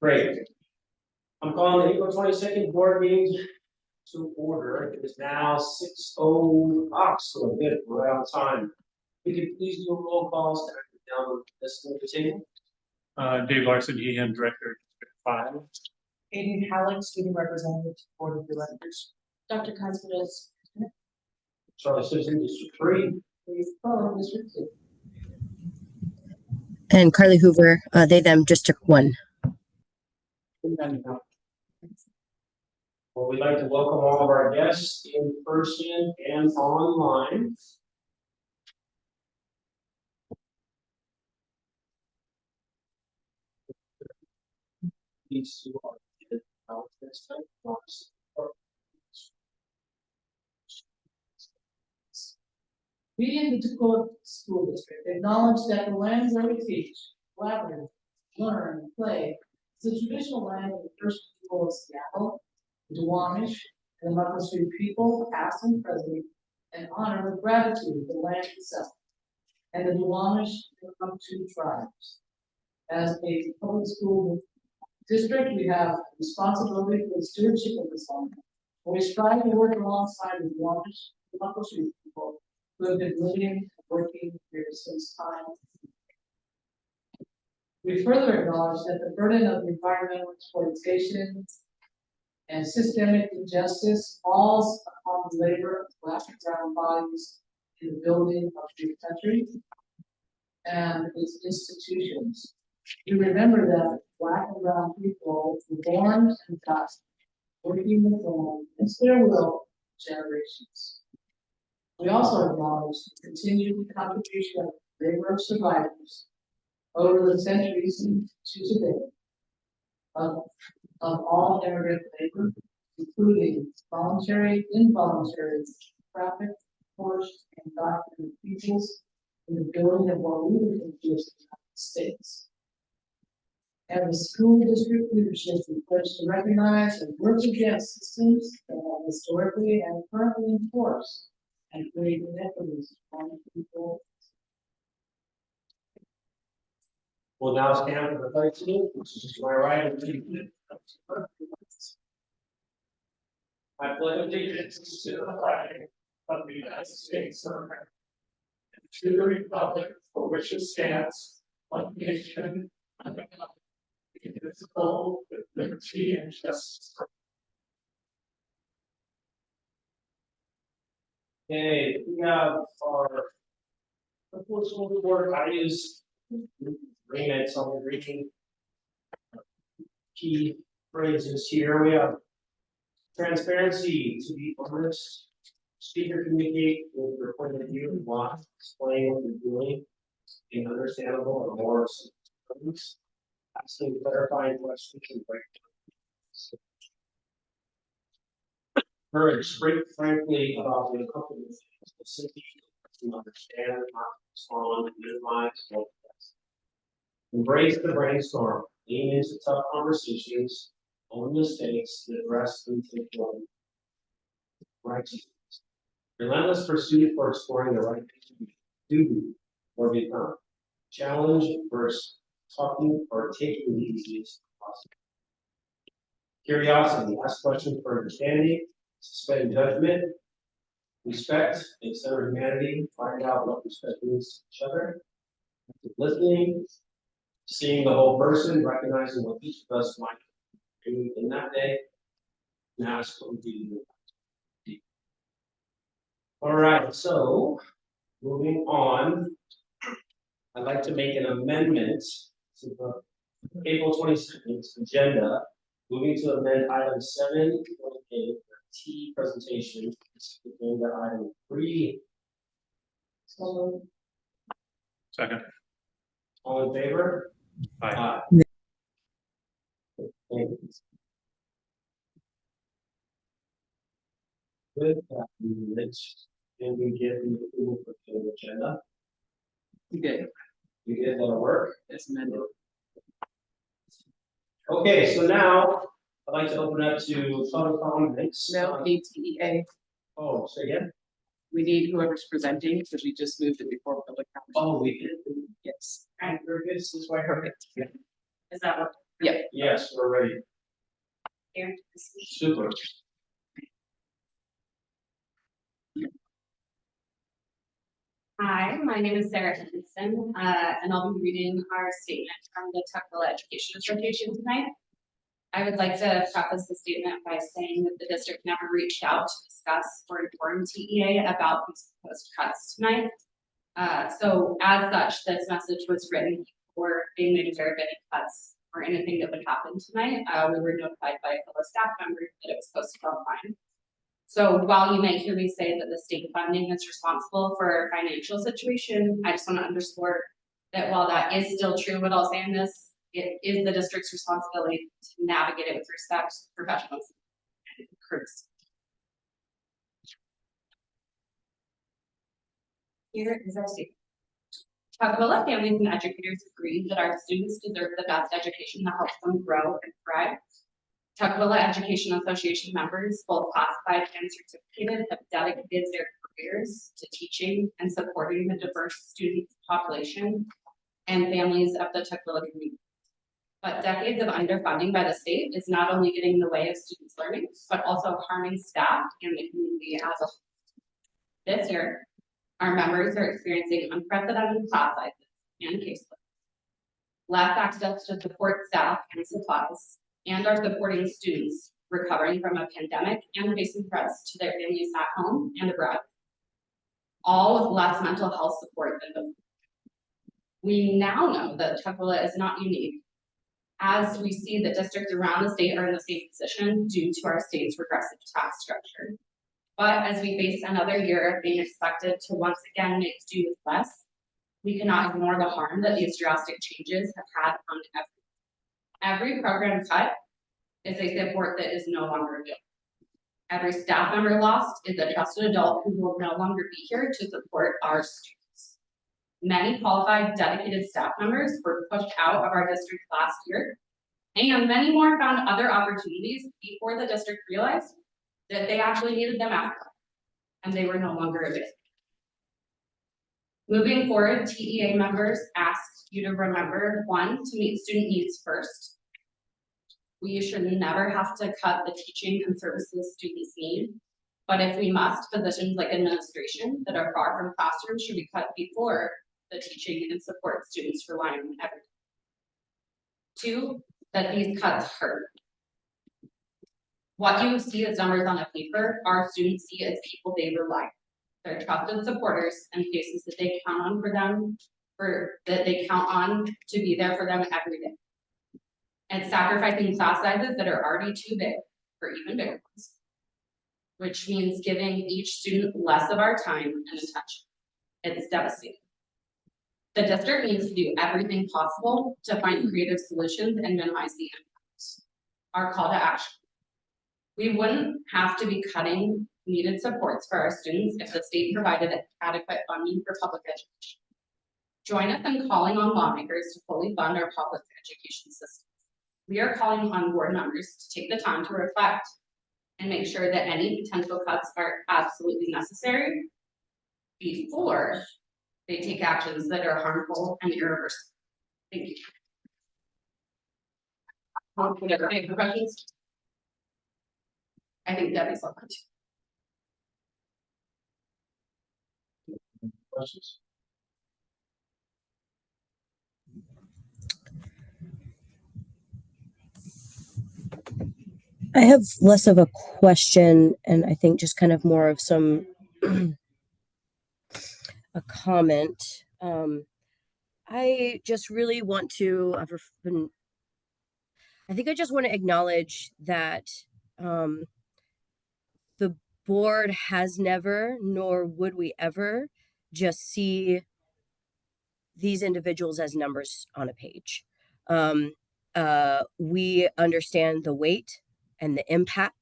Great. I'm calling the April 22nd board meeting to order. It is now 6:00, so a bit around time. We could please do a roll call, starting down this table. Dave Larson, EM Director, District 5. Adrian Halleck, Student Representative, Board of Directors. Dr. Cosmos. Charlie Simpson, District 3. Please follow District 2. And Carly Hoover, they, them, District 1. Well, we'd like to welcome all of our guests in person and online. These two are We in the Tacoma School District acknowledge that the lands where we teach, collaborate, learn, play is the traditional land of the first people of Seattle, the Duwamish, and the Muckleshoot people, past and present, and honor with gratitude the land itself, and the Duwamish and Muckleshoot tribes. As a public school district, we have responsibility for the stewardship of this land. We strive to work alongside the Duwamish and Muckleshoot people who have been living and working here since time. We further acknowledge that the burden of environmental exploitation and systemic injustice falls upon the labor of Black and brown bodies in the building of the country and its institutions. We remember that Black and brown people were born and died working with the land against their will generations. We also acknowledge the continued contribution of labor survivors over the centuries to today of all immigrant labor, including voluntary, involuntary, trafficked, forced, and documented peoples in the building of what we would consider the United States. And the school district leadership is pledged to recognize and work against systems that have historically and currently enforced and create inequities among people. We'll now stand for the pledge, which is to my right and to you. I pledge allegiance to the flag of the United States of America, and to the republic for which it stands, one nation, under God, indivisible, with liberty and justice. Okay, we have our proposal board values agreements on the reading key phrases here. We have transparency, to be honest. Speaker communicate with your point of view and why, explain what you're doing in understandable or more terms, asking clarifying questions and breakdowns. Courage, speak frankly about the company, specifically to understand, not respond, minimize, or embrace the brainstorm, lean into tough conversations, own mistakes, and address them to the righteousness. Relentless pursuit for exploring the right thing to do or become. Challenge versus talking or taking the easiest possible. Curiosity, ask questions for understanding, suspend judgment, respect, consider humanity, find out what respect means to each other. Listening, seeing the whole person, recognizing what each of us might do in that day, and ask what we do. All right, so moving on, I'd like to make an amendment to the April 22nd agenda, moving to amend item 7.8, T presentation, agenda item 3. So, Second. All in favor? Aye. With that, Rich, can we get the approval for the agenda? you did. You get that'll work? It's amended. Okay, so now I'd like to open up to public comments. No, ATEA. Oh, say again? We need whoever's presenting, because we just moved it before public comment. Oh, we did. Yes. And very good. This is why Perfect. Is that what? Yep. Yes, we're ready. Super. Hi, my name is Sarah Henderson, and I'll be reading our statement from the Tuckahoe Education Association tonight. I would like to preface the statement by saying that the district never reached out to discuss or inform TEA about these proposed cuts tonight. So as such, this message was written before being made aware of any cuts or anything that would happen tonight. We were notified by a fellow staff member that it was posted online. So while you may hear me say that the state funding is responsible for our financial situation, I just want to underscore that while that is still true, what I'll say in this, it is the district's responsibility to navigate it with respect, professionals, and courtesy. Here is our statement. Tuckahoe families and educators agree that our students deserve the best education that helps them grow and thrive. Tuckahoe Education Association members, both classified and certificated, have dedicated their careers to teaching and supporting the diverse student population and families of the Tuckahoe community. But decades of underfunding by the state is not only getting in the way of students' learning, but also harming staff and the community as a whole. This year, our members are experiencing unprecedented class sizes and caseloads, less access to support staff and supplies, and are supporting students recovering from a pandemic and facing threats to their families at home and abroad, all with less mental health support than before. We now know that Tuckahoe is not unique, as we see that districts around the state are in the same position due to our state's regressive tax structure. But as we face another year of being expected to once again make do with less, we cannot ignore the harm that these drastic changes have had on every program cut is a support that is no longer available. Every staff member lost is a trusted adult who will no longer be here to support our students. Many qualified, dedicated staff members were pushed out of our district last year, and many more found other opportunities before the district realized that they actually needed them after, and they were no longer available. Moving forward, TEA members ask you to remember, one, to meet student needs first. We should never have to cut the teaching and services students need, but if we must, positions like administration that are far from classrooms should be cut before the teaching and support students rely on every day. Two, that these cuts hurt. What you see as numbers on a paper, our students see as people they rely on. They're trusted supporters and faces that they count on that they count on to be there for them every day. And sacrificing class sizes that are already too big for even bigger ones, which means giving each student less of our time and attention. It's devastating. The district needs to do everything possible to find creative solutions and minimize the impacts. Our call to action. We wouldn't have to be cutting needed supports for our students if the state provided adequate funding for public education. Join us in calling on lawmakers to fully fund our public education system. We are calling on board members to take the time to reflect and make sure that any potential cuts are absolutely necessary before they take actions that are harmful and irreversible. Thank you. Any questions? I think Debbie's looking too. Questions? I have less of a question and I think just kind of more of some a comment. I just really want to I think I just want to acknowledge that the board has never, nor would we ever, just see these individuals as numbers on a page. We understand the weight and the impact.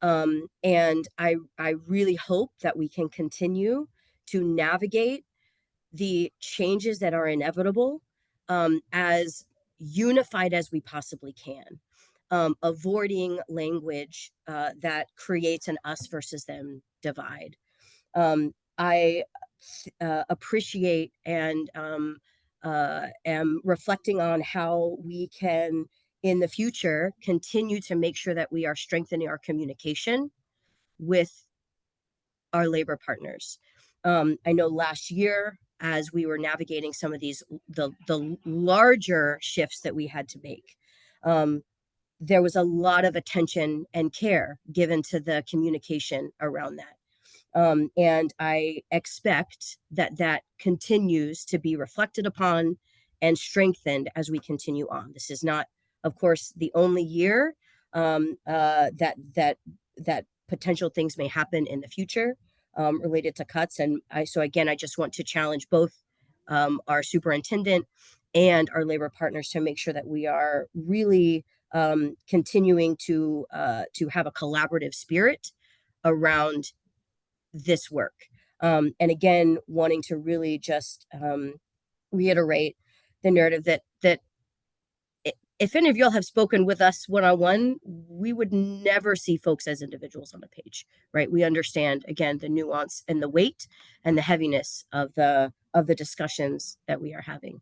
And I really hope that we can continue to navigate the changes that are inevitable as unified as we possibly can, avoiding language that creates an us versus them divide. I appreciate and am reflecting on how we can, in the future, continue to make sure that we are strengthening our communication with our labor partners. I know last year, as we were navigating some of these, the larger shifts that we had to make, there was a lot of attention and care given to the communication around that. And I expect that that continues to be reflected upon and strengthened as we continue on. This is not, of course, the only year that potential things may happen in the future related to cuts. And so again, I just want to challenge both our superintendent and our labor partners to make sure that we are really continuing to have a collaborative spirit around this work. And again, wanting to really just reiterate the narrative that if any of y'all have spoken with us one-on-one, we would never see folks as individuals on the page, right? We understand, again, the nuance and the weight and the heaviness of the discussions that we are having.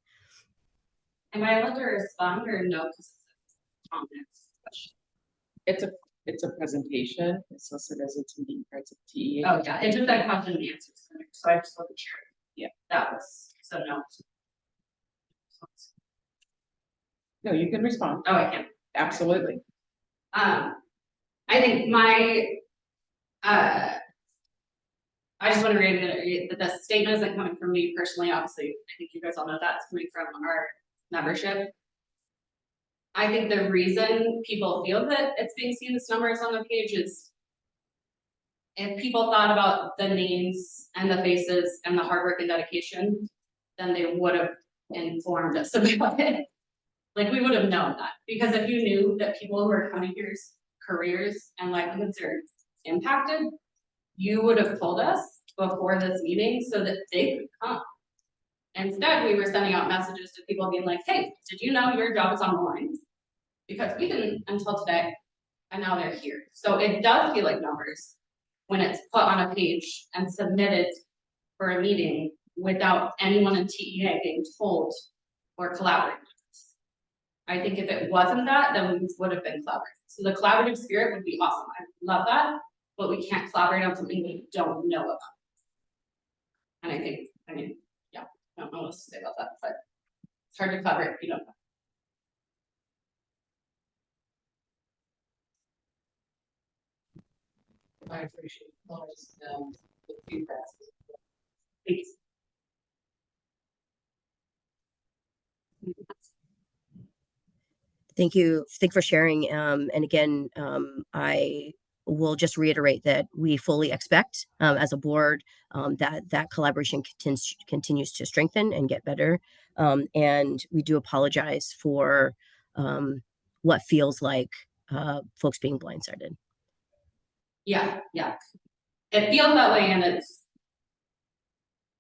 Am I allowed to respond or no? 'Cause it's a comments question. It's a presentation, it's listed as a meeting parts of TEA. Oh, yeah, it just that question and answers, so I just wasn't sure. Yeah. That was, so no. No, you can respond, Oh, I can. absolutely. I think I just want to reiterate that the statement isn't coming from me personally, obviously, I think you guys all know that's coming from our membership. I think the reason people feel that it's being seen as numbers on the page is if people thought about the names and the faces and the hard work and dedication, then they would have informed us about it. Like, we would have known that, because if you knew that people who are coming here's careers and livelihoods are impacted, you would have told us before this meeting so that they could come. Instead, we were sending out messages to people being like, hey, did you know your job is on the line? Because we didn't until today, and now they're here. So it does feel like numbers when it's put on a page and submitted for a meeting without anyone in TEA being told or collaborating. I think if it wasn't that, then we would have been collaborative. So the collaborative spirit would be awesome. I love that, but we can't collaborate on something we don't know about. And I think, yeah, I don't know what else to say about that, but it's hard to collaborate if you don't know. I appreciate the feedback. Thanks. Thank you. Thank you for sharing. And again, I will just reiterate that we fully expect, as a board, that collaboration continues to strengthen and get better. And we do apologize for what feels like folks being blindsided. Yeah, it feels that way, and it's,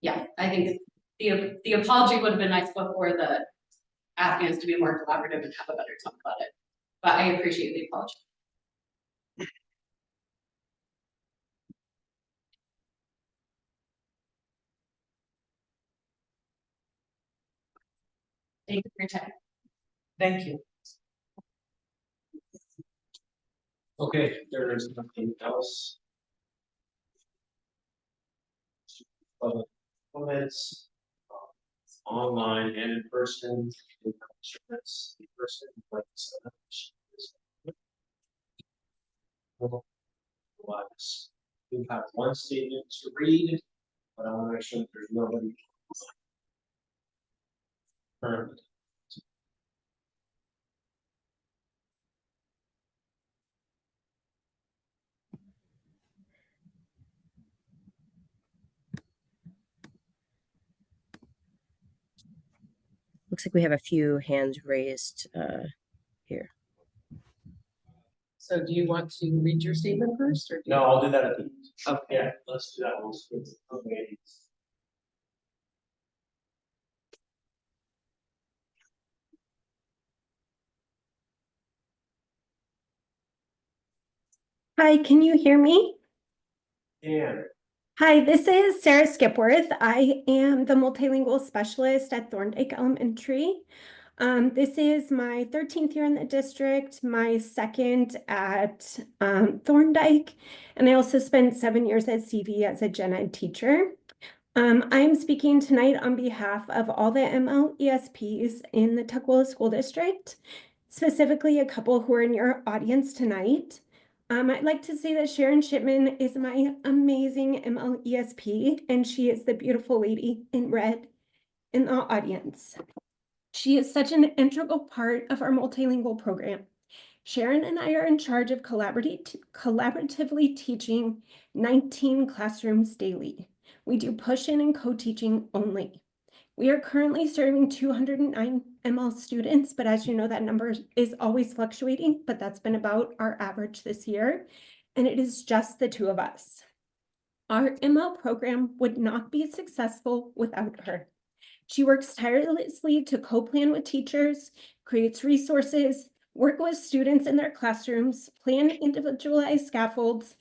yeah, I think the apology would have been nice before the asking us to be more collaborative and have a better tone about it, but I appreciate the apology. Thank you for your time. Thank you. Okay, there is nothing else. Public comments, online and in person. In person, like otherwise, we have one statement to read, but I want to make sure that there's nobody. Currently. Looks like we have a few hands raised here. So do you want to read your statement first, or? No, I'll do that at the end. Okay. Yeah, let's do that once. Okay. Hi, can you hear me? And Hi, this is Sarah Skipworth. I am the multilingual specialist at Thorndike Elementary. This is my 13th year in the district, my second at Thorndike, and I also spent 7 years at CV as a gen ed teacher. I'm speaking tonight on behalf of all the MLESPs in the Tukwila School District, specifically a couple who are in your audience tonight. I'd like to say that Sharon Shipman is my amazing MLESP, and she is the beautiful lady in red in the audience. She is such an integral part of our multilingual program. Sharon and I are in charge of collaboratively teaching 19 classrooms daily. We do push-in and co-teaching only. We are currently serving 209 ML students, but as you know, that number is always fluctuating, but that's been about our average this year, and it is just the two of us. Our ML program would not be successful without her. She works tirelessly to co-plan with teachers, creates resources, work with students in their classrooms, plan individualized scaffolds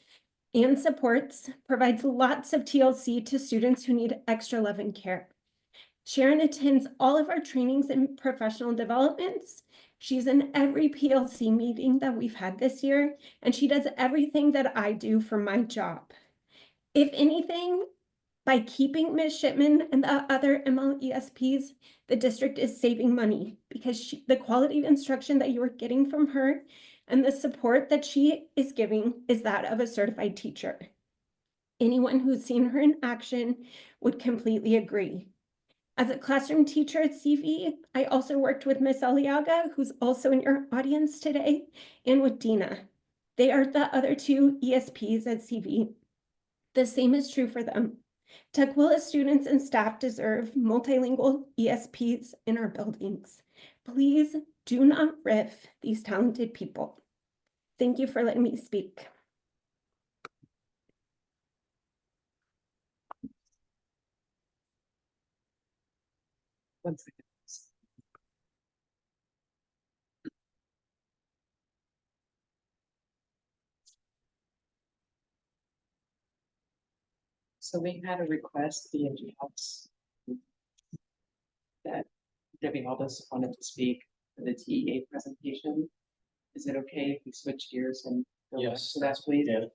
and supports, provides lots of TLC to students who need extra love and care. Sharon attends all of our trainings and professional developments. She's in every PLC meeting that we've had this year, and she does everything that I do for my job. If anything, by keeping Ms. Shipman and the other MLESPs, the district is saving money because the quality of instruction that you are getting from her and the support that she is giving is that of a certified teacher. Anyone who's seen her in action would completely agree. As a classroom teacher at CV, I also worked with Ms. Aliaga, who's also in your audience today, and with Dina. They are the other two ESPs at CV. The same is true for them. Tukwila students and staff deserve multilingual ESPs in our buildings. Please do not riff these talented people. Thank you for letting me speak. One second. So we had a request via Jobs that Debbie Aldous wanted to speak for the TEA presentation. Is it okay if we switch gears and go back Yes, to that, please? yeah.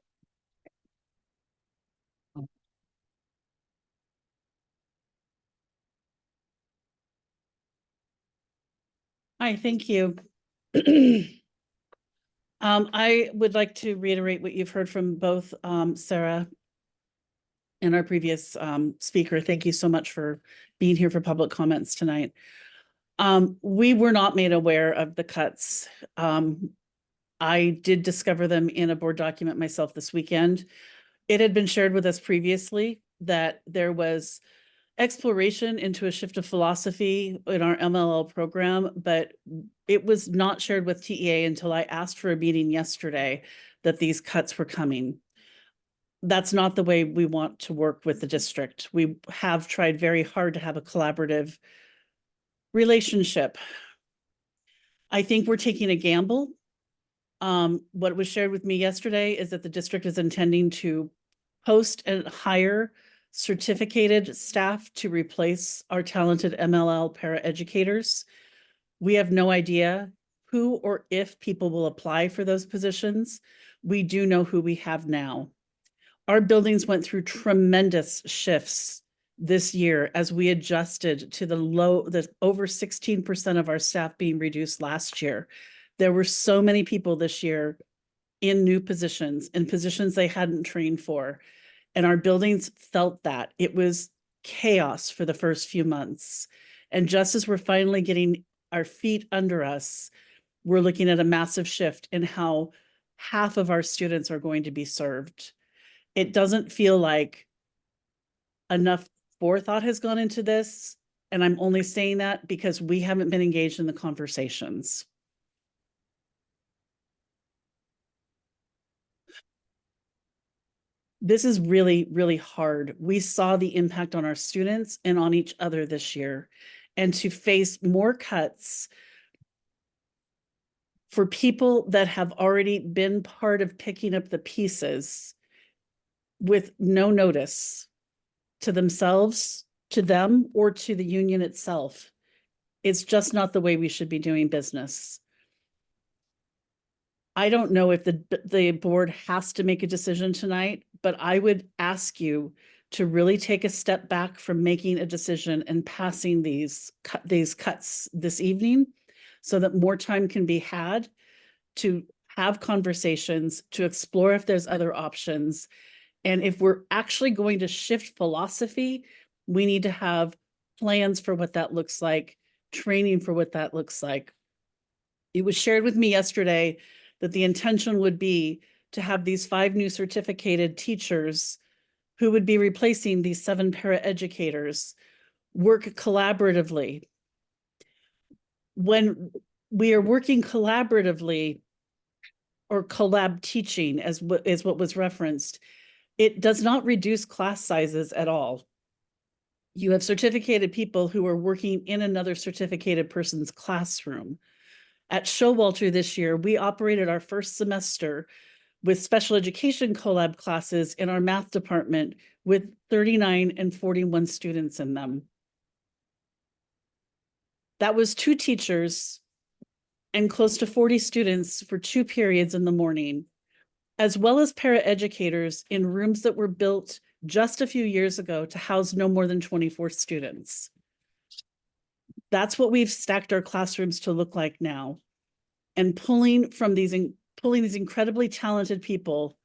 Hi, thank you. I would like to reiterate what you've heard from both Sarah and our previous speaker. Thank you so much for being here for public comments tonight. We were not made aware of the cuts. I did discover them in a board document myself this weekend. It had been shared with us previously that there was exploration into a shift of philosophy in our MLL program, but it was not shared with TEA until I asked for a meeting yesterday that these cuts were coming. That's not the way we want to work with the district. We have tried very hard to have a collaborative relationship. I think we're taking a gamble. What was shared with me yesterday is that the district is intending to post and hire certificated staff to replace our talented MLL paraeducators. We have no idea who or if people will apply for those positions. We do know who we have now. Our buildings went through tremendous shifts this year as we adjusted to the over 16% of our staff being reduced last year. There were so many people this year in new positions, in positions they hadn't trained for. And our buildings felt that. It was chaos for the first few months. And just as we're finally getting our feet under us, we're looking at a massive shift in how half of our students are going to be served. It doesn't feel like enough forethought has gone into this. And I'm only saying that because we haven't been engaged in the conversations. This is really, really hard. We saw the impact on our students and on each other this year. And to face more cuts for people that have already been part of picking up the pieces with no notice to themselves, to them, or to the union itself. It's just not the way we should be doing business. I don't know if the board has to make a decision tonight, but I would ask you to really take a step back from making a decision and passing these cuts this evening so that more time can be had to have conversations, to explore if there's other options. And if we're actually going to shift philosophy, we need to have plans for what that looks like, training for what that looks like. It was shared with me yesterday that the intention would be to have these 5 new certificated teachers who would be replacing these 7 paraeducators work collaboratively. When we are working collaboratively, or collab teaching is what was referenced, it does not reduce class sizes at all. You have certificated people who are working in another certificated person's classroom. At Showalter this year, we operated our first semester with special education collab classes in our math department with 39 and 41 students in them. That was 2 teachers and close to 40 students for 2 periods in the morning, as well as paraeducators in rooms that were built just a few years ago to house no more than 24 students. That's what we've stacked our classrooms to look like now. And pulling these incredibly talented people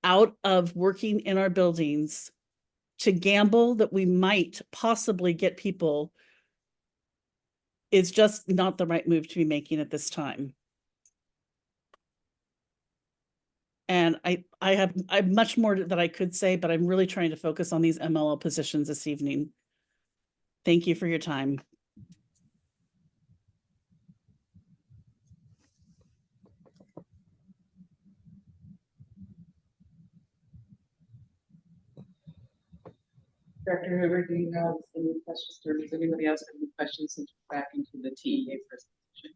out of working in our buildings to gamble that we might possibly get people is just not the right move to be making at this time. And I have much more that I could say, but I'm really trying to focus on these MLL positions this evening. Thank you for your time. Director Hoover, do you have any questions, or does anybody else have any questions since we're back into the TEA presentation?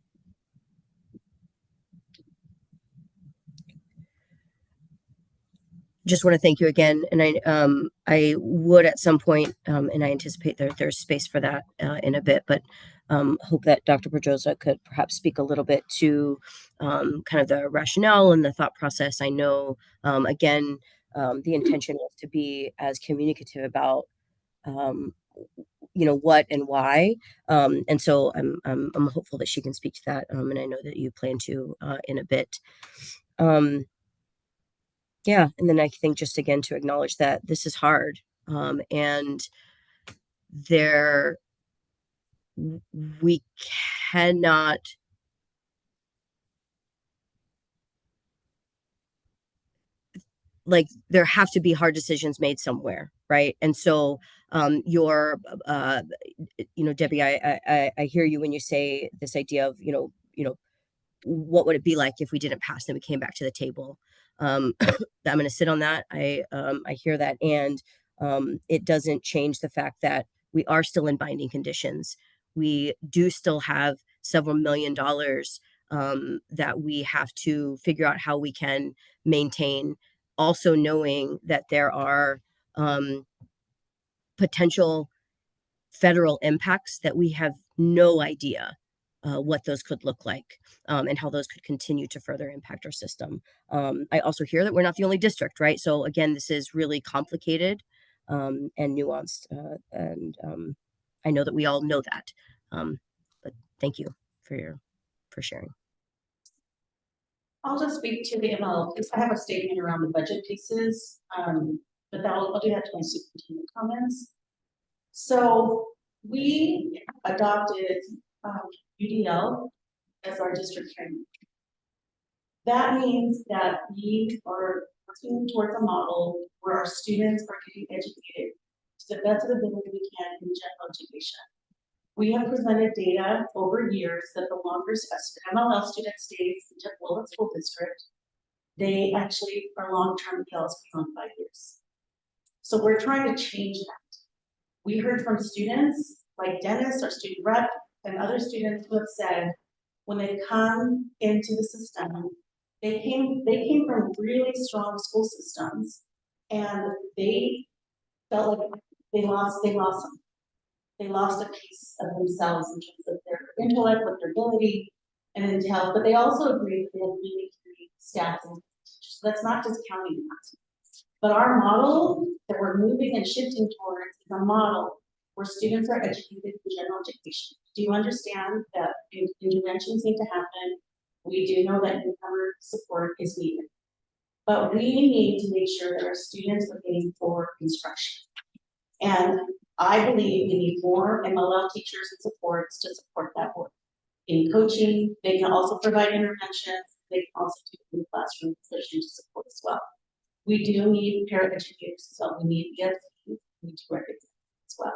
Just want to thank you again, and I would at some point, and I anticipate there's space for that in a bit, but hope that Dr. Pedrosa could perhaps speak a little bit to kind of the rationale and the thought process. I know again the intention was to be as communicative about what and why, and so I'm hopeful that she can speak to that, and I know that you plan to in a bit. Yeah, and then I think just again to acknowledge that this is hard, and there we cannot there have to be hard decisions made somewhere, right? And so your Debbie, I hear you when you say this idea of what would it be like if we didn't pass and we came back to the table. I'm going to sit on that. I hear that, and it doesn't change the fact that we are still in binding conditions. We do still have several $1 million that we have to figure out how we can maintain. Also knowing that there are potential federal impacts that we have no idea what those could look like, and how those could continue to further impact our system. I also hear that we're not the only district, right? So again, this is really complicated and nuanced, and I know that we all know that. But thank you for sharing. I'll just speak to the ML piece. I have a statement around the budget pieces, but I'll do that to my superintendent comments. So we adopted UDL as our district framework. That means that we are working towards a model where our students are getting educated to the best of the ability we can in general education. We have presented data over years that the longer MLL student stays in Tukwila School District, they actually are long-term PLs beyond 5 years. So we're trying to change that. We heard from students like Dennis, our student rep, and other students who have said when they come into the system, they came from really strong school systems, And they felt like they lost something. They lost a piece of themselves in terms of their intellect, with their ability and intel, but they also agreed that they had really great staff and teachers. So that's not just counting that. But our model that we're moving and shifting towards is a model where students are educated in general education. Do you understand that interventions need to happen? We do know that newcomer support is needed. But we need to make sure that our students are getting forward instruction. And I believe we need more MLL teachers and supports to support that work. In coaching, they can also provide interventions. They can also do in the classroom position to support as well. We do need paraeducators, so we need ESPs, we do recognize as well.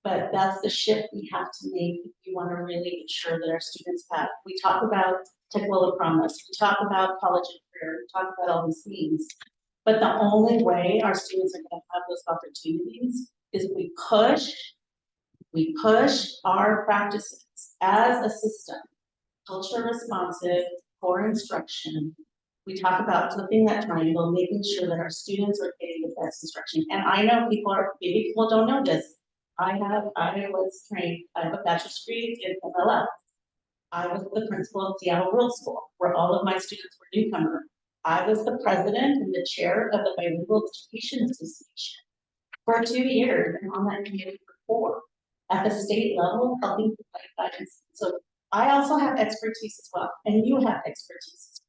But that's the shift we have to make if we want to really ensure that our students have. We talk about Tukwila Promise, we talk about college and career, we talk about all these things. But the only way our students are going to have those opportunities is if we push our practices as a system, culture responsive, core instruction. We talk about flipping that triangle, making sure that our students are getting the best instruction. And I know maybe people don't know this. I was trained, I have a bachelor's degree in MLL. I was the principal of Seattle World School, where all of my students were newcomer. I was the president and the chair of the Bilingual Education Association for 2 years, and on that committee for 4 at the state level, helping provide guidance. So I also have expertise as well, and you have expertise as well.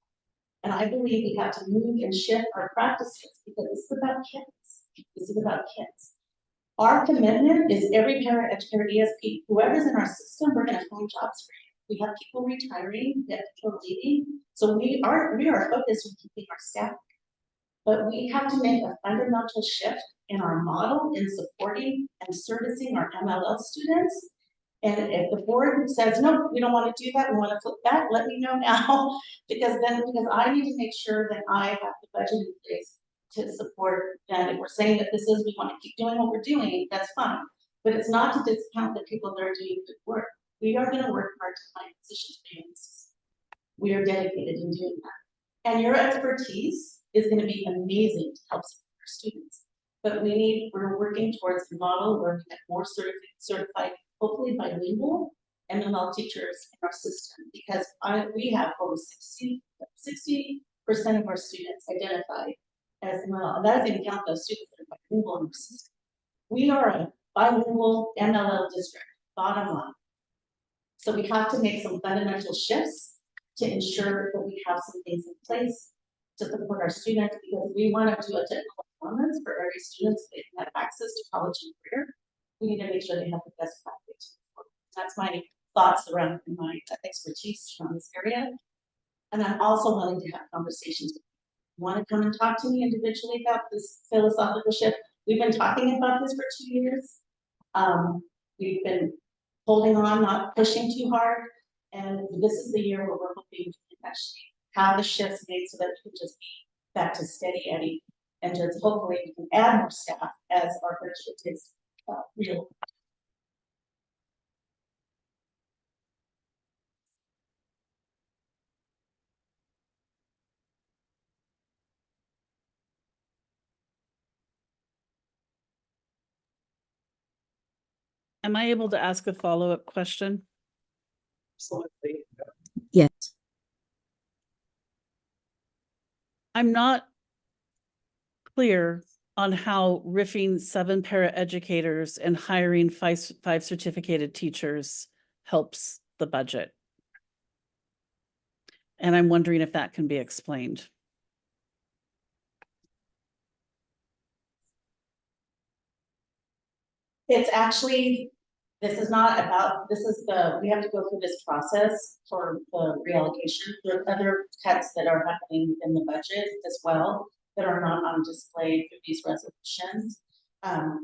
And I believe we have to move and shift our practices because this is about kids. This is about kids. Our commitment is every parent, educator, ESP, whoever's in our system, we're going to find jobs for you. We have people retiring, we have people leaving, so we are focused on keeping our staff. But we have to make a fundamental shift in our model in supporting and servicing our MLL students. And if the board says, no, we don't want to do that, we want to flip that, let me know now, because I need to make sure that I have the budget in place to support that. If we're saying that we want to keep doing what we're doing, that's fine. But it's not to discount the people that are doing good work. We are going to work hard to find positions for you. We are dedicated in doing that. And your expertise is going to be amazing to help support our students. But we're working towards a model where we have more certified, hopefully bilingual MLL teachers in our system, because we have over 60% of our students identified as MLL. And that doesn't even count those students that are bilingual in our system. We are a bilingual MLL district, bottom line. So we have to make some fundamental shifts to ensure that we have some things in place to support our students, because we want to do a technical performance for every student so they can have access to college and career. We need to make sure they have the best package. That's my thoughts around my expertise around this area. And I'm also willing to have conversations with you. Want to come and talk to me individually about this philosophical shift? We've been talking about this for 2 years. We've been holding on, not pushing too hard. And this is the year where we're hoping we can actually have the shifts made so that we can just be back to steady Eddie, and just hopefully we can add more staff as our budget is real. Am I able to ask a follow-up question? Absolutely. Yes. I'm not clear on how riffing 7 paraeducators and hiring 5 certificated teachers helps the budget. And I'm wondering if that can be explained. It's actually, we have to go through this process for the reallocation. There are other cuts that are happening in the budget as well that are not on display through these resolutions.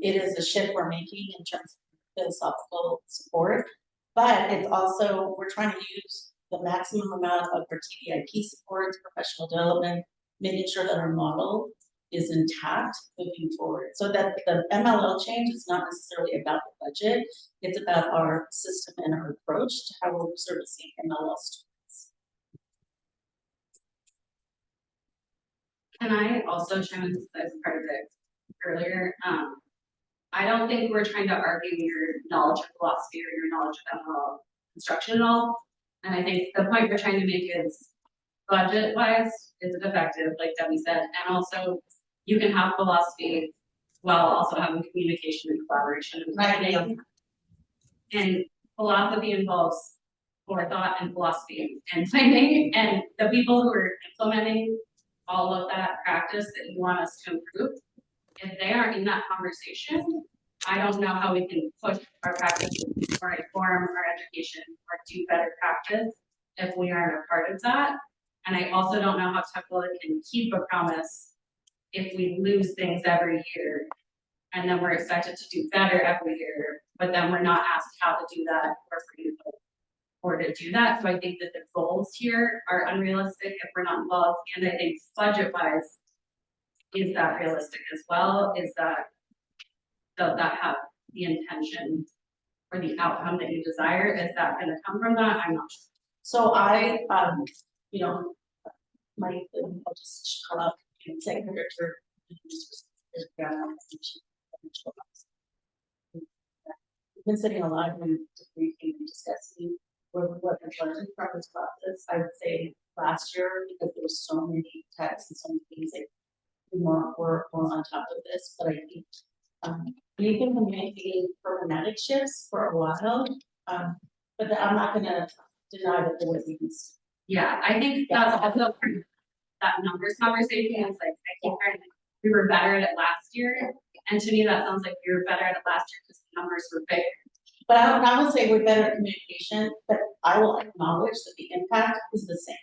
It is a shift we're making in terms of philosophical support, but it's also, we're trying to use the maximum amount of our TDIP supports, professional development, making sure that our model is intact moving forward. So that the MLL change is not necessarily about the budget, it's about our system and our approach to how we're servicing MLL students. Can I also chime in as part of it earlier? I don't think we're trying to argue your knowledge of philosophy or your knowledge of ML construction at all. And I think the point we're trying to make is budget wise, is it effective, like Debbie said, and also you can have philosophy while also having communication and collaboration and planning. And philosophy involves forethought and philosophy and planning, and the people who are implementing all of that practice that you want us to improve, if they aren't in that conversation, I don't know how we can push our practice or inform our education or do better practice if we aren't a part of that. And I also don't know how Tukwila can keep a promise if we lose things every year. And then we're expected to do better every year, but then we're not asked how to do that or for you or to do that. So I think that the goals here are unrealistic if we're not involved. And I think budget wise, is that realistic as well? Is that, does that have the intention or the outcome that you desire? Is that gonna come from that? I'm not sure. So I, you know, I'll just call up and say, director. We've been sitting a lot and briefing and discussing what the budget process. I would say last year, because there was so many texts and so many things that were on top of this, but I think we've been communicating programmatic shifts for a while, but I'm not gonna deny that there was these. Yeah, I think that's also part of that numbers conversation. It's like, I keep hearing, we were better at it last year. And to me, that sounds like we were better at it last year because the numbers were bigger. But I would say we're better at communication, but I will acknowledge that the impact is the same,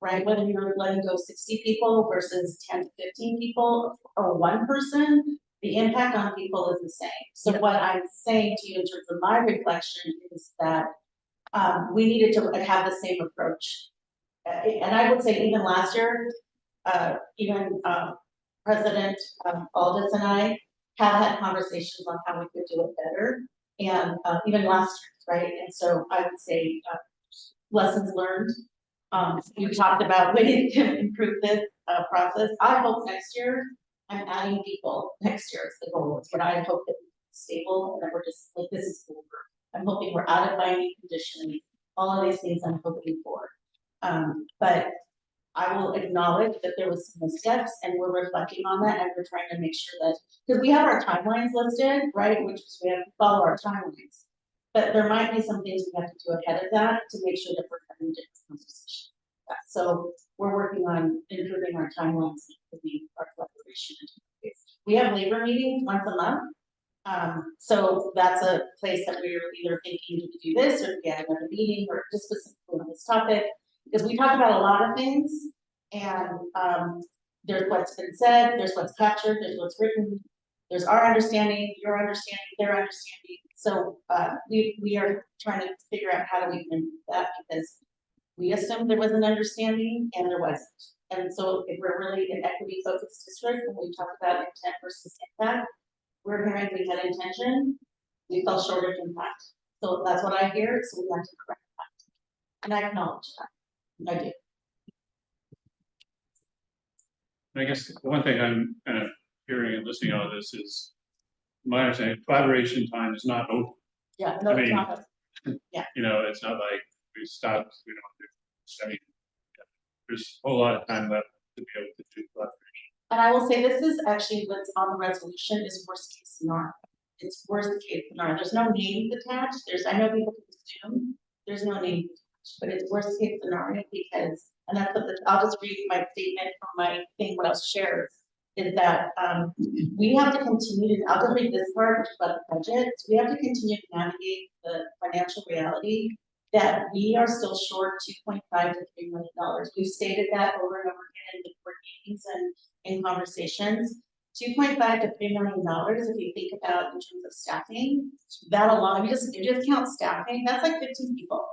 right? Whether you're letting go 60 people versus 10 to 15 people or one person, the impact on people is the same. So what I'm saying to you in terms of my reflection is that we needed to have the same approach. And I would say even last year, even President Aldis and I have had conversations on how we could do it better. And even last year, right? And so I would say lessons learned. You talked about ways to improve this process. I hope next year I'm adding people next year is the goal. But I hope that we're stable and that we're just like this is over. I'm hoping we're out of binding conditions. All of these things I'm hoping for. But I will acknowledge that there was some missteps and we're reflecting on that and we're trying to make sure that, because we have our timelines listed, right, which is we have to follow our timelines. But there might be some things we have to do ahead of that to make sure that we're having different conversations. So we're working on improving our timelines with our collaboration. We have labor meetings once a month. So that's a place that we're either thinking to do this or get another meeting or just specifically on this topic. Because we talk about a lot of things and there's what's been said, there's what's captured, there's what's written, there's our understanding, your understanding, their understanding. So we are trying to figure out how do we do that because we assumed there was an understanding and there wasn't. And so if we're really an equity focused district, when we talk about intent versus impact, we're hearing we had intention, we fell short of impact. So that's what I hear, so we want to correct that. And I acknowledge that. I do. I guess the one thing I'm kind of hearing and listening to this is my understanding, collaboration time is not over. Yeah, no, I mean, it's not. Yeah. You know, it's not like we stopped, we don't do, I mean, there's a whole lot of time left to be able to do collaboration. And I will say this is actually what's on the resolution is worst case scenario. It's worst case scenario. There's no names attached. I know people can assume there's no name attached, but it's worst case scenario because, and that's what I'll just read my statement from my thing, what else shares, is that we have to continue to, I'll just read this part about the budget. We have to continue to navigate the financial reality that we are still short $2.5 to $3 million. We've stated that over and over again in the board meetings and in conversations. $2.5 to $3 million, if you think about in terms of staffing, that alone, if you just count staffing, that's like 15 people,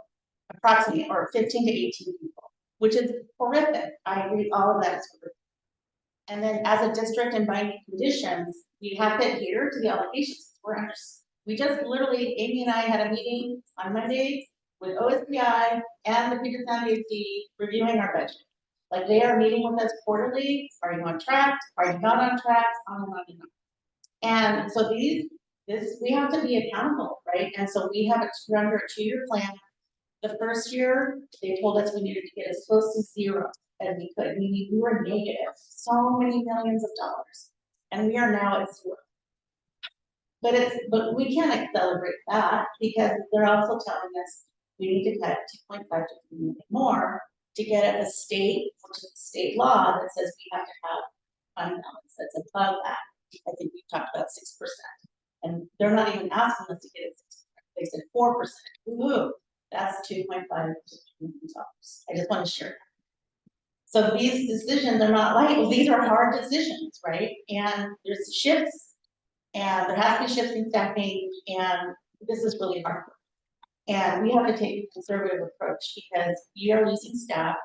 approximately, or 15 to 18 people, which is horrific. I agree, all of that is horrific. And then as a district in binding conditions, we have to adhere to the allocations. We just literally, Amy and I had a meeting on Monday with OSPI and the Puget Sound UC reviewing our budget. Like they are meeting with us quarterly, are you on track, are you not on track, on and on and on. And so we have to be accountable, right? And so we're under a 2-year plan. The first year, they told us we needed to get as close to zero as we could, meaning we were negative so many millions of dollars. And we are now at 0. But we can't accelerate that because they're also telling us we need to cut 2.5 to 3 million more to get at the state, which is the state law that says we have to have fund balance that's above that. I think we talked about 6%. And they're not even asking us to get it 6%. They said 4%. Ooh, that's 2.5 million. I just want to share that. So these decisions are not light. These are hard decisions, right? And there's shifts, and there has to be shifts in staffing, and this is really hard. And we have to take a conservative approach because we are losing staff.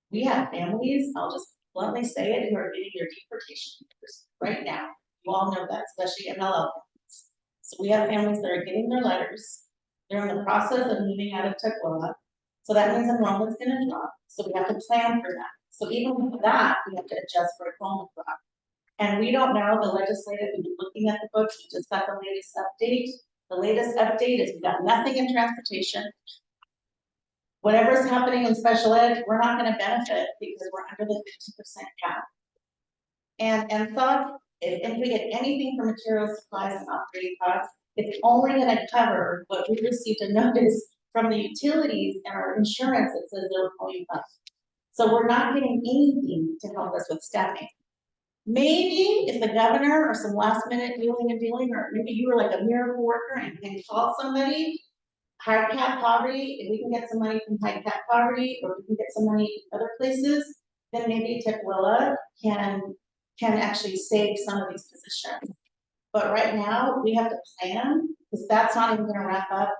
We have families, I'll just bluntly say it, who are getting their deportation letters right now. You all know that, especially MLL families. So we have families that are getting their letters. They're in the process of moving out of Tukwila. So that means enrollment's gonna drop. So we have to plan for that. So even with that, we have to adjust for enrollment drop. And we don't know, the legislative, we've been looking at the books, we just got the latest update. The latest update is we've got nothing in transportation. Whatever's happening in special ed, we're not gonna benefit because we're under the 50% cap. And thought, if we get anything for materials, supplies, and operating costs, it's only gonna cover what we received a notice from the utilities and our insurance that says they're going up. So we're not getting anything to help us with staffing. Maybe if the governor or some last minute wheeling and dealing, or maybe you were like a miracle worker and called somebody, high cap poverty, if we can get some money from high cap poverty, or if we can get some money other places, then maybe Tukwila can actually save some of these positions. But right now, we have to plan, because that's not even gonna wrap up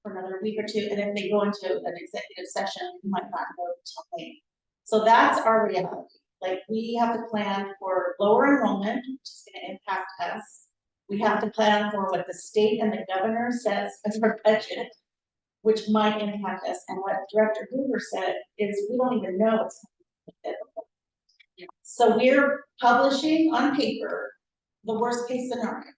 for another week or two, and if they go into an executive session, we might not know until May. So that's our reality. Like, we have to plan for lower enrollment, which is gonna impact us. We have to plan for what the state and the governor says as our budget, which might impact us. And what Director Hoover said is we don't even know what's happening. So we're publishing on paper the worst case scenario.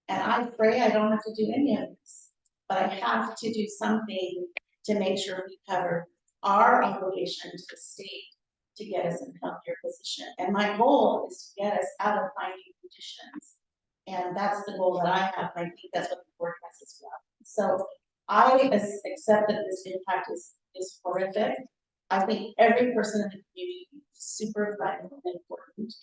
And I pray I don't have to do any of this, but I have to do something to make sure we cover our obligation to the state to get us in a healthier position. And my goal is to get us out of finding conditions. And that's the goal that I have, and I think that's what the board has as well. So I accept that this impact is horrific. I think every person in the community is super vital and important.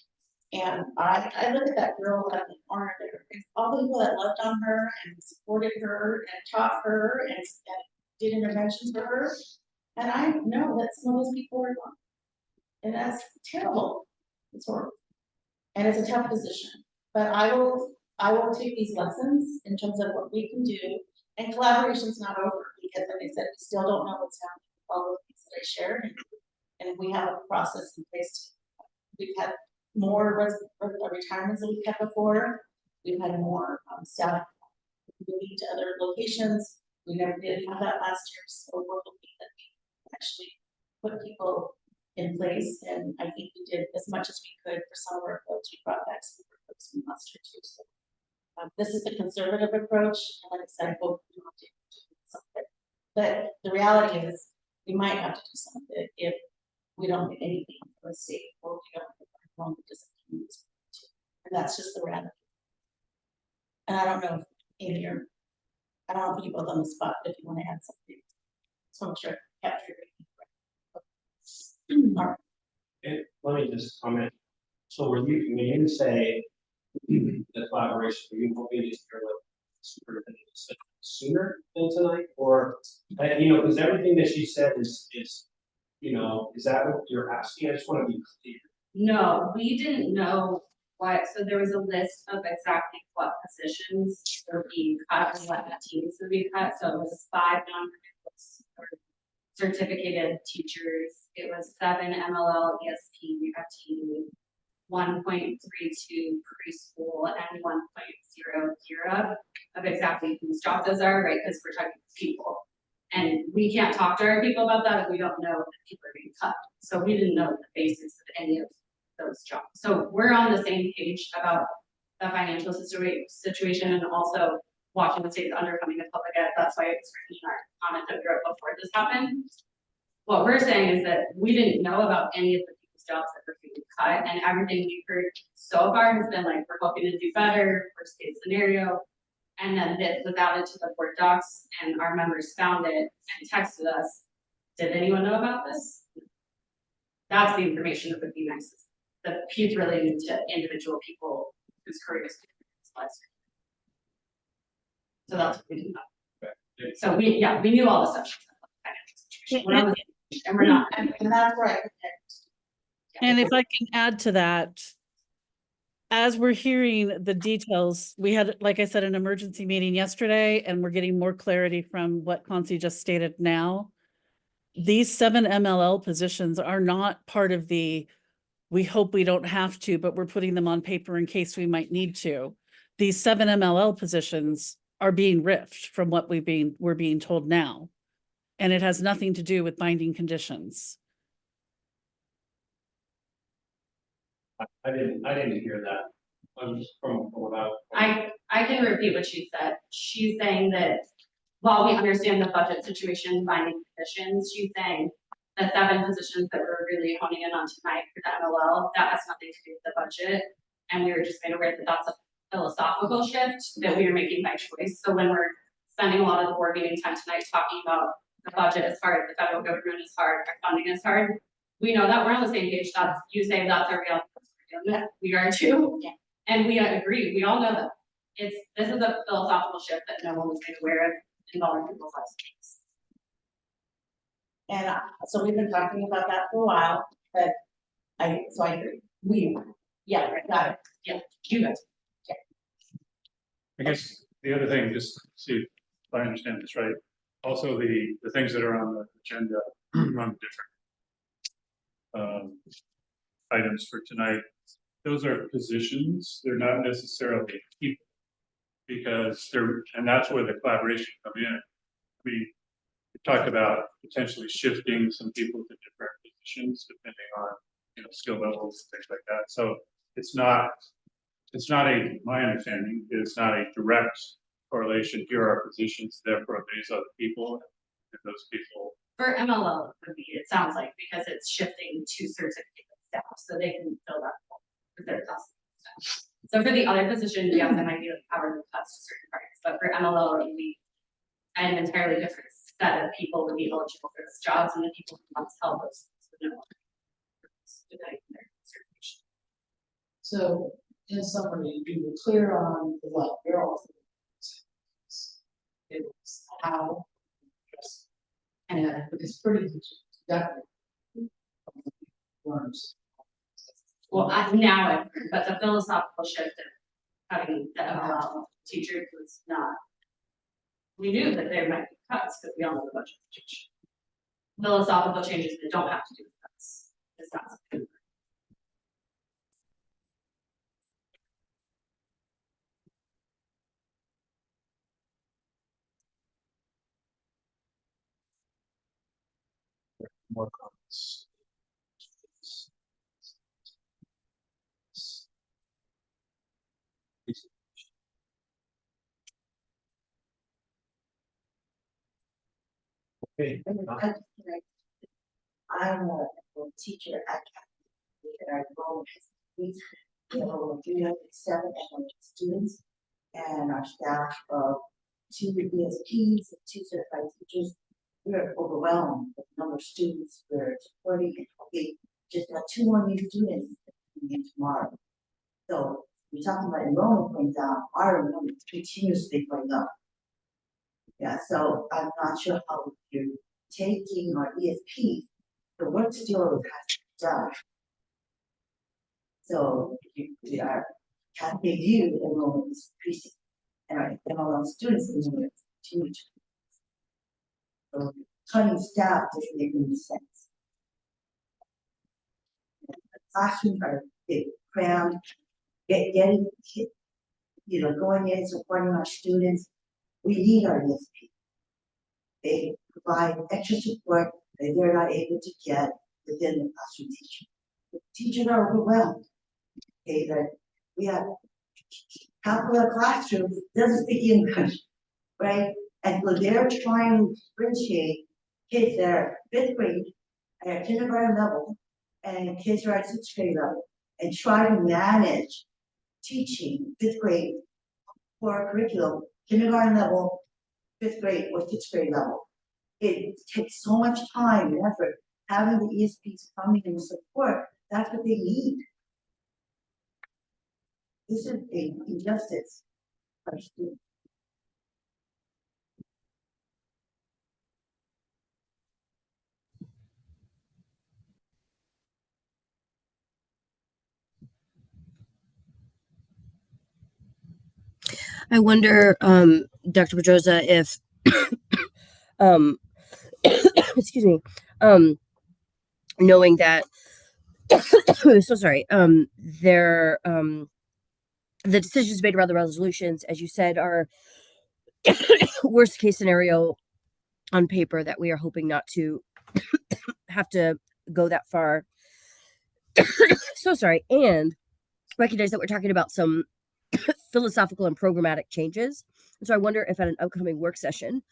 And I look at that girl at the corner there, and all the people that loved on her and supported her and taught her and did interventions for her. And I know that some of those people are gone. And that's terrible. It's horrible. And it's a tough position. But I will take these lessons in terms of what we can do. And collaboration's not over, because like I said, we still don't know what's happening with all the things that I shared. And we have a process in place. We've had more retirements than we've had before. We've had more staff moving to other locations. We never did have that last year, so we're hoping that we actually put people in place, and I think we did as much as we could for some of our folks. We brought back some of our folks from last year too. So this is the conservative approach, and like I said, I hope we don't do some of it. But the reality is, we might have to do some of it if we don't get anything from the state, or we don't get our own discipline. And that's just the reality. And I don't know if in here, I don't want to put you both on the spot, but if you want to add something, so I'm sure I captured it. All right. And let me just comment. So when you say the collaboration, are you hoping to hear what superintendent said sooner than tonight? Or, because everything that she said is, is that what you're asking? I just want to be clear. No, we didn't know what, so there was a list of exactly what positions were being cut and what teams would be cut. So it was 5 non-renewals or certificated teachers. It was 7 MLL, ESP, FTE, 1.32 preschool, and 1.00 of exactly whose job those are, right? Because we're talking people. And we can't talk to our people about that if we don't know that people are being cut. So we didn't know the basis of any of those jobs. So we're on the same page about the financial situation and also Washington State's underfunding of public ed. That's why it's written in our comment that we wrote before this happened. What we're saying is that we didn't know about any of the people's jobs that were being cut, and everything we've heard so far has been like, we're hoping to do better, worst case scenario. And then this was added to the board docs and our members found it and texted us. Did anyone know about this? That's the information that would be nice. The piece related to individual people whose careers. So that's what we did know. So we knew all the stuff. We're on the same page, and we're not. And that's right. And if I can add to that, as we're hearing the details, we had, like I said, an emergency meeting yesterday, and we're getting more clarity from what Concy just stated now. These 7 MLL positions are not part of the, we hope we don't have to, but we're putting them on paper in case we might need to. These 7 MLL positions are being ripped from what we're being told now. And it has nothing to do with binding conditions. I didn't hear that. I'm just from without. I can repeat what she said. She's saying that while we understand the budget situation, finding positions, she's saying the 7 positions that we're really honing in on tonight for the MLL, that has nothing to do with the budget. And we were just made aware that that's a philosophical shift that we are making by choice. So when we're spending a lot of the board meeting time tonight talking about the budget is hard, the federal government is hard, our funding is hard, we know that we're on the same page. That's, you say that's our reality. We are too, and we agree. We all know that this is a philosophical shift that no one was made aware of involving people's lives. And so we've been talking about that for a while, but I agree. Got it. Yeah, you guys. I guess the other thing, just to see if I understand this right, also the things that are on the agenda on different items for tonight, those are positions, they're not necessarily people. Because and that's where the collaboration come in. We talked about potentially shifting some people to different positions depending on, skill levels, things like that. So it's not my understanding, it's not a direct correlation. Here are positions, therefore these are the people, and those people. For MLL, it sounds like, because it's shifting to certificate staff, so they can fill that role with their class staff. So for the other position, yes, I might be hourly cuts to certain parts, but for MLO, it would be an entirely different set of people would be eligible for those jobs, and the people who want to help us would no longer depending on their certification. So in summary, we were clear on what we're all. It was how. And it's pretty definitely. Worms. Well, now, but the philosophical shift of having the MLL teachers was not. We knew that there might be cuts, because we all know the budget situation. Philosophical changes that don't have to do with cuts. It's not something. More comments. Okay. I'm a teacher at Catholic, and our goal is we have over 307 students, and our staff of 2 ESPs and 2 certified teachers. We're overwhelmed with the number of students we're supporting, and we just got 2 more new students coming in tomorrow. So we're talking about enrollment going down, our enrollment continuously going up. Yeah, so I'm not sure how you're taking our ESP, the work still has to be done. So we are Catholic View enrollment is increasing, and our MLL students enrollment is continuing. So cutting staff doesn't make any sense. The classrooms are big, crammed, getting, going in, supporting our students. We need our ESP. They provide extra support that they're not able to get within the classroom teacher. The teachers are overwhelmed. Okay, that we have half of the classroom doesn't speak English, right? And so they're trying to differentiate kids that are fifth grade at kindergarten level and kids who are at sixth grade level and try to manage teaching fifth grade for curriculum, kindergarten level, fifth grade or sixth grade level. It takes so much time and effort. Having the ESPs come in and support, that's what they need. This is an injustice. for students. I wonder, Dr. Pedrosa, if, um, excuse me, knowing that, so sorry, there, the decisions made around the resolutions, as you said, are worst case scenario on paper that we are hoping not to have to go that far. So sorry. And recognize that we're talking about some philosophical and programmatic changes. And so I wonder if at an upcoming work session,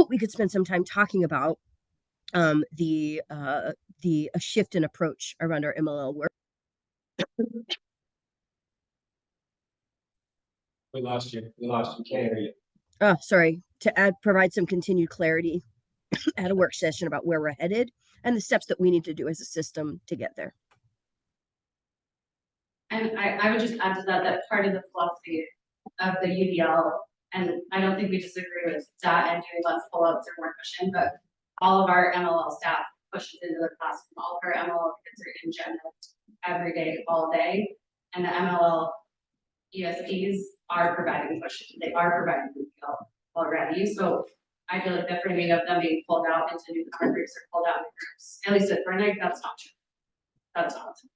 we could spend some time talking about the a shift in approach around our MLL work. We lost you. We lost you. Can't hear you. Oh, sorry. To provide some continued clarity at a work session about where we're headed and the steps that we need to do as a system to get there. And I would just add to that, that part of the philosophy of the UDL, and I don't think we disagree with that and doing less pull-ups or more push-in, but all of our MLL staff pushes into the classroom. All of our MLL kids are in gen ed every day, all day. And the MLL ESPs are providing push-in. They are providing UDL already. So I feel like the framing of them being pulled out into newcomer groups or pulled out into groups, at least at Burnett, that's not true. That's not true.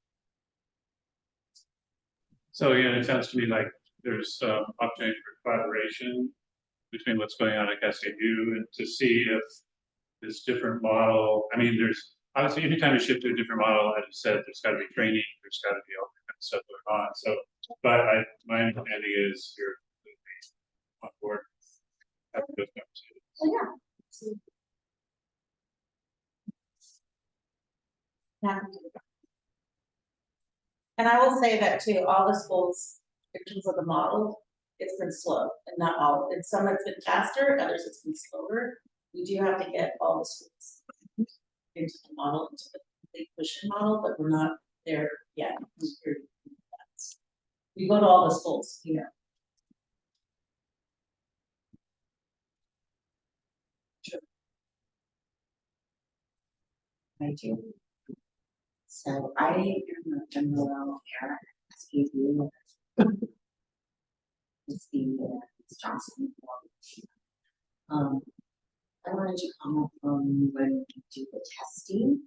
So again, it sounds to me like there's opportunity for collaboration between what's going on at SAU and to see if this different model, I mean, there's obviously anytime you shift to a different model, as you said, there's got to be training, there's got to be all that kind of stuff going on. So, but my understanding is you're completely on board. After those conversations. So yeah. Yeah. And I will say that too, all the schools, in terms of the model, it's been slow and not all, and some it's been faster, others it's been slower. We do have to get all the schools into the model, into the complete push-in model, but we're not there yet. We go to all the schools, you know. Sure. I do. So I am a general parent, SPU. It's the Johnson. I wanted to comment on when we do the testing.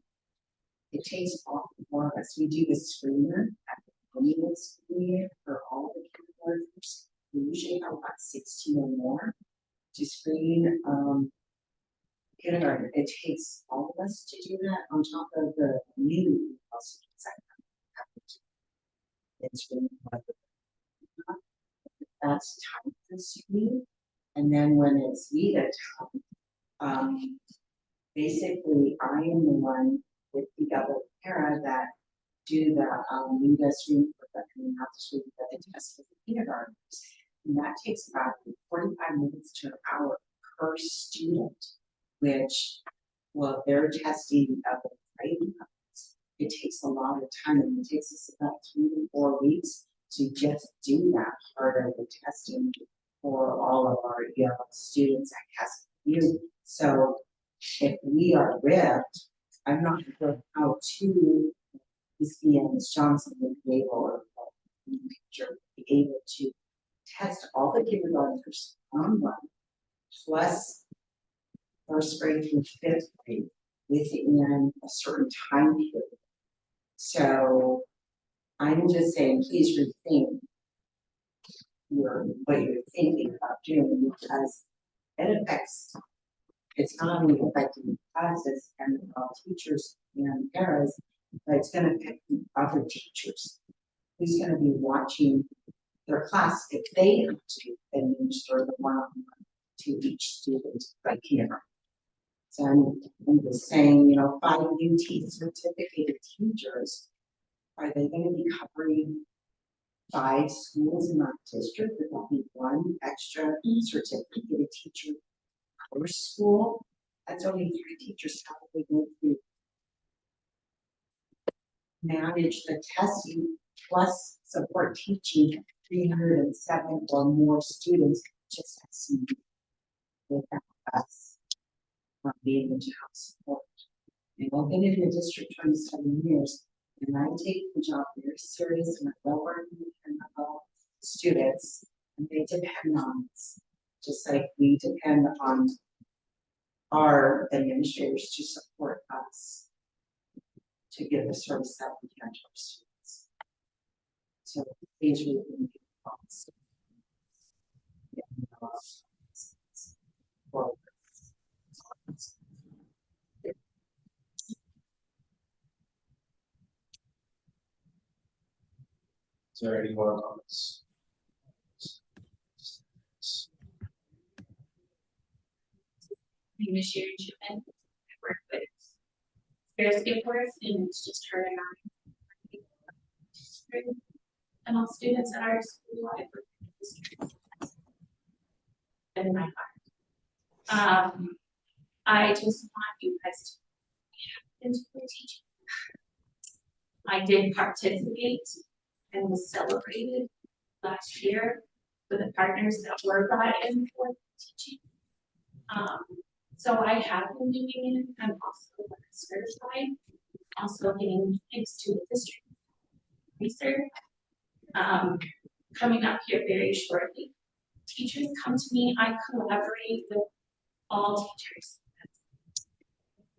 It takes all four of us. We do the screener at the beginning of the school year for all the kindergartners. We usually have about 16 or more to screen kindergarten. It takes all of us to do that on top of the new also. It's really that's time consuming. And then when it's needed, basically I am the one with the double para that do the lead us screen for the coming out screen for the test for the kindergartners. And that takes about 45 minutes to an hour per student, which, well, they're testing the grading. It takes a lot of time, and it takes us about 3 to 4 weeks to just do that part of the testing for all of our students at CASU. So if we are ripped, I'm not sure how to Ms. Ms. Johnson would be able, or be able to test all the kindergartners on one, plus first grade through fifth grade within a certain time period. So I'm just saying, please rethink what you're thinking about doing, because it affects it's not only affecting classes and teachers and parents, but it's gonna affect the other teachers. Who's gonna be watching their class if they have to administer the one-on-one to each student right here. So I'm just saying, 5 UT certificated teachers, are they gonna be covering 5 schools in our district? Would that be one extra certificated teacher per school? That's only 3 teachers probably going to manage the testing plus support teaching 307 or more students just as without us not being able to have support. And I've been in the district 27 years, and I take the job very serious, and I love working with students, and they depend on us, just like we depend on our administrators to support us, to give the service that we can to our students. So please read the policy. Is there any more comments? My name is Sharon Chipman. I work with Sarah Skipworth, and it's just her and I. And all students at our school, I work with this in my heart. I just want you guys to get into teaching. I did participate and was celebrated last year with the partners that were brought in for teaching. So I have been doing it. I'm also certified, also getting thanks to the district research. Coming up here very shortly. Teachers come to me, I collaborate with all teachers.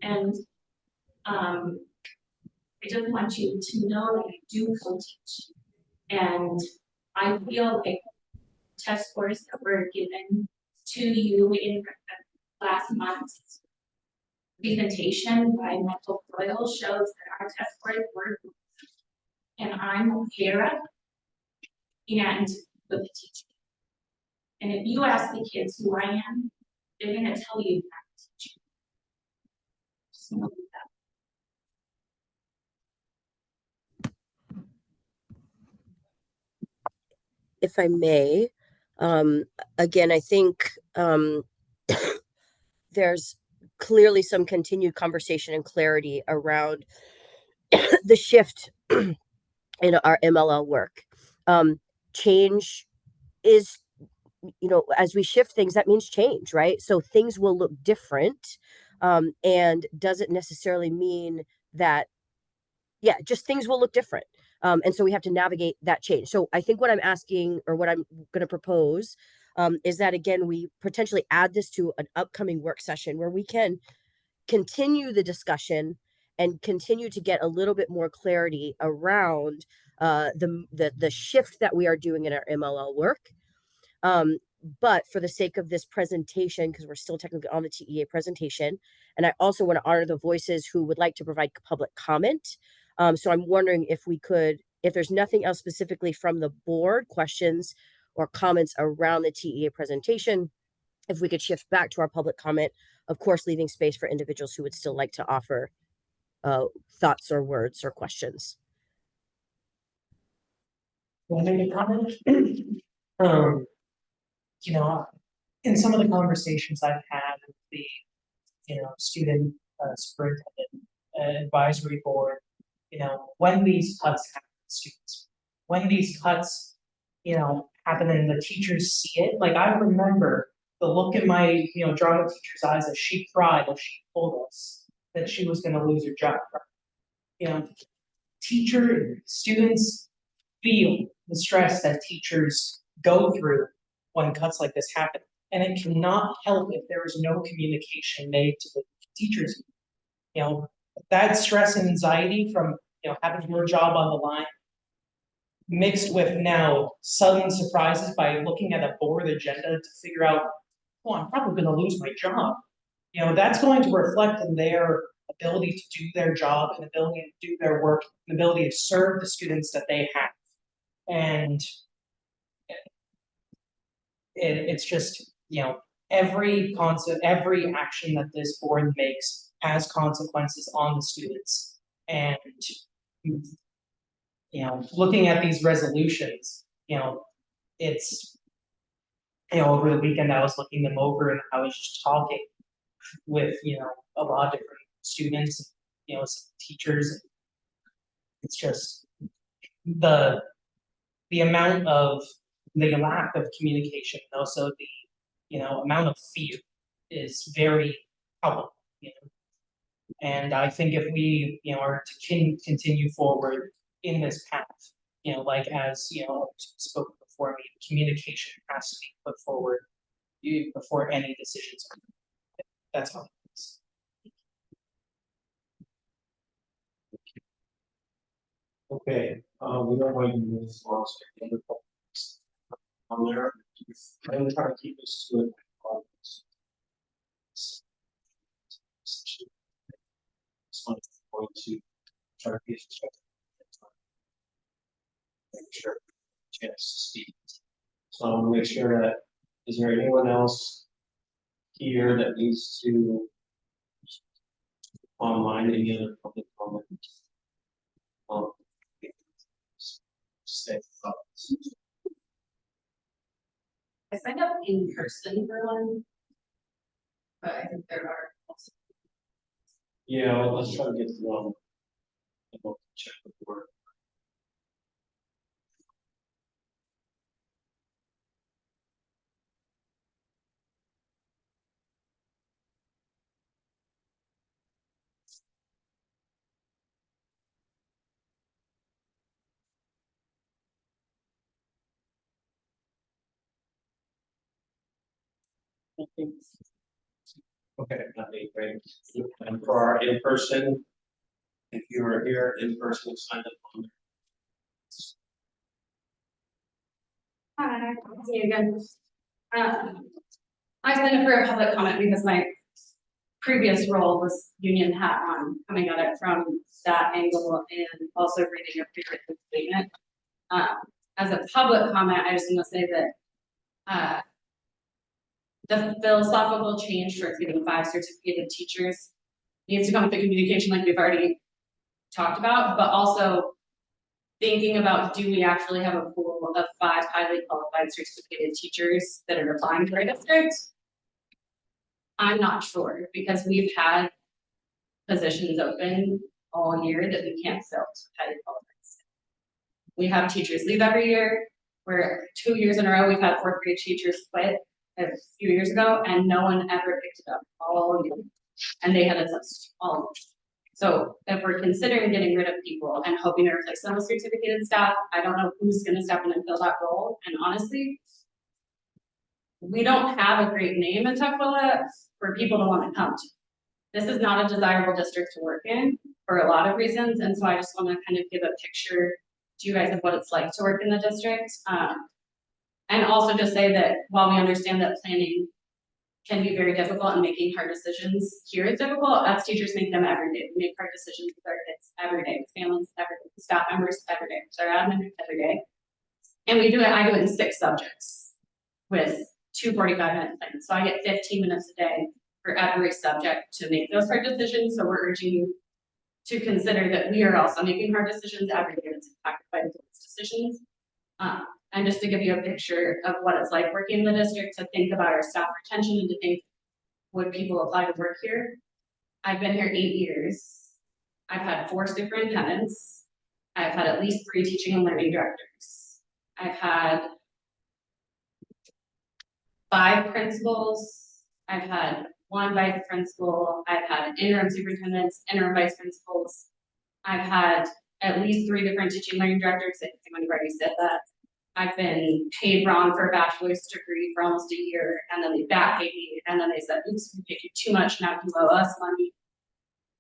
And I just want you to know that I do co-teach. And I feel like test scores that were given to you in last month's presentation by Mental Foil shows that our test scores were, and I'm a para and with the teacher. And if you ask the kids who I am, they're gonna tell you that teacher. Just know that. If I may, again, I think there's clearly some continued conversation and clarity around the shift in our MLL work. Change is, as we shift things, that means change, right? So things will look different, and doesn't necessarily mean that, just things will look different. And so we have to navigate that change. So I think what I'm asking, or what I'm going to propose, is that, again, we potentially add this to an upcoming work session where we can continue the discussion and continue to get a little bit more clarity around the shift that we are doing in our MLL work. But for the sake of this presentation, because we're still technically on the TEA presentation, and I also want to honor the voices who would like to provide public comment. So I'm wondering if we could, if there's nothing else specifically from the board, questions or comments around the TEA presentation, if we could shift back to our public comment, of course, leaving space for individuals who would still like to offer thoughts or words or questions. Want me to comment? In some of the conversations I've had with the, student superintendent advisory board, when these cuts happen, students, when these cuts, happen and the teachers see it, like I remember the look in my, drama teacher's eyes as she cried as she told us that she was going to lose her job. Students feel the stress that teachers go through when cuts like this happen. And it cannot help if there is no communication made to the teachers. That stress and anxiety from, having your job on the line, mixed with now sudden surprises by looking at a board agenda to figure out, I'm probably going to lose my job. you know, that's going to reflect in their ability to do their job and ability to do their work, and ability to serve the students that they have. And it's just, you know, every action that this board makes has consequences on the students. And, you know, looking at these resolutions, you know, it's, you know, over the weekend I was looking them over and I was just talking with, you know, a lot of different students, you know, some teachers. It's just the amount of the lack of communication, and also the, you know, amount of fear is very palpable, you know. And I think if we, you know, are to continue forward in this path, you know, like as, you know, spoken before me, communication has to be put forward before any decisions are made. That's all. Okay, we don't want to move this long, so the other topics on there. I'm gonna try to keep this to it. So I'm going to try to be make sure chance to speak. So I want to make sure that, is there anyone else here that needs to online, any other public comment? Say thoughts. I signed up in person for one. But I think there are also. Yeah, well, let's try to get to one. And we'll check the board. Okay, that'd be great. And for our in-person, if you are here in person, sign up on. Hi, see you again. I signed up for a public comment because my previous role was union hat on, coming at it from that angle and also reading a pre-written statement. As a public comment, I just want to say that the philosophical change towards getting 5 certificated teachers needs to come with the communication like we've already talked about, but also thinking about, do we actually have a pool of 5 highly qualified certificated teachers that are applying to our district? I'm not sure, because we've had positions open all year that we can't fill with highly qualified. We have teachers leave every year. We're 2 years in a row, we've had 4th grade teachers quit a few years ago, and no one ever picked it up all year. And they had a substitute all of them. So if we're considering getting rid of people and hoping to replace them with certificated staff, I don't know who's gonna step in and fill that role. And honestly, we don't have a great name in Tukwila for people to want to come to. This is not a desirable district to work in for a lot of reasons. And so I just want to kind of give a picture to you guys of what it's like to work in the district. And also just say that while we understand that planning can be very difficult and making hard decisions here is difficult, as teachers make them every day. We make hard decisions with our kids every day, with families every day, with staff members every day, with our admin every day. And we do it, I do it in 6 subjects with 2 45-minute plans. So I get 15 minutes a day for every subject to make those hard decisions. So we're urging you to consider that we are also making hard decisions every day that's impacted by those decisions. And just to give you a picture of what it's like working in the district, to think about our staff retention and to think, would people apply to work here? I've been here 8 years. I've had 4 superintendents. I've had at least 3 teaching and learning directors. I've had 5 principals. I've had 1 vice principal. I've had interim superintendents, interim vice principals. I've had at least 3 different teaching learning directors. I think I've already said that. I've been paid wrong for a bachelor's degree for almost a year, and then they back paid me, and then they said, oops, we paid you too much, now you owe us money.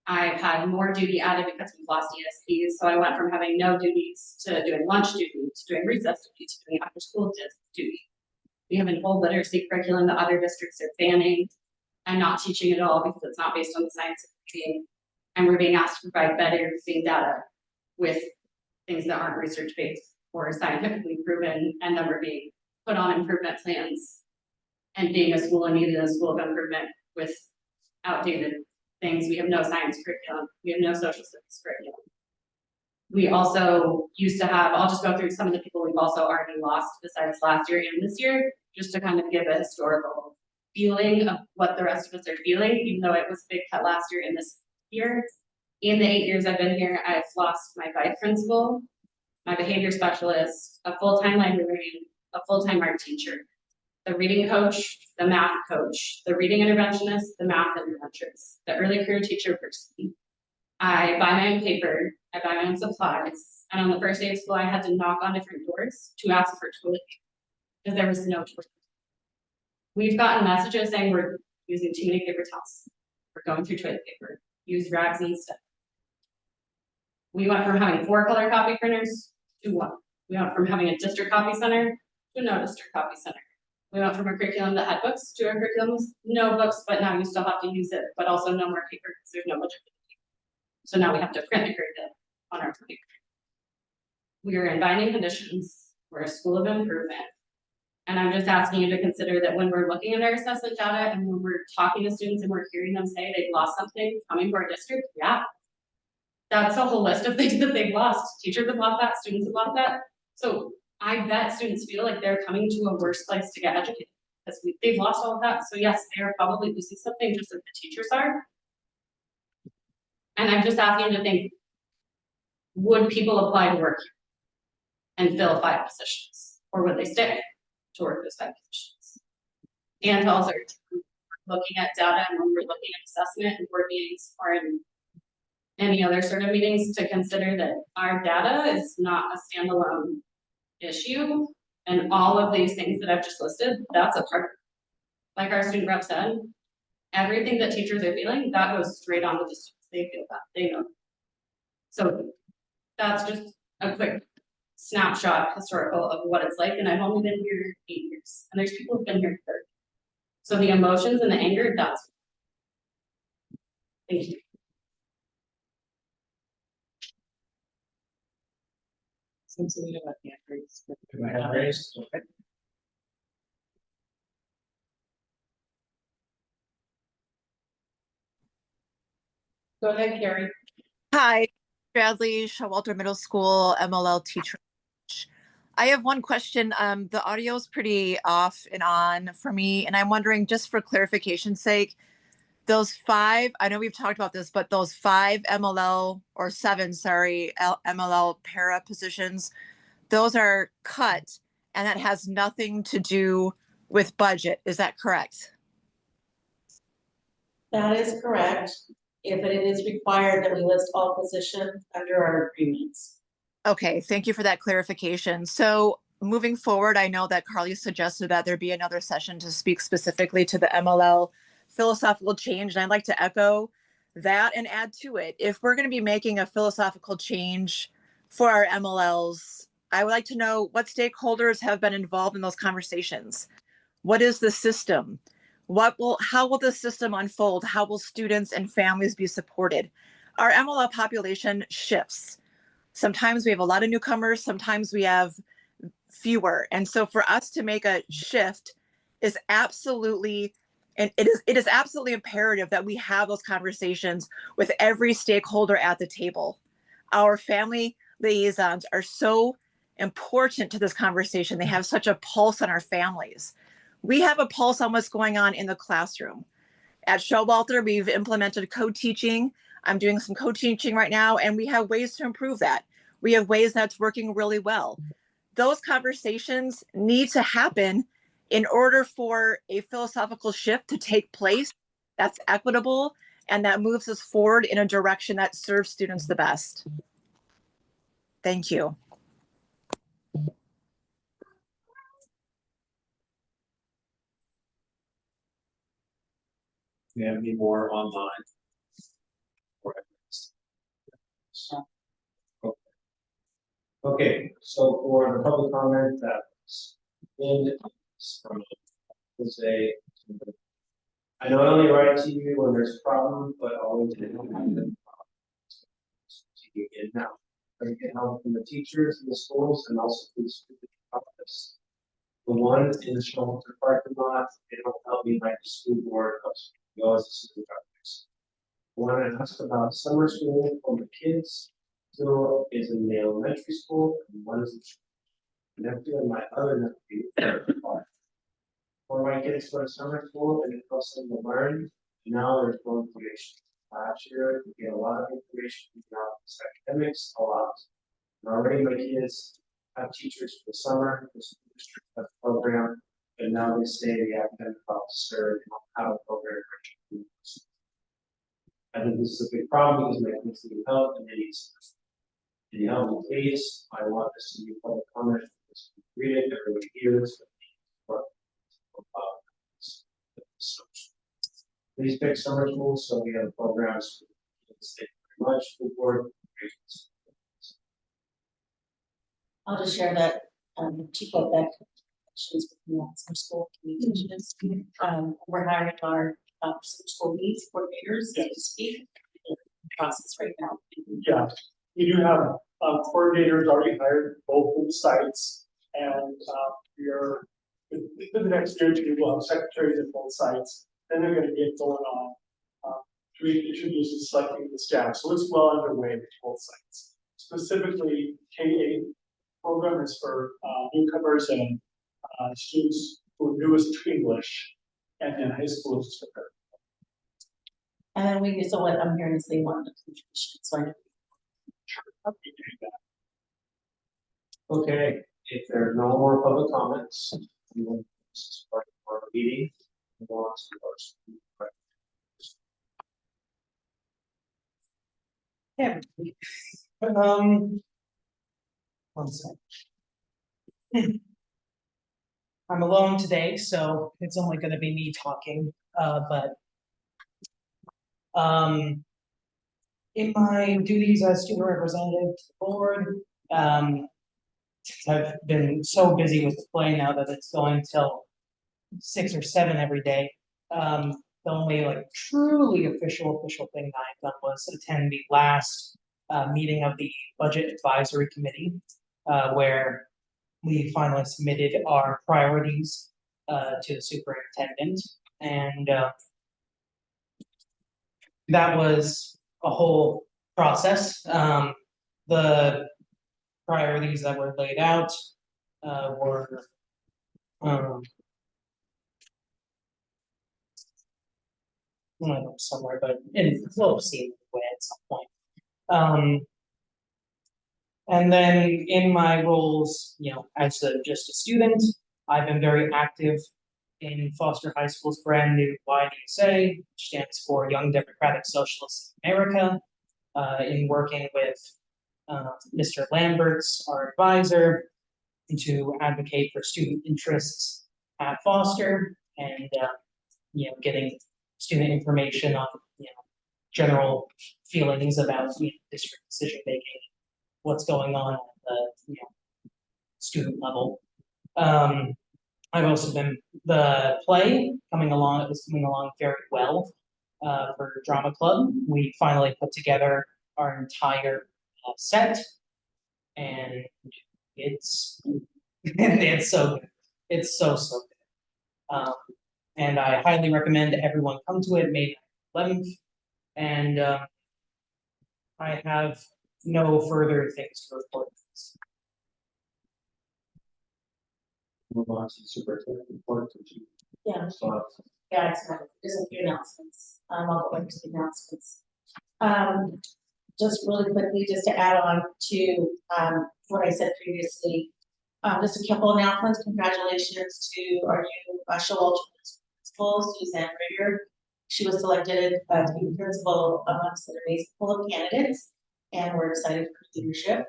I've had more duty added because we've lost ESPs, so I went from having no duties to doing lunch duty, to doing recess duty, to doing after school duty. We have an old literacy curriculum that other districts are banning. and not teaching at all because it's not based on the science of reading. And we're being asked to provide better reading data with things that aren't research-based or scientifically proven, and then we're being put on improvement plans and being a school and needing a school of improvement with outdated things. We have no science curriculum. We have no social studies curriculum. We also used to have, I'll just go through some of the people we've also already lost besides last year and this year, just to kind of give a historical feeling of what the rest of us are feeling, even though it was a big cut last year and this year. In the 8 years I've been here, I've lost my vice principal, my behavior specialist, a full-time librarian, a full-time art teacher, the reading coach, the math coach, the reading interventionist, the math interventionist, the early career teacher person. I buy my own paper, I buy my own supplies, and on the first day of school, I had to knock on different doors to ask for toilet paper, because there was no toilet paper. We've gotten messages saying we're using too many paper towels, we're going through toilet paper, use rags instead. We went from having 4 color copy printers to 1. We went from having a district copy center to no district copy center. We went from a curriculum that had books to a curriculum with no books, but now you still have to use it, but also no more paper because there's no budget. So now we have to print the curriculum on our paper. We are in binding conditions. We're a school of improvement. And I'm just asking you to consider that when we're looking at our assessment data and when we're talking to students and we're hearing them say they've lost something coming to our district, yeah. That's a whole list of things that they've lost. Teachers have lost that, students have lost that. So I bet students feel like they're coming to a worse place to get educated because they've lost all of that. So yes, they are probably losing something just as the teachers are. And I'm just asking you to think, would people apply to work here and fill 5 positions? Or would they stay to work those 5 positions? And also looking at data and when we're looking at assessment and board meetings or in any other sort of meetings to consider that our data is not a standalone issue. And all of these things that I've just listed, that's a part of it. Like our student rep said, everything that teachers are feeling, that goes straight on to the students. They feel that, they know. So that's just a quick snapshot historical of what it's like. And I've only been here 8 years and there's people who've been here 30. So the emotions and the anger, that's. Thank you. Seems to me about the increase. Do I have raised? Okay. Go ahead, Carrie. Hi, Bradley, Showalter Middle School, MLL teacher. I have one question. The audio is pretty off and on for me, and I'm wondering, just for clarification's sake, those 5, I know we've talked about this, but those 5 MLL or 7, sorry, MLL para positions, those are cut, and that has nothing to do with budget. Is that correct? That is correct. If it is required that we list all positions under our agreements. Okay, thank you for that clarification. So moving forward, I know that Carly suggested that there be another session to speak specifically to the MLL philosophical change. And I'd like to echo that and add to it. If we're going to be making a philosophical change for our MLLs, I would like to know what stakeholders have been involved in those conversations. What is the system? How will the system unfold? How will students and families be supported? Our MLL population shifts. Sometimes we have a lot of newcomers, sometimes we have fewer. And so for us to make a shift is absolutely, and it is absolutely imperative that we have those conversations with every stakeholder at the table. Our family liaisons are so important to this conversation. They have such a pulse on our families. We have a pulse on what's going on in the classroom. At Showalter, we've implemented co-teaching. I'm doing some co-teaching right now, and we have ways to improve that. We have ways that's working really well. Those conversations need to happen in order for a philosophical shift to take place that's equitable and that moves us forward in a direction that serves students the best. Thank you. Do you have any more online? Okay, so for the public comment that was in from Jose to I know I only write to you when there's a problem, but always to you get now. I get help from the teachers in the schools and also from the student office. The one in the shelter parking lot, they don't help me like the school board, helps me go as a supervisor. One I asked about summer school for the kids, so is in the elementary school, and one is in nephew and my other nephew. For my kids go to summer school and it helps them to learn, now there's no information. Last year, we get a lot of information about academics, a lot. And already my kids have teachers for the summer, the school district has a program, and now they say the academic officer, how to program. I think this is a big problem because my kids need help and they need support. Can you help me please? I want this to be public comment. Read it, everybody hears. Please pick summer school, so we have programs. Thank you very much, school board. I'll just share that, Chief Beck, she's working on some school communications. We're hiring our, some school needs coordinators to speak. In the process right now. Yeah, we do have, coordinators already hired both of the sites, and, we are, within the next year or two, we'll have secretaries at both sites. Then they're gonna get going on, introduce and selecting the staff, so it's well underway with both sites. Specifically, K-8 program is for, newcomers and, students who are newest to English, and then high school is for her. And then we, so what I'm hearing is they want the communication, so I know. Okay, if there are no more public comments, we will start our meeting. We'll go on to our school Yeah. One sec. I'm alone today, so it's only gonna be me talking, in my duties as student representative to the board, I've been so busy with the play now that it's going till 6 or 7 every day. The only like truly official thing that I've done was attend the last meeting of the budget advisory committee, where we finally submitted our priorities to the superintendent, and that was a whole process. The priorities that were laid out were somewhere, but we'll see at some point. And then in my roles, you know, as just a student, I've been very active in Foster High School's brand new YDSA, which stands for Young Democratic Socialists of America, in working with Mr. Lamberts, our advisor, to advocate for student interests at Foster, and you know, getting student information on, you know, general feelings about, you know, district decision making, what's going on at the, you know, student level. I've also been the play coming along. It was coming along very well for drama club. We finally put together our entire set, and it's it's so good. It's so good. And I highly recommend everyone come to it May 11th. And I have no further things to report. move on to the superintendent report. Yeah. So, Yeah, it's not, there's a few announcements, I'll go into the announcements. Just really quickly, just to add on to, what I said previously, just a couple announcements. Congratulations to our new Showalter principal, Suzanne Ritter. She was selected to be principal amongst an amazing pool of candidates, and we're excited for her leadership.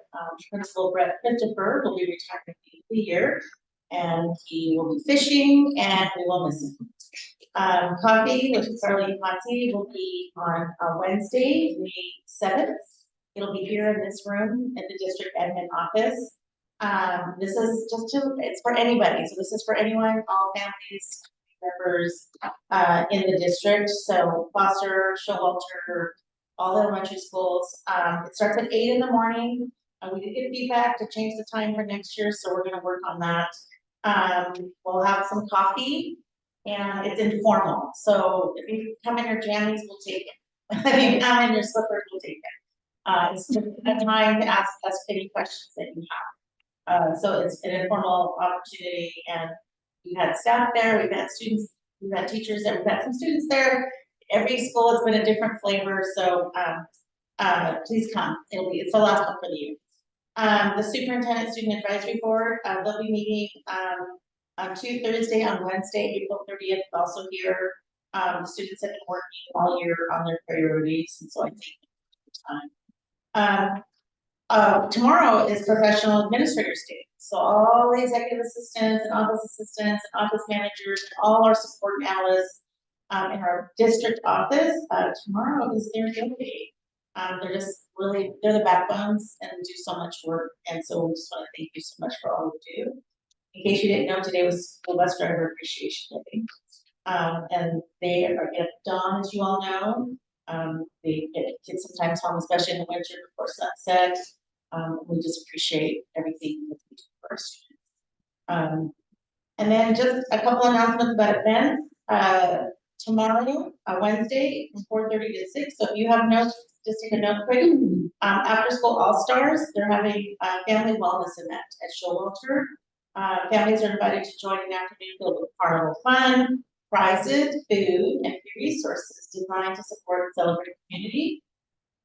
Principal Brett Christopher will be retiring at the end of the year, and he will be fishing, and we will miss him. Coffee, which is Arlene Potsy, will be on Wednesday, May 7th. It'll be here in this room at the district admin office. This is just it's for anybody. So this is for anyone, all families, members in the district, so Foster, Showalter, all the elementary schools. It starts at 8 in the morning. We did get feedback to change the time for next year, so we're gonna work on that. We'll have some coffee and it's informal, so if you come in your jammies, we'll take it. If you come in your slippers, we'll take it. It's just a time to ask us any questions that you have. So it's an informal opportunity, and we've had staff there, we've had students, we've had teachers there, we've had some students there. Every school has been a different flavor, so please come. It's the last one for the year. The superintendent student advisory board, they'll be meeting on Thursday, on Wednesday, April 30th, also here. The students have been working all year on their priorities, and so I think time. Tomorrow is professional administrators day. So all the executive assistants and office assistants and office managers and all our support analysts in our district office, tomorrow is their day. They're just really, they're the backbones and do so much work. And so we just want to thank you so much for all you do. In case you didn't know, today was School Bus Driver Appreciation Day. And they are at dawn, as you all know. They get kids sometimes home, especially in the winter before sunset. We just appreciate everything that we do for our students. And then just a couple announcements about events. Tomorrow, Wednesday, from 4:30 to 6. So if you have notes, just take a note quick. After School All-Stars, they're having a family wellness event at Showalter. Families are invited to join an afternoon filled with carnival fun, prizes, food, and free resources designed to support and celebrate the community.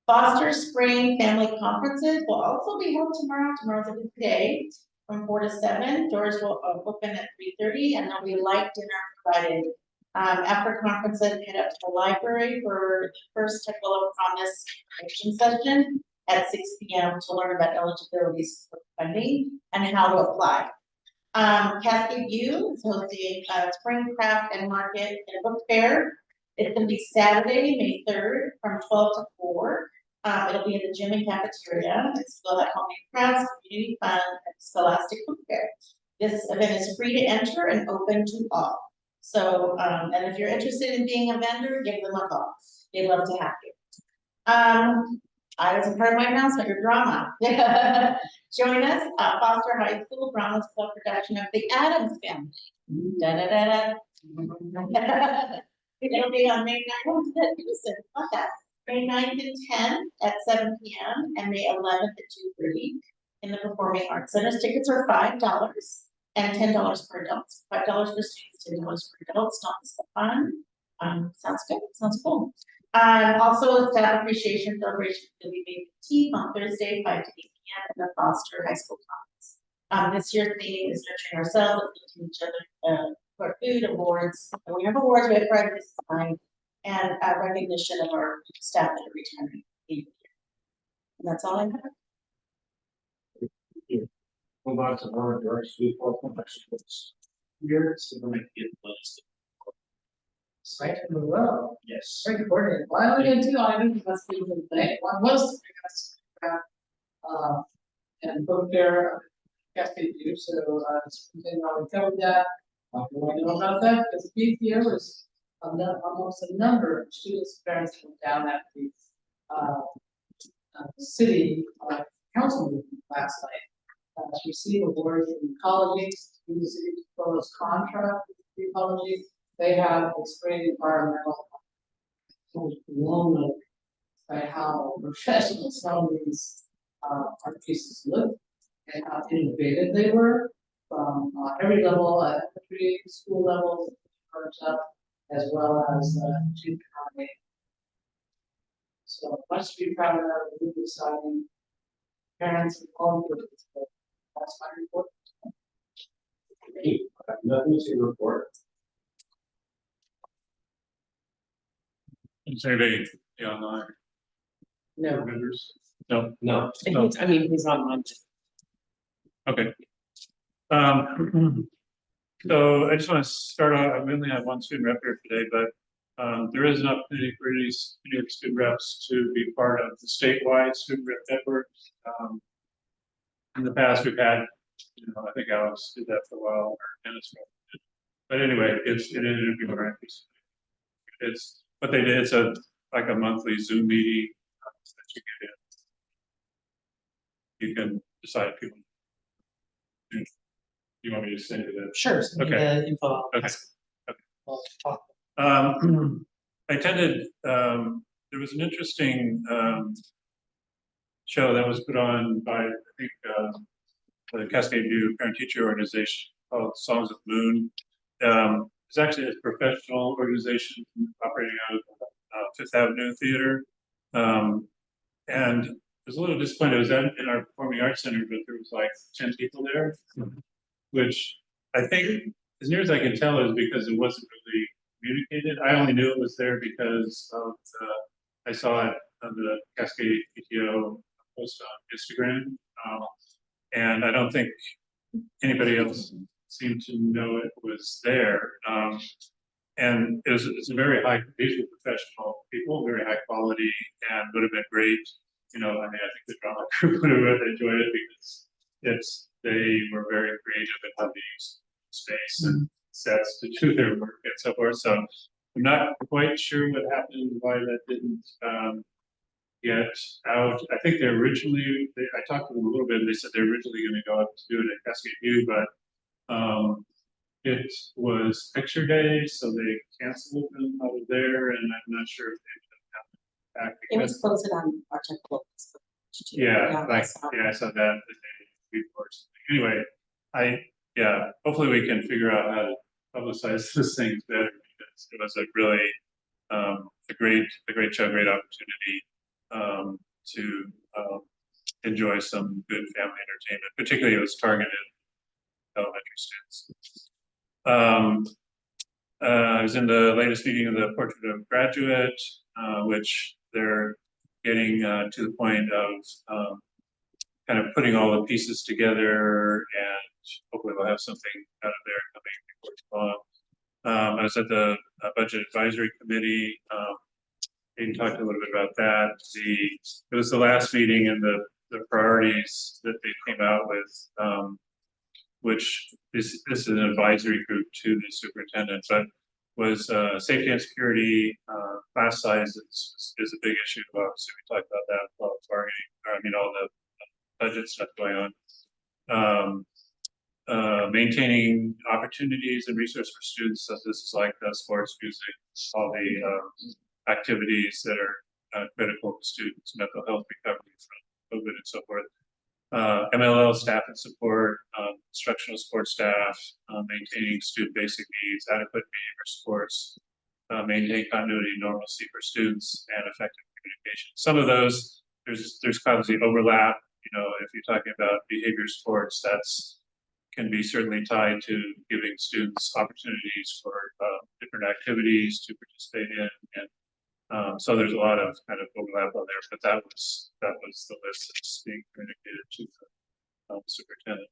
Foster Spring Family Conferences will also be held tomorrow. Tomorrow's a good day from 4 to 7. Doors will open at 3:30, and there'll be a light dinner provided. After conferences, head up to the library for the first Tukwila Promise information session at 6 p.m. to learn about eligibility for funding and how to apply. Cascade View is hosting a spring craft and market and book fair. It's going to be Saturday, May 3rd from 12 to 4. It'll be in the gym and cafeteria. It's still at homemade crafts, community fun, and scholastic book fair. This event is free to enter and open to all. So, and if you're interested in being a vendor, give them a call. They'd love to have you. I was a part of my announcement, your drama. Join us at Foster High School Drama Club production of The Addams Family. Da da da da. It'll be on May 9th. May 9th and 10th at 7 p.m. and May 11th at 2:30 in the Performing Arts Centers. Tickets are $5 and $10 for adults. $5 for students, $10 for adults. Don't miss the fun. Sounds good. Sounds cool. Also, staff appreciation celebration will be made with tea on Thursday, 5 to 8 p.m. at the Foster High School Commons. This year's theme is nurturing ourselves and each other for food awards. And we have awards, we have prizes and recognition of our staff that are retiring. And that's all I have. Move on to board diversity for professionals. Here, so we'll make it list. Right in the row. Yes. Very important. Why are we gonna do items must be the thing? One was and book fair, Cascade View, so something already covered that. You want to know about that? Because BPO was almost a number of students, parents went down at the city council meeting last night. To receive awards from colleges, in the city proposed contract with colleges. They have this great environmental. I was blown away by how professional some of these art pieces look and how innovative they were from every level, elementary school levels, up, as well as junior high. So much to be proud of, really exciting. Parents and all of this. That's my report. Nothing to report. Is anybody online? No. Members? No. No. I mean, he's on Monday. Okay. So I just want to start off, we only have one student rep here today, but there is an opportunity for these New York student reps to be part of the statewide student rep network. In the past, we've had, I think Alex did that for a while, or Dennis. But anyway, it is interview right. It's what they did. It's like a monthly Zoom meeting that you get in. You can decide if people. You want me to send you that? Sure, send me Okay. the info. Okay. We'll talk. I attended, there was an interesting show that was put on by, I think, the Cascade View Parent Teacher Organization called Songs of the Moon. It's actually a professional organization operating out of Fifth Avenue Theater. And I was a little disappointed. I was in our Performing Arts Center, but there was like 10 people there, which I think, as near as I can tell, is because it wasn't really communicated. I only knew it was there because of I saw it on the Cascade PTO post on Instagram, and I don't think anybody else seemed to know it was there. And it's a very high, these were professional people, very high quality, and would have been great. You know, I mean, I think the drama group would have enjoyed it because they were very creative in how they used space and sets to do their work and so forth. So I'm not quite sure what happened, why that didn't get out. I think I talked to them a little bit, and they said they're originally going to go up to do it at Cascade View, but it was picture day, so they canceled them out of there, and I'm not sure if they have back. It was posted on our technical. Yeah, I saw that the day before. Anyway, hopefully we can figure out how to publicize those things better, because it was a really a great show, great opportunity to enjoy some good family entertainment. Particularly, it was targeted elementary students. I was in the latest meeting of the Portrait of Graduate, which they're getting to the point of kind of putting all the pieces together, and hopefully we'll have something out of there coming before too long. I was at the Budget Advisory Committee. Aidan talked a little bit about that. It was the last meeting, and the priorities that they came out with, which this is an advisory group to the superintendent, but was safety and security, class size is a big issue. Obviously, we talked about that while targeting, all the budget stuff going on. Maintaining opportunities and resources for students, so this is like sports, music, all the activities that are critical to students' mental health recovery from COVID and so forth. MLL staff and support, instructional support staff, maintaining student basic needs, adequate behavior supports, maintain continuity and normalcy for students, and effective communication. Some of those, there's obviously overlap. If you're talking about behavior supports, that's can be certainly tied to giving students opportunities for different activities to participate in, and so there's a lot of kind of overlap on there. But that was the list that's being communicated to the superintendent.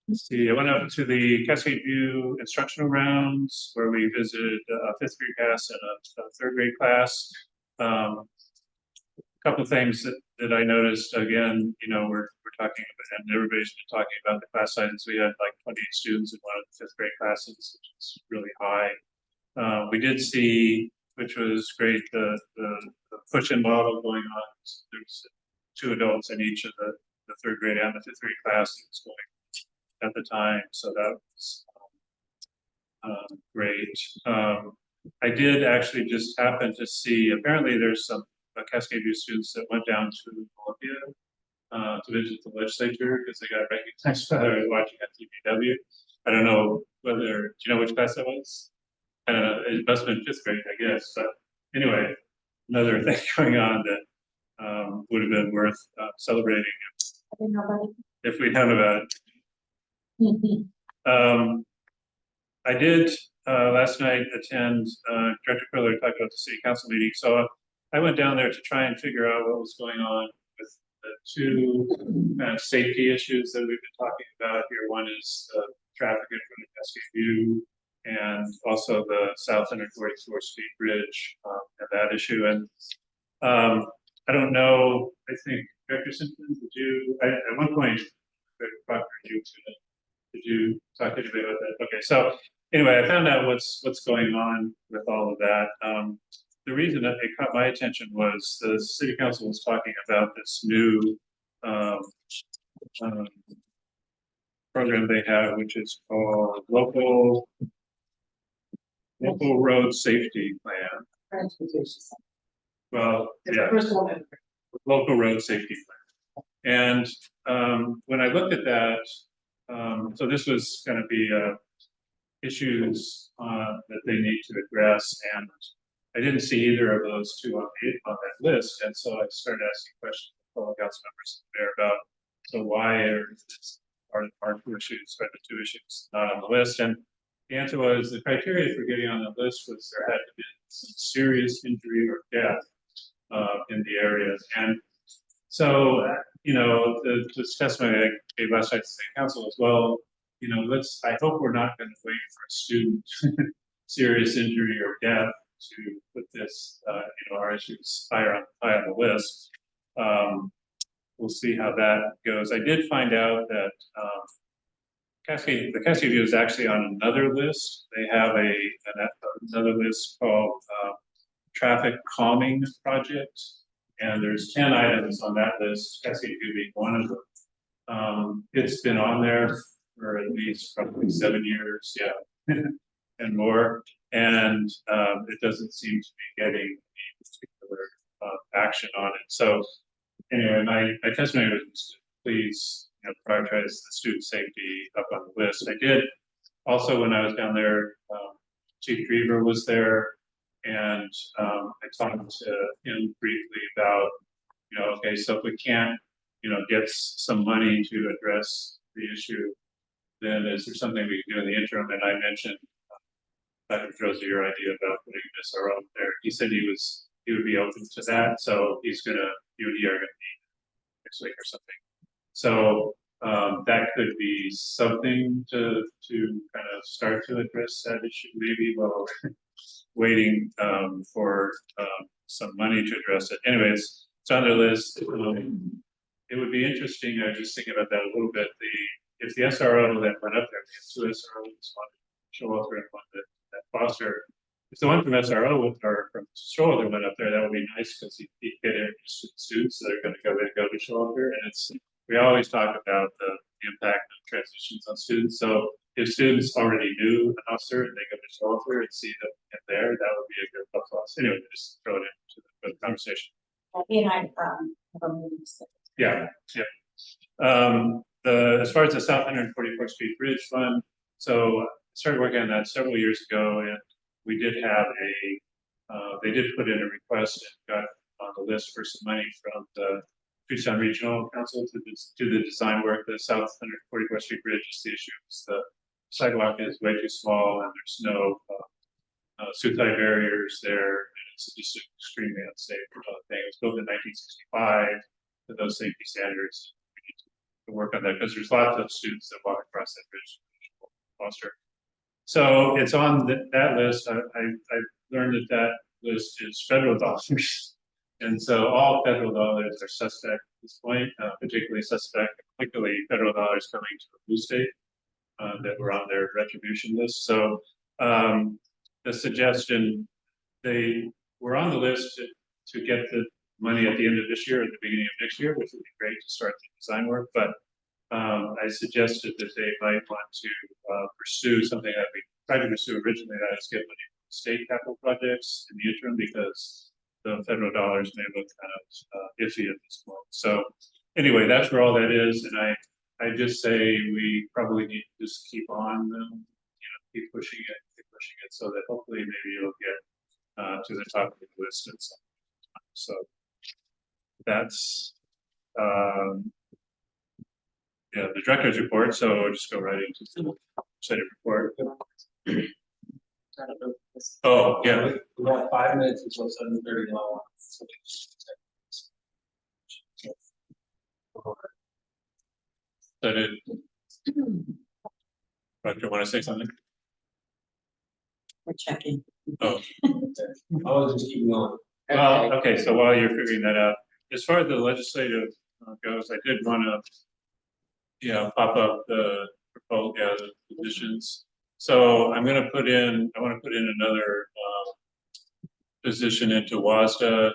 Let's see. I went up to the Cascade View instructional rounds where we visited a 5th grade class and a 3rd grade class. A couple of things that I noticed, again, we're talking about, and everybody's been talking about the class sizes. We had like 28 students in one of the 5th grade classes, which is really high. We did see, which was great, the push-in model going on. There's 2 adults in each of the 3rd grade and the 5th grade class that was going at the time, so that was great. I did actually just happen to see, apparently there's some Cascade View students that went down to Columbia to visit the legislature because they got recognized while I was watching at TPW. I don't know do you know which class that was? I don't know, it must have been 5th grade, I guess, but anyway, another thing going on that would have been worth celebrating if we'd known about it. I did last night attend Director Quiller talked about the city council meeting, so I went down there to try and figure out what was going on with the 2 kind of safety issues that we've been talking about here. One is traffic in front of Cascade View, and also the South 144th Street Bridge and that issue. And I don't know, I think Director Simpson, at one point, Proctor, did you talk to anybody about that? Okay, so anyway, I found out what's going on with all of that. The reason that it caught my attention was the city council was talking about this new um, program they have, which is called local road safety plan. Transportation. Well, It's yeah, the first one. local road safety plan. And when I looked at that, so this was going to be issues that they need to address, and I didn't see either of those two on that list, and so I started asking questions to fellow council members there about, so why are two issues, are the two issues not on the list? And the answer was the criteria for getting on the list was there had to be some serious injury or death in the area, and so you know the testimony I gave last night to the council as well. You know, I hope we're not going to wait for a student serious injury or death to put this, our issues high on the list. We'll see how that goes. I did find out that the Cascade View is actually on another list. They have another list called Traffic Calming Project, and there's 10 items on that list, Cascade View being one of them. It's been on there for at least probably 7 years, yeah, and more, and it doesn't seem to be getting any particular action on it. So anyway, my testimony was to please prioritize the student safety up on the list. I did also, when I was down there, Chief Drever was there, and I talked to him briefly about, okay, so if we can't, get some money to address the issue, then is there something we can do in the interim? And I mentioned, Dr. Droese, your idea about putting an SRO there. He said he would be open to that, so you and he are going to meet next week or something. So that could be something to kind of start to address that issue, maybe while waiting for some money to address it. Anyways, it's on their list. It would be interesting. I was just thinking about that a little bit. If the SRO that went up there, two SROs, one Showalter and one that Foster. If the one from SRO or from Showalter went up there, that would be nice because he'd get interested students that are going to go to Showalter. And we always talk about the impact of transitions on students. So if students already knew an officer and they go to Showalter and see them get there, that would be a good help to us. Anyway, just throw it into the conversation. He and I have a meeting. Yeah. As far as the South 144th Street Bridge Fund, so I started working on that several years ago, and we did have they did put in a request and got on the list for some money from the Tucson Regional Council to do the design work. The South 144th Street Bridge is the issue. The sidewalk is way too small, and there's no suicide barriers there, and it's just an extremely unsafe thing. It was built in 1965 to those safety standards. We need to work on that because there's lots of students that walk across that bridge. Foster. So it's on that list. I learned that list is federal dollars, and so all federal dollars are suspect at this point. Particularly federal dollars coming to the blue state that were on their retribution list. So the suggestion, they were on the list to get the money at the end of this year, at the beginning of next year, which would be great to start the design work. But I suggested that they might want to pursue something that we tried to pursue originally, that is get money from state capital projects in the interim, because the federal dollars may look kind of iffy at this point. So anyway, that's where all that is, and I just say we probably need to just keep on, keep pushing it, so that hopefully maybe it'll get to the top of the list at some time. So that's the director's report. So we'll just go right into the legislative report. Oh, yeah. We have 5 minutes until 7:30 now. So did Director want to say something? We're checking. Oh. I'll just keep going. Well, okay, so while you're figuring that out, as far as the legislative goes, I did want to yeah, pop up the proposed, yeah, the positions. So I'm gonna put in, I wanna put in another, position into WASDA.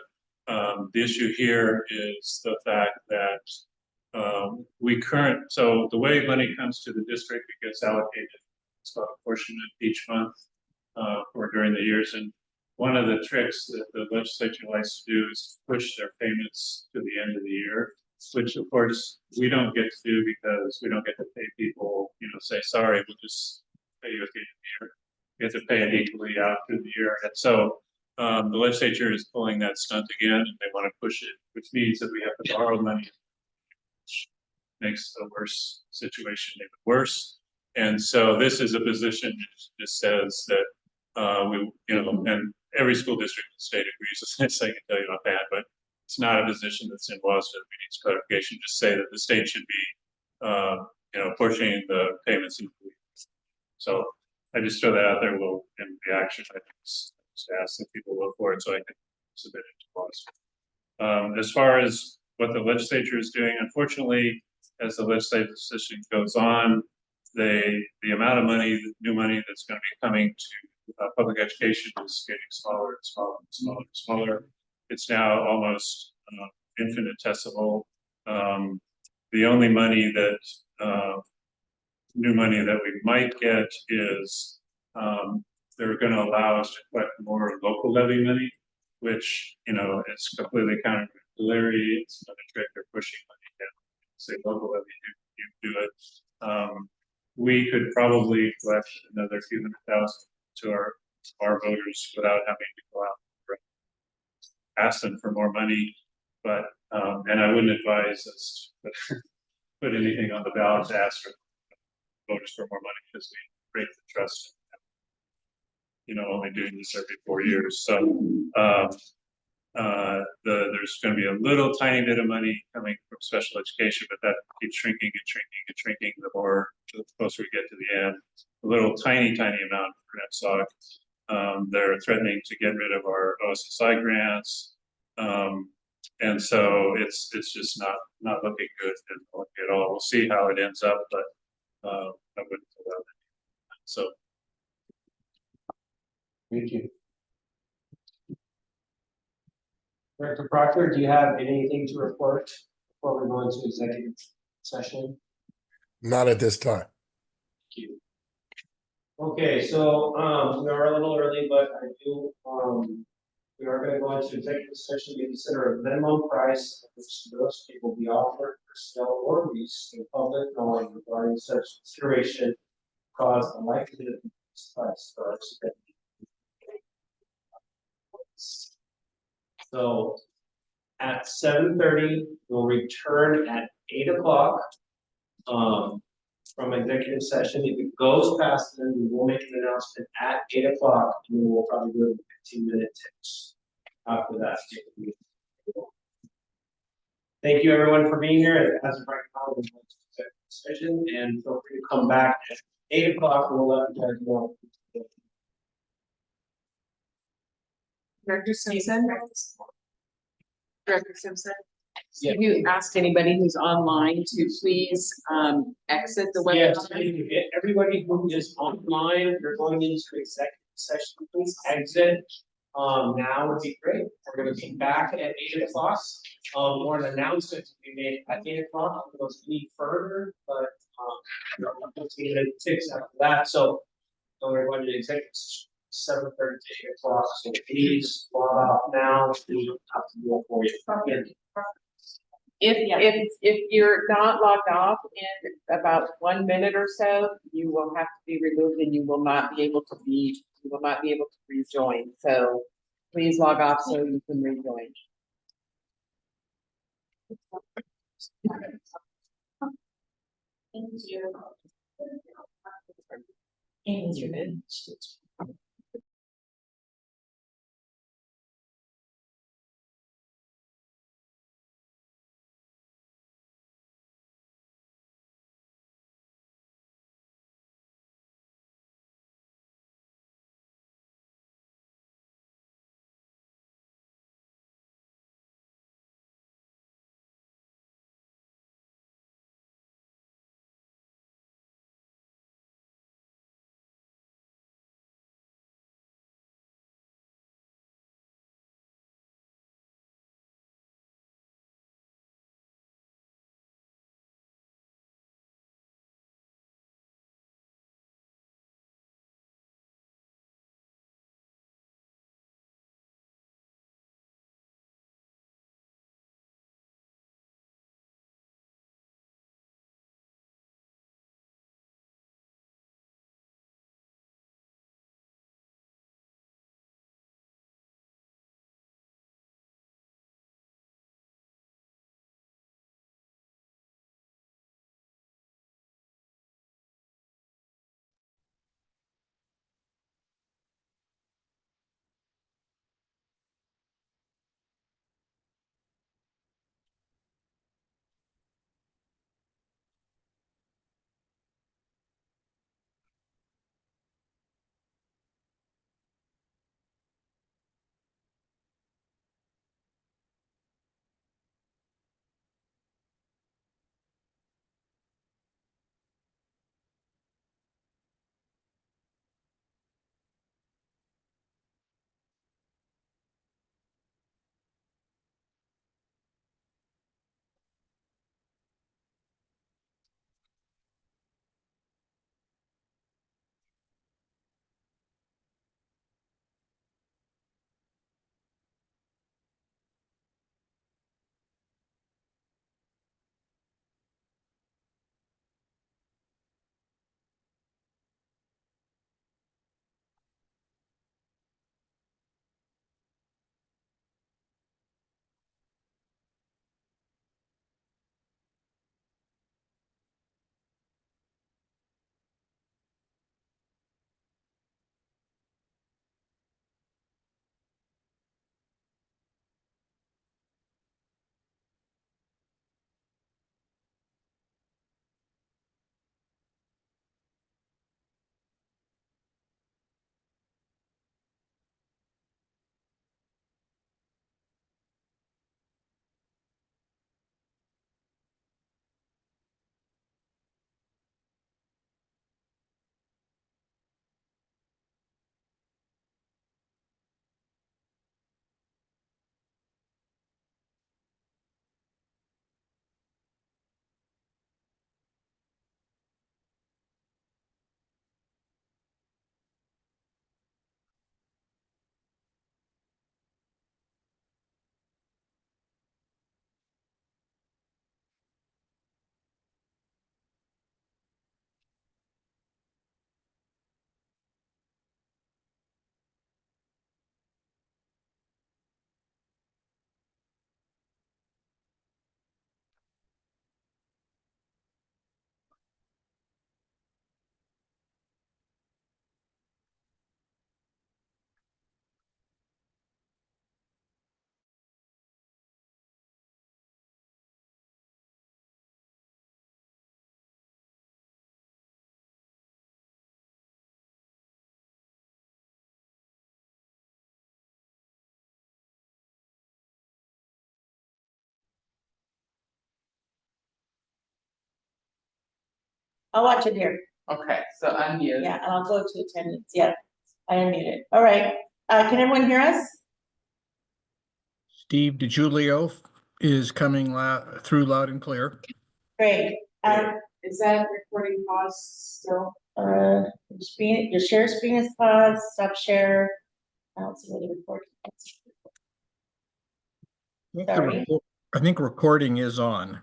The issue here is the fact that, so the way money comes to the district, it gets allocated, it's about a portion of each month, or during the years, and one of the tricks that the legislature likes to do is push their payments to the end of the year, which of course we don't get to do because we don't get to pay people, say, sorry, we'll just pay you at the end of the year. You have to pay it equally out through the year. And so the legislature is pulling that stunt again, and they want to push it, which means that we have to borrow money, which makes the worse situation even worse. And so this is a position that just says that and every school district in the state agrees with this, I can tell you offhand, but it's not a position that's in WASDA that needs clarification. Just say that the state should be, pushing the payments. So I just throw that out there. We'll, in the action, I just ask that people vote for it so I can submit it to WASDA. As far as what the legislature is doing, unfortunately, as the legislative session goes on, the amount of money, new money that's going to be coming to public education is getting smaller and smaller and smaller and smaller. It's now almost infinitesimal. The only money that new money that we might get is they're going to allow us to collect more local levy money, which it's completely counter to Larry. It's another trick. They're pushing money down. Say local levy, you do it. We could probably collect another few $100,000 to our voters without having to go out and ask them for more money. But and I wouldn't advise us to put anything on the ballot to ask for voters for more money because we break the trust. Only doing this every 4 years. So there's going to be a little tiny bit of money coming from special education, but that keeps shrinking and shrinking and shrinking the closer we get to the end. A little tiny amount for NSOC. They're threatening to get rid of our OSSI grants. And so it's just not looking good at all. We'll see how it ends up, but I wouldn't allow that. So Thank you. Director Proctor, do you have anything to report before we go into executive session? Not at this time. Thank you. Okay, so we are a little early, but I do we are going to go into executive session to consider a minimum price at which those people be offered for sale or lease in public knowledge regarding such consideration cause a likelihood of this price starts. So at 7:30, we'll return at 8 o'clock from executive session. If it goes past then, we will make an announcement at 8 o'clock, and then we'll probably do a 15-minute tips after that. Thank you everyone for being here. As of right now, we'll go to executive session, and feel free to come back at 8 o'clock, and we'll let you guys know. Director Simpson? Director Simpson? Yeah. Have you asked anybody who's online to please exit the Yes, webinar? everybody who is online, you're going into executive session, please exit. Now would be great. We're gonna be back at 8 o'clock. More an announcement to be made at 8 o'clock. It goes any further, but tips after that. So we're going to executive session 7:30 to 8 o'clock. So please log off now. We don't have to do it for you. If you're not logged off in about 1 minute or so, you will have to be removed and you will not be able to rejoin. So please log off so you can rejoin. Amy's muted. I'll watch it here. Okay, so unmute. Yeah, and I'll go to attendance. Yep, I unmuted. All right. Can everyone hear us? Steve DiGiulio is coming through loud and clear. Great. Is that recording costs still? Your share screen is paused, stop share. I don't see what the recording is. Sorry. I think recording is on.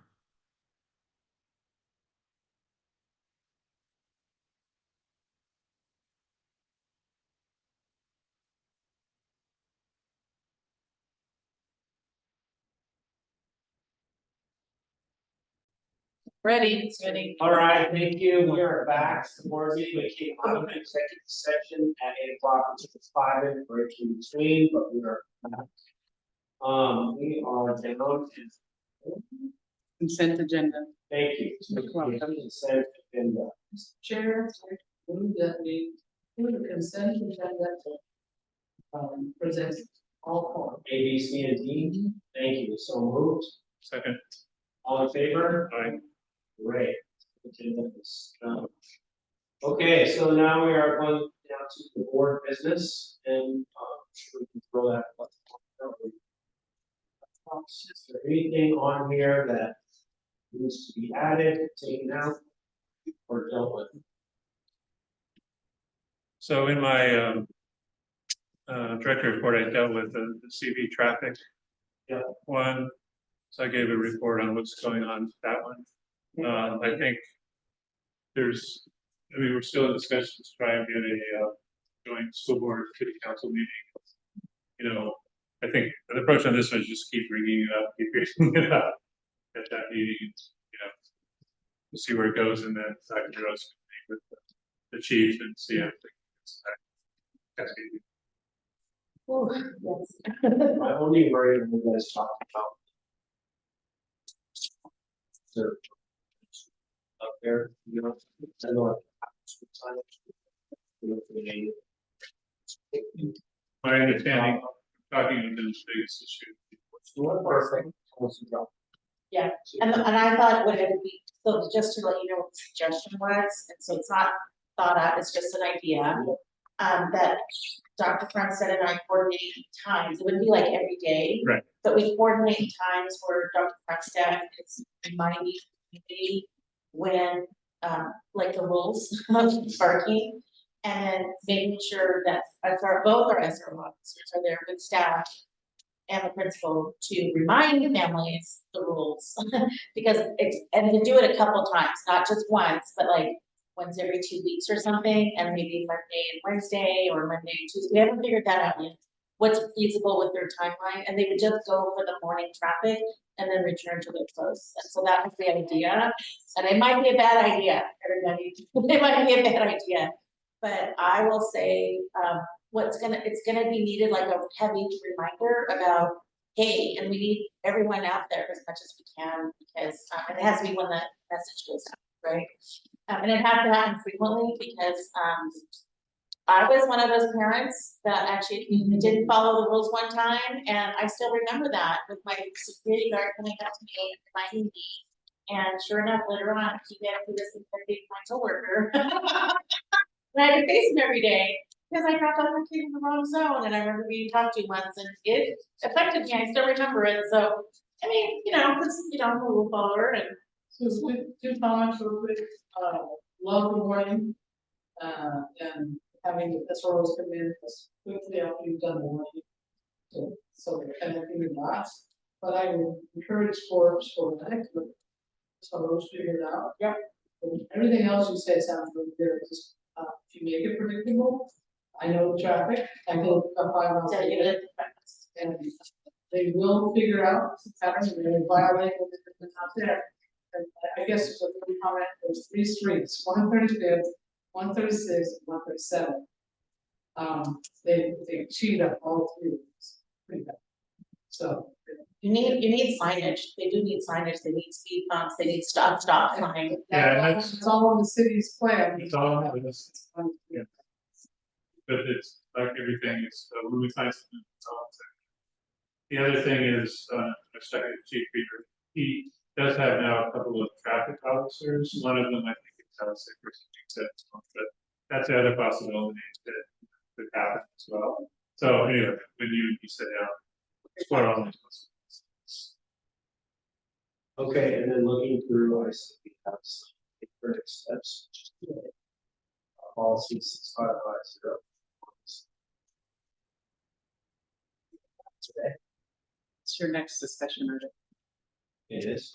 Ready, it's ready. All right, thank you. We are back. The board meeting, we came out of executive session at 8 o'clock, which is 5 minute break in between, but we are back. We are down to. Consent agenda. Thank you. Consent agenda. Chair, I move that we do the consent agenda to present all four. A, B, C, and D. Thank you. So moved. Second. All in favor? Aye. Great. Agenda is done. Okay, so now we are going down to the board business and sure we can throw that. Is there anything on here that needs to be added, taken out, or dealt with? So in my director report, I dealt with the CV traffic. Yeah. One, so I gave a report on what's going on with that one. I think we're still in discussions to try and get a joint school board city council meeting. You know, I think the approach on this one is just keep bringing it up, keep bringing it up at that meeting. You know, we'll see where it goes, and then Dr. Rose can meet with the chief and see if that's Yes. My only worry when you guys talk about the up there, you know, I know my understanding, talking with them is the biggest issue. Perfect. Yeah, and I thought what it would be, so just to let you know what the suggestion was, and so it's not thought out, it's just an idea. That Dr. Cronstead and I coordinate times, it wouldn't be like every day. Right. But we coordinate times where Dr. Cronstead is reminding the community when, like the rules of parking. And then making sure that both our SRO officers are there with staff and the principal to remind families the rules. Because and to do it a couple times, not just once, but like once every 2 weeks or something, and maybe Monday and Wednesday or Monday and Tuesday. We haven't figured that out yet. What's feasible with their timeline, and they would just go for the morning traffic and then return to their posts. And so that was the idea. And it might be a bad idea, everybody. It might be a bad idea. But I will say, it's gonna be needed like a heavy reminder about, hey, and we need everyone out there as much as we can, because and it has to be when the message goes out, right? And it has to happen frequently because I was one of those parents that actually didn't follow the rules one time, and I still remember that with my security guard coming up to me and reminding me. And sure enough, later on, he had to listen to my coworker. And I had to face him every day because I dropped off my kid in the wrong zone, and I remember being talked to once, and it affected me. I still remember it. So, I mean, I'm a rule follower, and So two comments real quick. Love the morning, and having the SROs come in as quickly after you've done the morning. So they're connecting the dots. But I would encourage for the next one. SROs figure it out. Yep. Everything else you say sounds really good. Just if you make it predictable, I know the traffic. I go up 5 miles a day, and they will figure out the pattern. They're going to violate what they're not there. And I guess there's a little comment. There's 3 streets: 135th, 136, 137. They cheat up all 3 of these. Pretty bad. So you need signage. They do need signage. They need speed bumps. They need stop sign. Yeah, it's all in the city's plan. It's all in this. Yeah. But it's like everything is when we find something, it's all the other thing is Second Chief Peter. He does have now a couple of traffic officers. One of them I think is I would say first week but that's the other possibility that could happen as well. So anyway, when you sit down, explore all these possibilities. Okay, and then looking through, I see we have some different steps. Policy 6550. Today. It's your next discussion item. It is.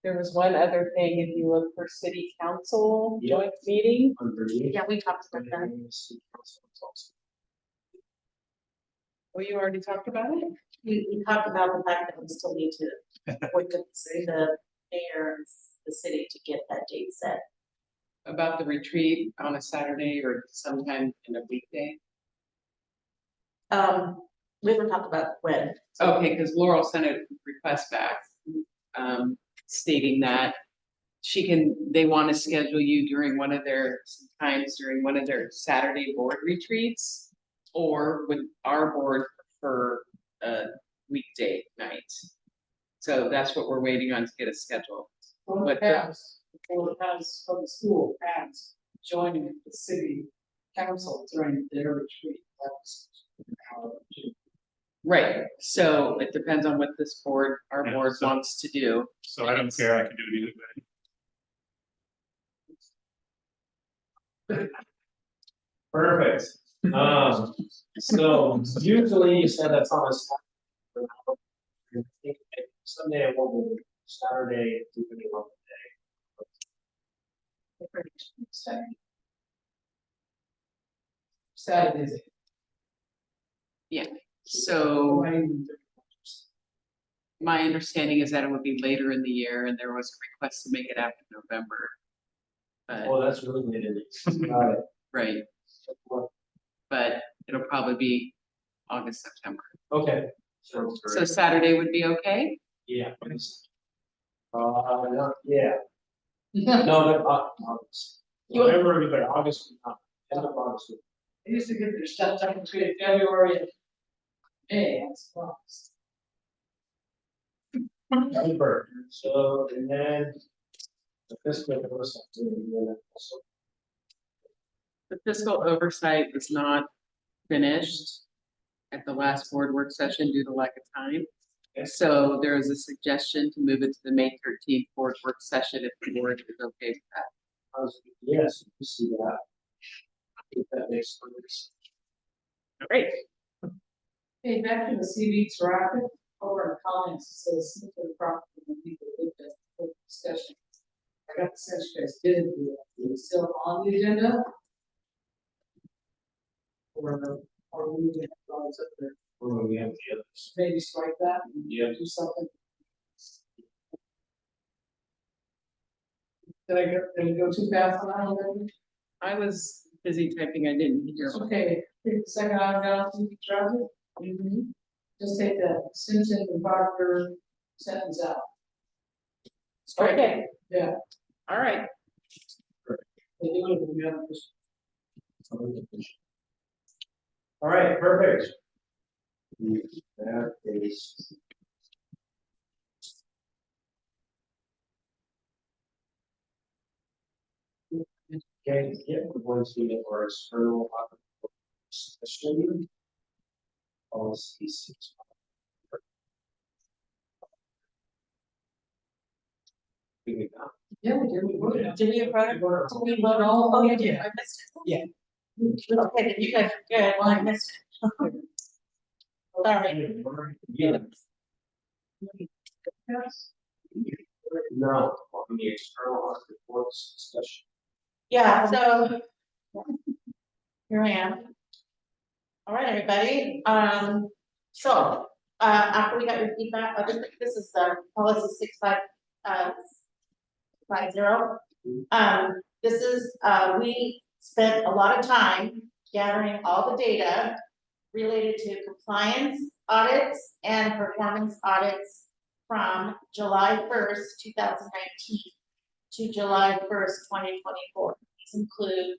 There was one other thing, if you look for city council Yep. joint meeting. Underneath. Yeah, we talked about that. Well, you already talked about it? We talked about the fact that we still need to work with the mayor and the city to get that date set. About the retreat on a Saturday or sometime in a weekday? We haven't talked about when. Okay, because Laurel sent a request back, stating that they want to schedule you during one of their Saturday board retreats, or would our board prefer a weekday night? So that's what we're waiting on to get a schedule. Well, What it the- has, before it has, from the school, has joining the city council during their retreat. That's how it should. Right, so it depends on what this board, our Yeah, board so- wants to do. So I don't care, I can do it either way. Perfect. So usually you said that's on a Saturday. I think Sunday it won't be, Saturday, it's usually on the day. Saturdays. Yeah, so my understanding is that it would be later in the year, and there was a request to make it after November. But, Oh, that's really late in it. Got it. right, but it'll probably be August, September. Okay. Sounds So great. Saturday would be okay? Yeah. No, yeah. No, that, August. Whatever, would be better. August, end of August. They used to get their stuff done between February and May, I suppose. November. So, and then the fiscal oversight. The fiscal oversight is not finished at the last board work session due to lack of time. So there is a suggestion to move it to the May 13th board work session if the board is okay with that. Yes, you see that. I think that makes sense. Great. Hey, back to the CV traffic, over in comments, it says, simply property and people with this discussion. I got the sense you guys did do that, is it still on the agenda? Or we need to have those up there, Oh, we have the others. maybe strike that and Yeah. do something. Did I go too fast on that one? I was busy typing, I didn't hear. Okay, take the second item down, CV traffic. Just take that Simpson and Parker sentence out. Okay, Yeah. all right. They do it, we have this. All right, perfect. That is. Okay, yeah, we're going to get our external session. Policy 6. Yeah, we did, we voted. Did we vote? Did we vote all? Oh, you did, I missed it. Yeah. Okay, then you guys, are good, well, I missed it. Sorry. Yeah. No, on the external audit reports discussion. Yeah, so. Here I am. All right, everybody, so, after we got your feedback, this is the policy 6550. This is, we spent a lot of time gathering all the data related to compliance audits and performance audits from July 1st, 2019 to July 1st, 2024. These include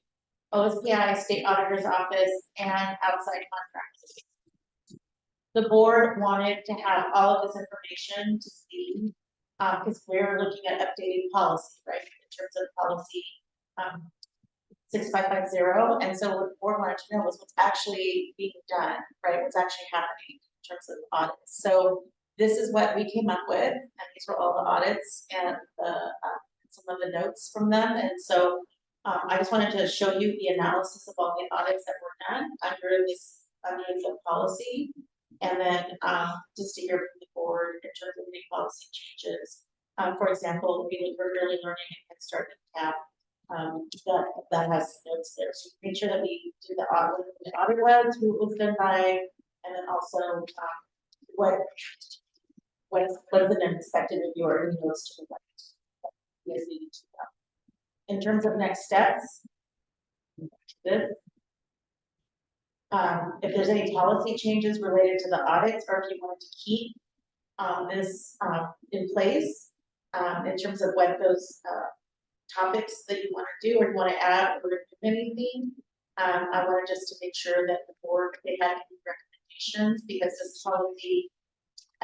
OSPI, State Auditor's Office, and outside contractors. The board wanted to have all of this information to see because we're looking at updating policy, right, in terms of policy, 6550, and so what the board wanted to know was what's actually being done, right, what's actually happening in terms of audits. So this is what we came up with, and these were all the audits and the, some of the notes from them, and so I just wanted to show you the analysis of all the audits that were done under the policy. And then, just to hear from the board in terms of any policy changes. For example, we look for early learning and Head Start tab, that has notes there. So make sure that we do the audit was, who it was done by, and then also, what is an expected review or any notes to the right. Yes, we need to know. In terms of next steps, this. If there's any policy changes related to the audits, or if you wanted to keep this in place, in terms of what those topics that you want to do, or you want to add or anything, I wanted just to make sure that the board, they had any recommendations, because this policy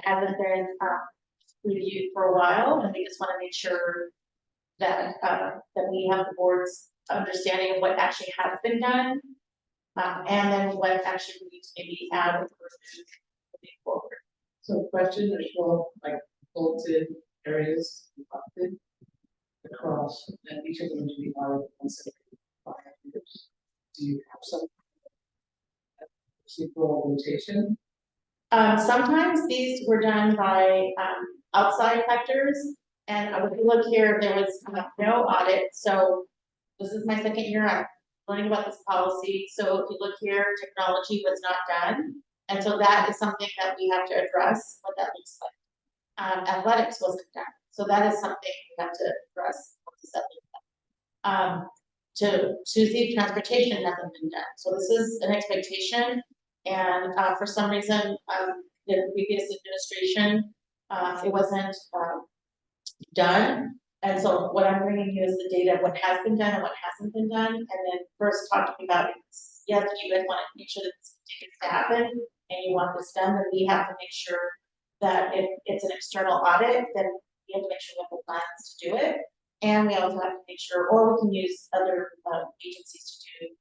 hasn't been reviewed for a while, and we just want to make sure that that we have the board's understanding of what actually has been done. And then what actually we need to maybe add with moving forward. So question, there's all like bulleted areas across, and each of them to be audited once every 5 years. Do you have some procedural rotation? Sometimes these were done by outside factors, and if you look here, there was no audit. So this is my second year. I'm learning about this policy. So if you look here, technology was not done. And so that is something that we have to address, what that looks like. Athletics wasn't done. So that is something we have to address. To see transportation hasn't been done. So this is an expectation. And for some reason, the previous administration, it wasn't done. And so what I'm bringing you is the data of what has been done and what hasn't been done. And then first talking about, yes, you guys want to make sure that this continues to happen and you want this done, then we have to make sure that if it's an external audit, then we have to make sure we have the plans to do it. And we also have to make sure, or we can use other agencies to do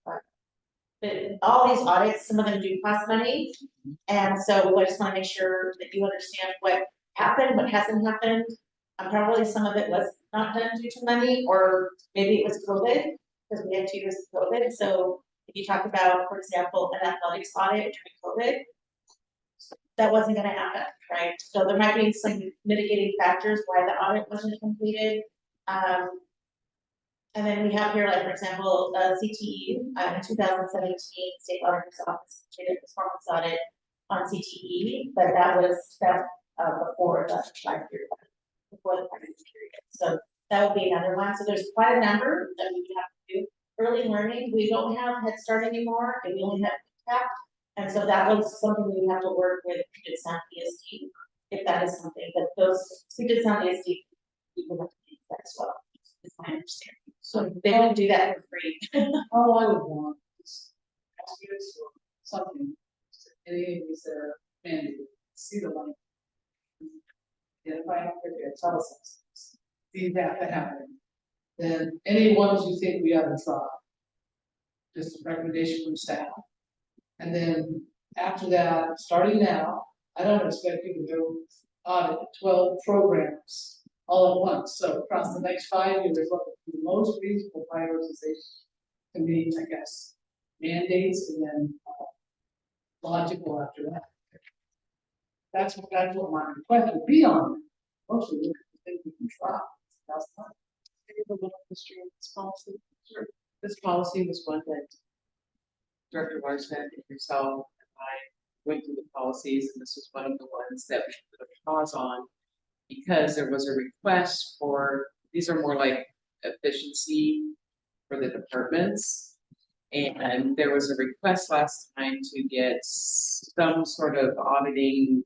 but all these audits, some of them do cost money. And so I just want to make sure that you understand what happened, what hasn't happened. Probably some of it was not done due to money, or maybe it was COVID, because we had 2 years of COVID. So if you talk about, for example, an athletics audit during COVID, that wasn't going to happen, right? So there might be some mitigating factors why the audit wasn't completed. And then we have here, like, for example, CTE, in 2017, State Auditor's Office completed a performance audit on CTE, but that was before the 5-year, before the pregnancy period. So that would be another one. So there's quite a number that we have to do. Early learning, we don't have Head Start anymore, and we only have CAP. And so that was something we have to work with Puget Sound ESD, if that is something. But those Puget Sound ESD, people have to do that as well, is my understanding. So they don't do that for free. All I would want is aspects or something, any of these mandated, see the money. Identify it, tell us, see that happen. Then any ones you think we haven't tried, just a recommendation from staff. And then after that, starting now, I don't expect you to go audit 12 programs all at once. So across the next 5 years, what the most reasonable prioritization can be, I guess, mandates and then logical after that. That's what my request would be on. Mostly look at the things we can try. That's not. History of this policy. Sure. This policy was one that Director Warsman and yourself and I went through the policies, and this was one of the ones that we put a pause on because there was a request for, these are more like efficiency for the departments. And there was a request last time to get some sort of auditing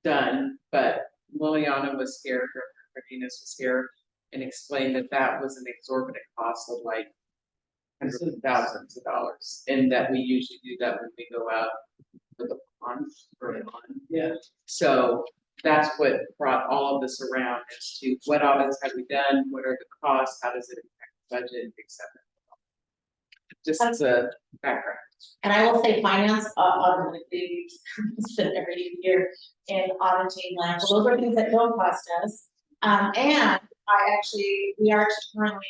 done, but Liliana was scared, or Martinez was scared, and explained that that was an exorbitant cost of like hundreds of thousands of dollars, and that we usually do that when we go out with a bond or a bond. Yeah. So that's what brought all of this around as to what audits have we done, what are the costs, how does it impact the budget, et cetera. Just as a background. And I will say finance automatically spend every year in auditing land. So those are things that don't cost us. And we are currently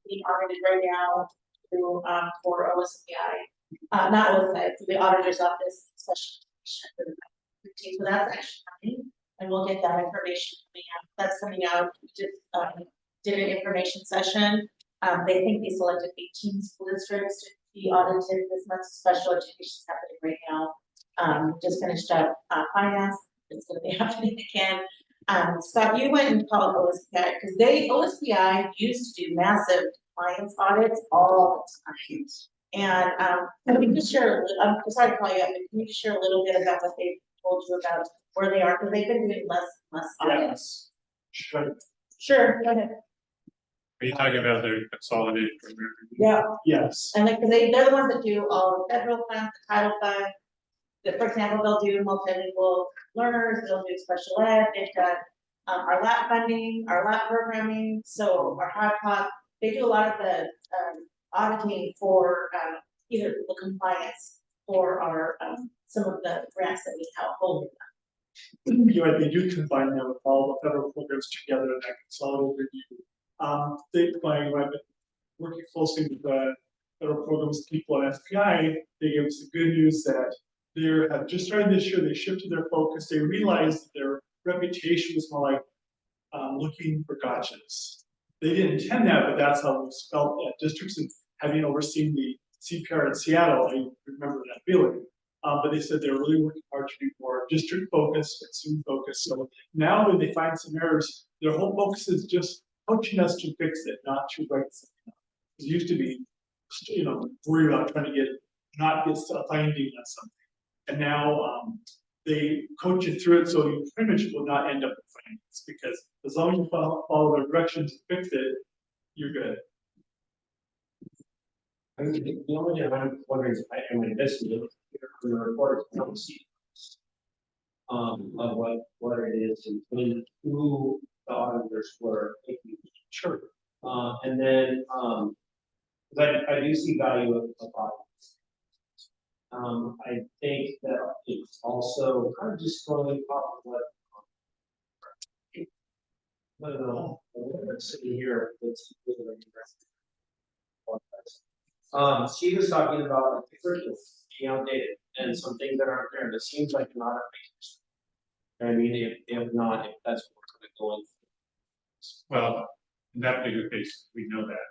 being audited right now through for OSPI, not OSPI, through the auditor's office, special. So that's actually coming, and we'll get that information coming out. That's coming out. We just did an information session. They think they selected 18 school districts to be audited this month. Special education is happening right now. Just finished up finance. It's going to be happening again. Scott, you went and called OSPI because OSPI used to do massive compliance audits all the time. And can you just share? I'm sorry to call you up, but can you just share a little bit about what they told you about where they are? Because they've been doing less audits. Sure, go ahead. Are you talking about their consolidated program? Yeah. Yes. And because they're the ones that do all the federal funds, the title fund. For example, they'll do multilingual learners, they'll do special ed, they've got our lab funding, our lab programming, so our HiPod, they do a lot of the auditing for either the compliance for our some of the grants that we have holding. You're right, they do combine them with all the federal programs together in that consolidated review. I've been working closely with the federal programs people at SPI. They gave us the good news that they have just started this year. They shifted their focus. They realized that their reputation was more like looking for gotchas. They didn't intend that, but that's how it was felt at districts. And having overseen the CPR in Seattle, I remember that feeling. But they said they're really working hard to be more district focused and student focused. So now when they find some errors, their whole focus is just coaching us to fix it, not to write something up. It used to be, worried about trying to not get a finding on something. And now they coach you through it so you pretty much will not end up with findings, because as long as you follow their directions and fix it, you're good. I mean, the only thing I'm wondering is, I mean, this is the report, I don't see of what it is and who the auditors were. Sure. And then, I do see value of audits. I think that it's also kind of just going off of what I don't know, sitting here. She was talking about like the curriculum being outdated and some things that aren't there. And it seems like not a I mean, if not, if that's what we're going. Well, in that particular case, we know that.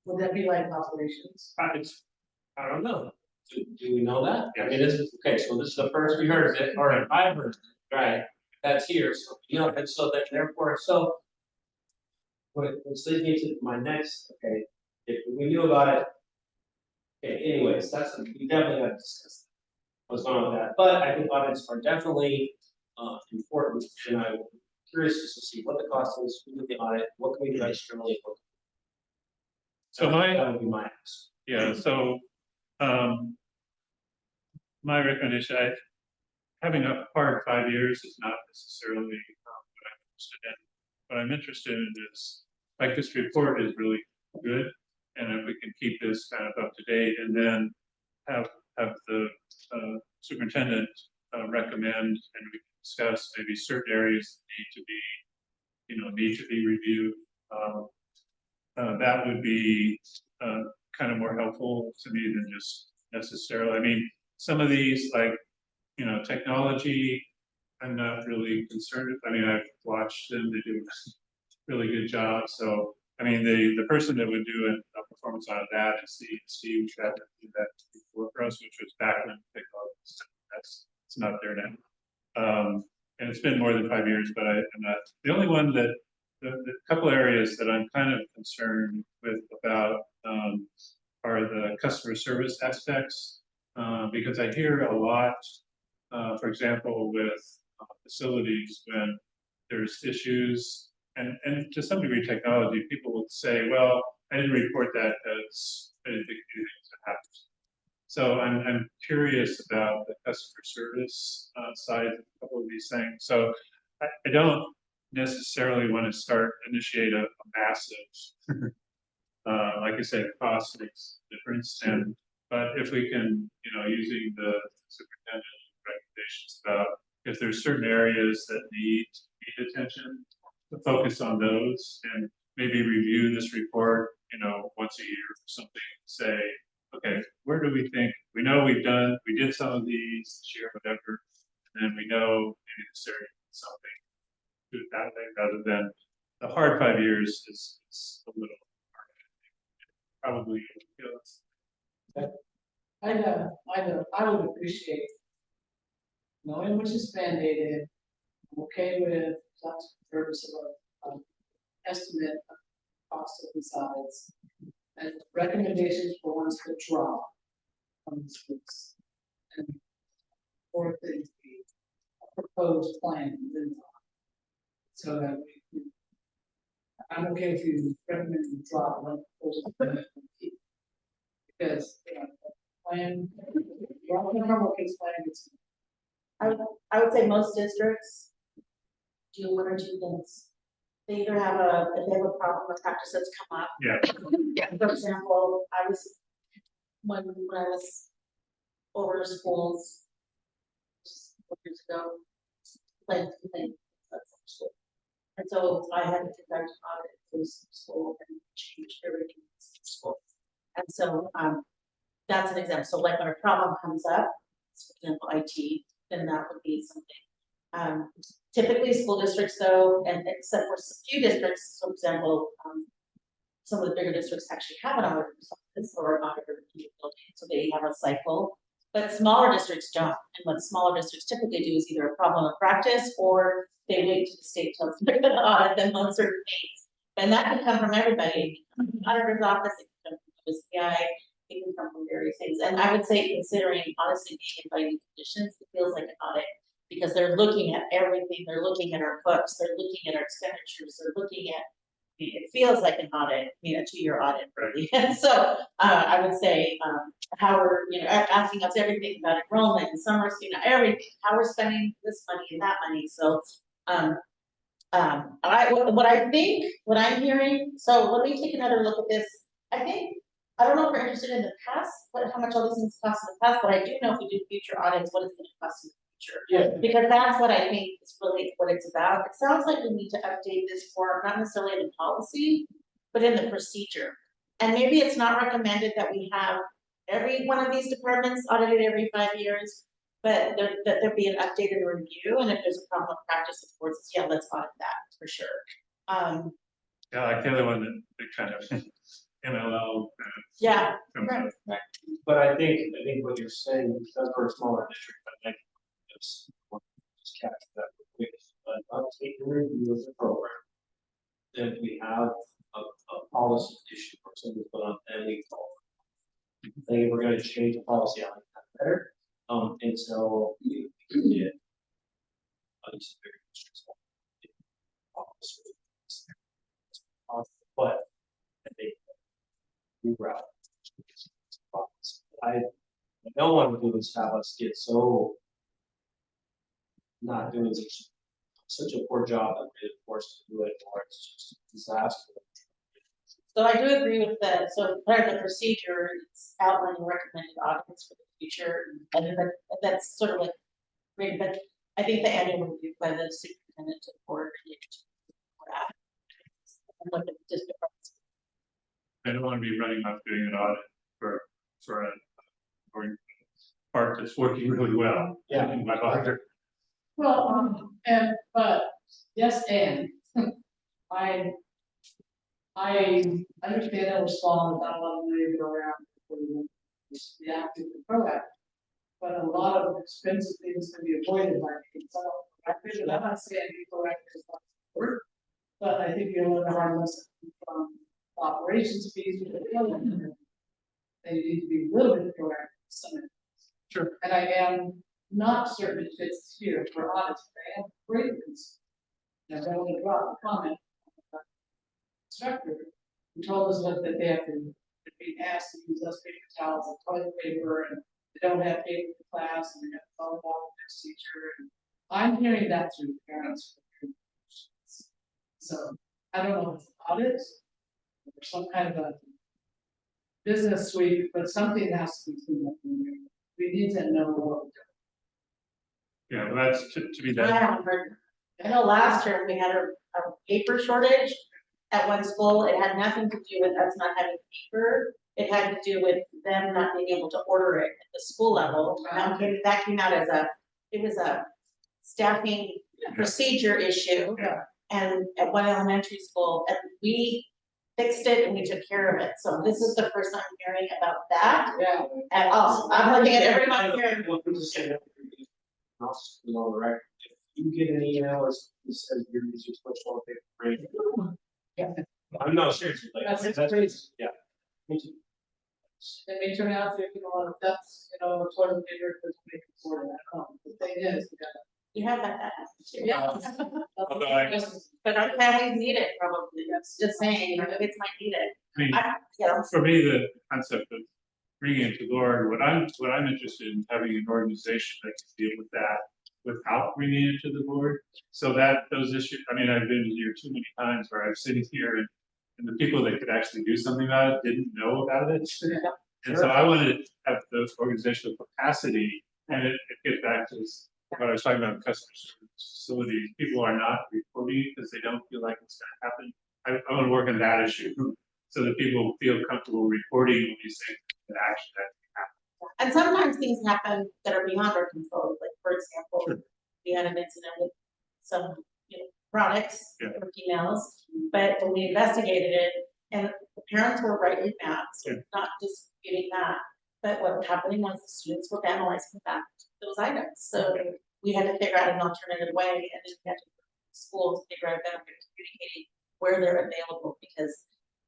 Would that be like operations? I don't know. Do we know that? I mean, this is okay. So this is the first we heard of it, or I've heard it, right? That's here. So and so that therefore, so what leads me to my next. Okay, if we knew about it. Okay. Anyways, we definitely have to discuss what's going on with that. But I think audits are definitely important, and I'm curious to see what the cost is, who did the audit, what can we do externally. So that would be my ask. Yeah. So. My recommendation, having a hard 5 years is not necessarily what I'm interested in. What I'm interested in is, like, this report is really good, and if we can keep this kind of up to date, and then have the superintendent recommend, and we can discuss maybe certain areas that need to be reviewed. That would be kind of more helpful to me than just necessarily. I mean, some of these, like, technology, I'm not really concerned with. I mean, I've watched them, they do a really good job. So, I mean, the person that would do a performance out of that is Steve tried to do that before for us, which was back when technology, it's not there now. And it's been more than 5 years, but I'm not, the only one that, the couple areas that I'm kind of concerned with about are the customer service aspects. Because I hear a lot, for example, with facilities when there's issues, and to some degree technology, people would say, well, I didn't report that because I didn't think anything was happening. So I'm curious about the customer service side of a couple of these things. So I don't necessarily want to initiate a massive, like I said, cost makes a difference. But if we can, using the superintendent recommendations about if there's certain areas that need attention, to focus on those and maybe review this report, once a year or something, say, okay, where do we think, we know we did some of these this year, whatever, and then we know maybe this area needs something, do it that way rather than the hard 5 years is a little hard. Probably, I would appreciate knowing which is mandated. I'm okay with lots of purpose of estimate of cost of the sides and recommendations for ones to drop from the schools. And fourth is the proposed plan. So that I'm okay if you recommend you drop one proposal plan. Because, plan, drop the normal case plan, it's I would say most districts do one or two things. They either have if they have a problem with practice that's come up. Yeah. For example, when I was over schools just 4 years ago, like and so I had to conduct an audit for the school and change everything in the school. And so that's an example. So like when a problem comes up, for example, IT, then that would be something. Typically school districts though, and except for a few districts, for example, some of the bigger districts actually have an auditor's office or an auditor in the building, so they have a cycle. But smaller districts don't. And what smaller districts typically do is either a problem of practice or they wait to the state till they're going to audit them on certain things. And that can come from everybody. Auditor's office, it can come from the CI, it can come from various things. And I would say considering honestly being inviting conditions, it feels like an audit because they're looking at everything. They're looking at our books, they're looking at our expenditures, they're looking at, it feels like an audit, a 2-year audit, really. And so I would say how we're, asking us everything about enrollment and summer, everything, how we're spending this money and that money. So what I'm hearing, so let me take another look at this. I don't know if we're interested in the past, how much all these things cost in the past, but I do know if we do future audits, what it's going to cost in the future. Yeah. Because that's what I think is really what it's about. It sounds like we need to update this for not necessarily in the policy, but in the procedure. And maybe it's not recommended that we have every one of these departments audited every 5 years, but that there be an updated review. And if there's a problem of practice, of course, yeah, let's audit that for sure. Yeah, like the other one that kind of MLL. Yeah. Right. But I think what you're saying, because we're a smaller district, I think just catch that quick. But I'll take a review of the program. If we have a policy issue or something put on, then we call. I think we're going to change the policy, I like that better. And so we did. But I think route. I don't want to do is have us get so not doing such a poor job that we're forced to do it, or it's just a disaster. So I do agree with that. So part of the procedure, it's outlining recommended audits for the future, and that's sort of like great. But I think the annual review by the superintendent to board and what the district. I don't want to be running off doing an audit for a part that's working really well. Yeah. In my auditor. well, but yes, and I understand that we're small and not a lot of money to go around for the active and proactive. But a lot of expensive things can be avoided by being so proactive. I'm not saying be proactive is not work, but I think you'll learn a hard lesson from operations fees. They need to be a little bit proactive. Sure. And I am not certain it fits here for audits, but I am great concern. And I want to drop a comment. Instructor who told us that they have to being asked to use those paper towels and toilet paper, and they don't have paper for class, and they have to follow up with their teacher, and I'm hearing that through parents. So, I don't know if it's audit, or some kind of a business suite, but something has to be cleaned up in there. We need to know what we're Yeah, well, that's to be I done. haven't heard, I know last year we had a paper shortage at one school. It had nothing to do with us not having paper. It had to do with them not being able to order it at the school level. That came out as it was a staffing procedure issue. Yeah. And at one elementary school, and we fixed it and we took care of it. So this is the first I'm hearing about that Yeah. at all. I'm looking at everyone here. Well, I'm just saying that I'll just put it on the record. If you get an email that says you're using personal paper, Yeah. I'm not seriously, like, That's crazy. yeah. Me too. It may turn out that, that's, toilet paper, because we can sort of that out. The thing is, You have that happen too. yeah. But our families need it probably. That's just saying, our kids might need it. I mean, for me, the concept of bringing it to Lord, what I'm interested in having an organization that can deal with that without bringing it to the board. So that those issues, I mean, I've been here too many times where I've sitting here and the people that could actually do something about it didn't know about it. And so I wanted to have the organizational capacity, and it gets back to what I was talking about, customer service facilities. People are not reporting because they don't feel like it's gonna happen. I want to work on that issue, so that people feel comfortable reporting when you say that action that can happen. And sometimes things happen that are beyond our control, like for example, we had an incident with some, products or females, but when we investigated it, and the parents were rightly mad, so not disputing that. But what was happening was the students were vandalizing back those items, so we had to figure out an alternative way, and then we had to schools figure out a better way of communicating where they're available, because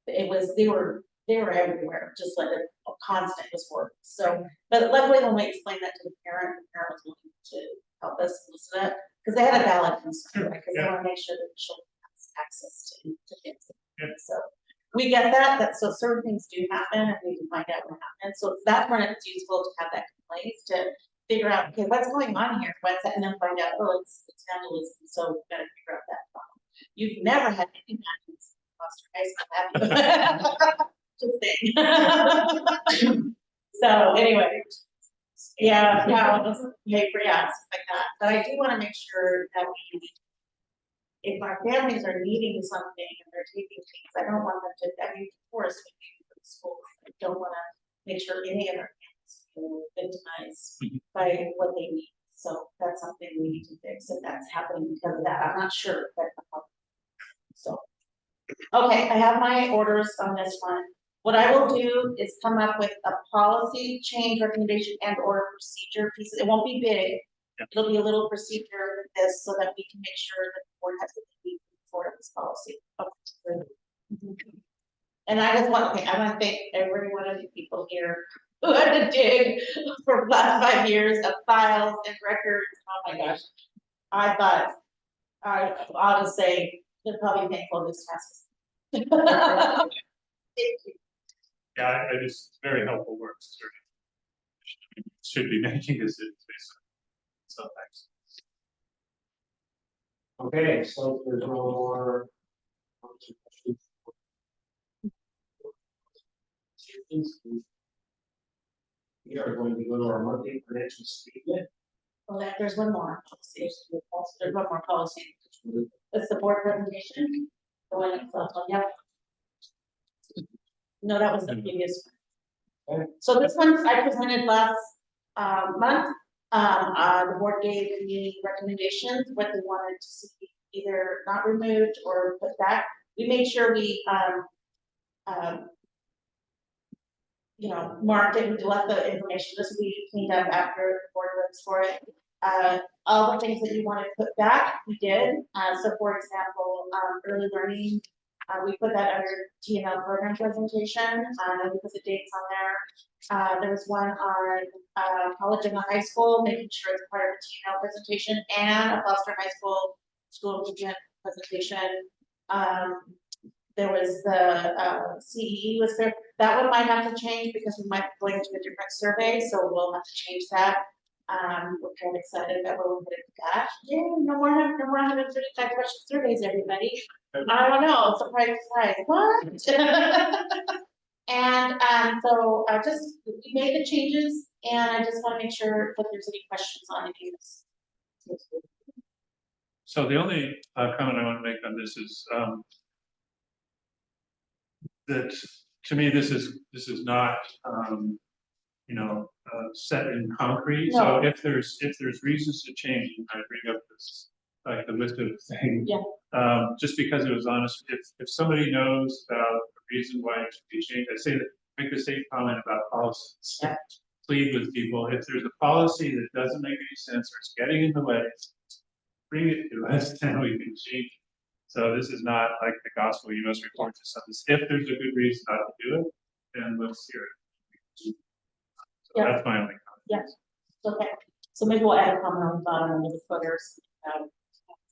they were everywhere, just like a constant was work. So, but luckily when we explained that to the parent was willing to help us listen it, because they had a valid concern, because they want to make sure that the children have access to things. So we get that so certain things do happen, and we can find out what happened. So that's when it's useful to have that in place to figure out, okay, what's going on here, and then find out, oh, it's vandalism, so we've got to figure out that problem. You've never had anything happen in Foster High School, have you? Just saying. So anyway, yeah, paper, yeah, stuff like that. But I do want to make sure that if our families are needing something and they're taking things, I don't want them to, of course, for the school. I don't want to make sure any of our families feel victimized by what they need. So that's something we need to fix, if that's happening because of that. I'm not sure, but so. Okay, I have my orders on this one. What I will do is come up with a policy change recommendation and or procedure piece. It won't be big. It'll be a little procedure with this so that we can make sure that the board has the for this policy. Okay. And I just want to thank every one of you people here who had to dig for the last 5 years of files and records. Oh my gosh. I thought, I'll just say, they're probably thankful this passes. Thank you. Yeah, it's very helpful work. Should be making this in so thanks. Okay, so there's no more. We are going to go to our monthly financial statement. Well, there's one more policy. There's one more policy. It's the board presentation. The one that's yep. No, that was the previous one. So this one I presented last month. The board gave me recommendations, what they wanted to see either not removed or put back. We made sure we marked it and left the information. This will be cleaned up after the board votes for it. All the things that you want to put back, we did. So for example, early learning, we put that under TNL program presentation. We put the dates on there. There was one on college and the high school, making sure it's part of the TNL presentation, and a Foster High School school agent presentation. There was the CEE was That one might have to change because we might be going to a different survey, so we'll have to change that. We're kind of excited that we're looking at that. Yay, no more 135 question surveys, everybody. I don't know, surprise, surprise, what? And, so I just, we made the changes and I just want to make sure that there's any questions on any of this. So the only comment I want to make on this is that to me, this is not set in concrete. So if there's reasons to change, and I bring up this like the list of things. Yeah. Just because it was honest, if somebody knows about the reason why it should be changed, I say that make the same comment about policies. Yeah. Plead with people, if there's a policy that doesn't make any sense or it's getting in the way, bring it to us and we can change it. So this is not like the gospel, you must report to something. If there's a good reason not to do it, then we'll hear it. So Yeah. that's my only comment. Yes, okay, so maybe we'll add a comment on the bottom under the footers.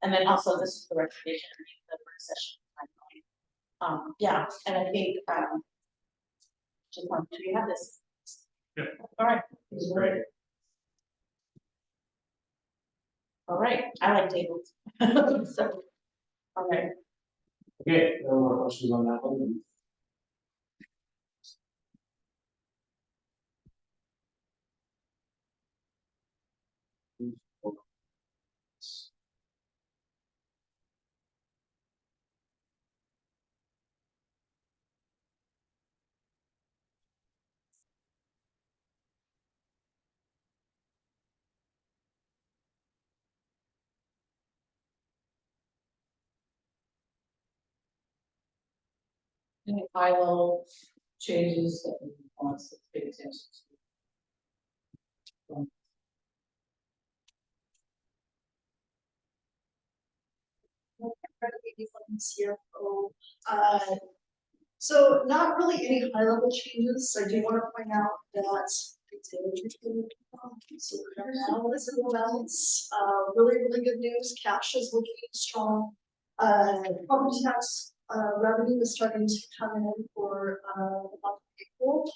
And then also this is the recommendation of the work session. Yeah, and I think, just want to have this. Yeah. All right. Great. All right, I like tables. So, all right. Okay, no more questions on that one. Any high level changes that we want us to pay attention to? CFO. So not really any high level changes. I do want to point out that so now this is a balance. Really good news. Cash is looking strong. Property tax revenue is starting to come in for the month of April.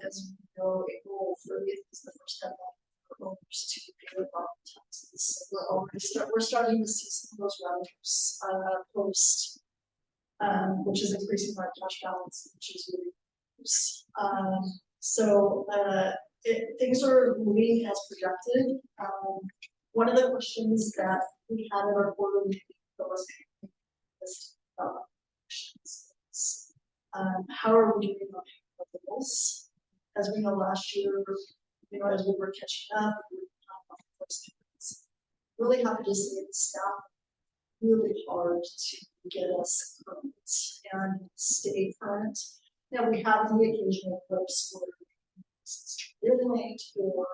As we know, April 30th is the first deadline for owners to pay their property taxes. We're starting to see some of those revenues post, which is increasing our cash balance, which is really good. So things are moving as projected. One of the questions that we had in our quarterly meeting was how are we doing on payables? As we know, last year, as we were catching up, we were really happy to see the staff really hard to get us current and stay current. Now we have the occasional clips where it's really late or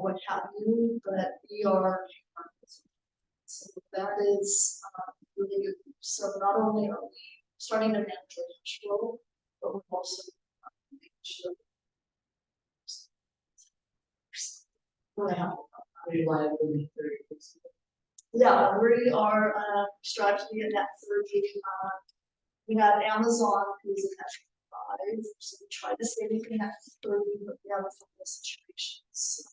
what have you, but we are so that is really good. So not only are we starting to manage our cash flow, but we're also making sure Reliability. yeah, we are striving to be a net 30. We have Amazon who's a net 5, so we try to stay within that 30, but we have a couple of situations.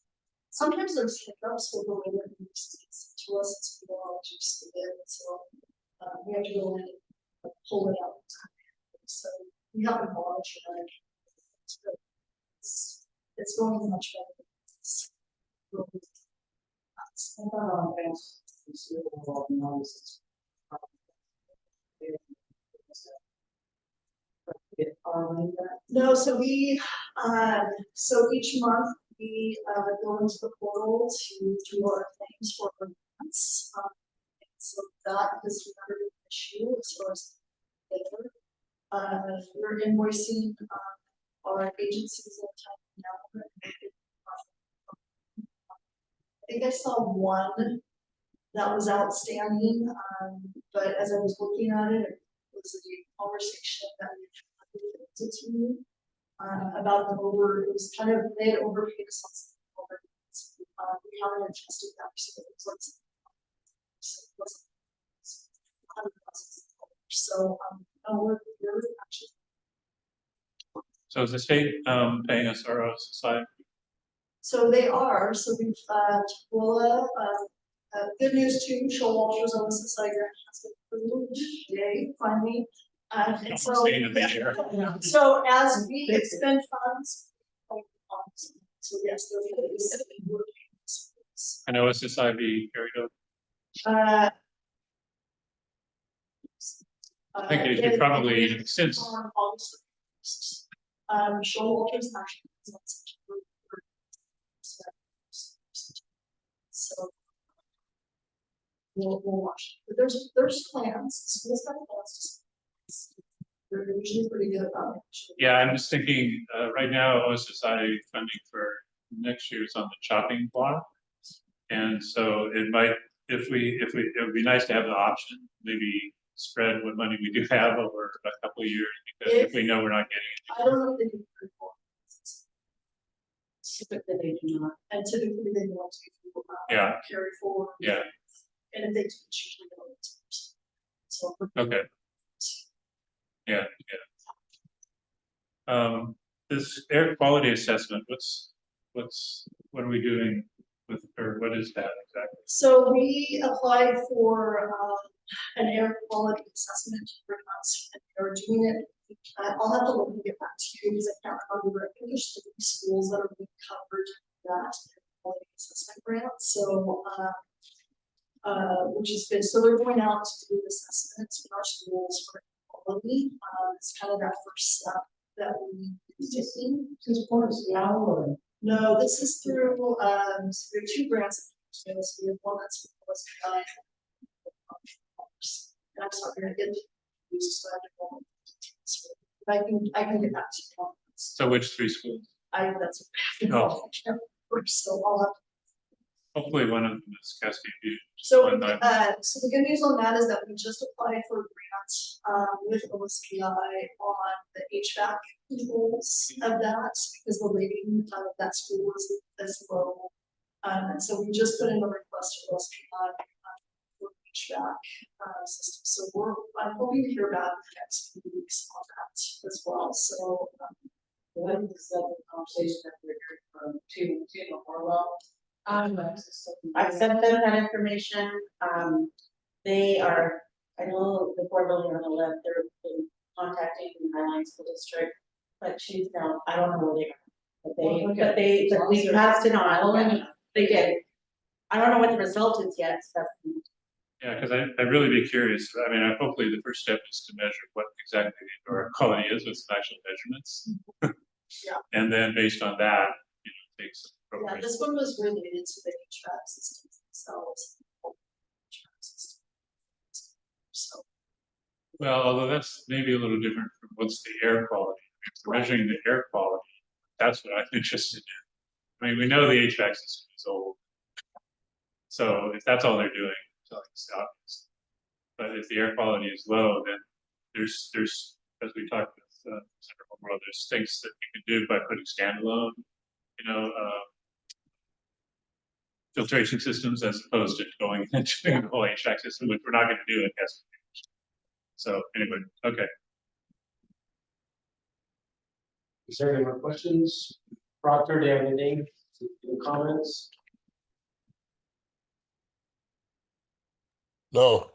Sometimes there's hiccups with the way that we receive to us, it's we don't just it, so we have to go in and pull it out. So we have to monitor it. It's going much better. No, so we, so each month we go into the portal to do our claims for grants. So that is another issue as far as labor. We're invoicing our agencies at time now. I think I saw one that was outstanding, but as I was looking at it, it was a conversation that we had to me about the over. It was kind of they had overpaid us on something. We haven't adjusted that, so it was like so we're actually So is the state, paying us our side? So they are, so we've, Tukwila, good news too, Showalter's on the society has been approved, yay, finally. And so, Staying in the air. so as we expend funds. So yes, there is. I know SSIB carried over. Uh. I think it should probably, since, Showalter's actually. is on September 3rd. So. We'll watch, but there's plans, schools got plans. They're usually pretty good about it. yeah, I'm just thinking, right now, OSSI funding for next year is on the chopping block. And so it might, it would be nice to have the option, maybe spread what money we do have over a couple of years, because if we know we're not getting it. I don't know if they do report. Typically they do not. And typically they want to. Yeah. Carry forward. Yeah, And if they do, it's usually go into. So. okay. Yeah, yeah. This air quality assessment, what are we doing with, or what is that exactly? So we applied for an air quality assessment for us, and they're doing it. I'll have to look and get back to you because I can't remember. I think there's 3 schools that are being covered that air quality assessment grant. So which is good. So they're going out to do assessments in our schools for quality. It's kind of that first step that we taking. Since part of Seattle or? No, this is through, there are 2 grants. So we have one that's from OSPI. And I'm sorry, I didn't use so I can get back to you. So which 3 schools? That's. Oh. So I'll have. Hopefully one of them is Cascade View. So, One night. so the good news on that is that we just applied for a grant, with OSPI on the HVAC controls of that, because the rating of that school is low. And so we just put in a request for OSPI, for HVAC, system, so I'm hoping to hear back in the next few weeks on that as well, so. I think this is a conversation that we're hearing from Tina Orwell. I've sent them that information, they are, I know the board building on the left, they're been contacting the Highline School District. But she's down, I don't know where they are, but we passed it on, they did. I don't know what the result is yet, so. Yeah, because I'd really be curious. I mean, hopefully the first step is to measure what exactly the indoor quality is with some actual measurements. Yeah. And then based on that, take some Yeah, appropriate. this one was related to the HVAC systems themselves. So. Well, although that's maybe a little different from what's the air quality. If we're measuring the air quality, that's what I'm interested in. I mean, we know the HVAC system is old. So if that's all they're doing, it's obvious. But if the air quality is low, then there's as we talked with Senator World, there's things that we can do by putting standalone, filtration systems as opposed to going into the whole HVAC system, which we're not going to do, I guess. So anyway, okay. Is there any more questions? Proctor, do you have anything, any comments? No,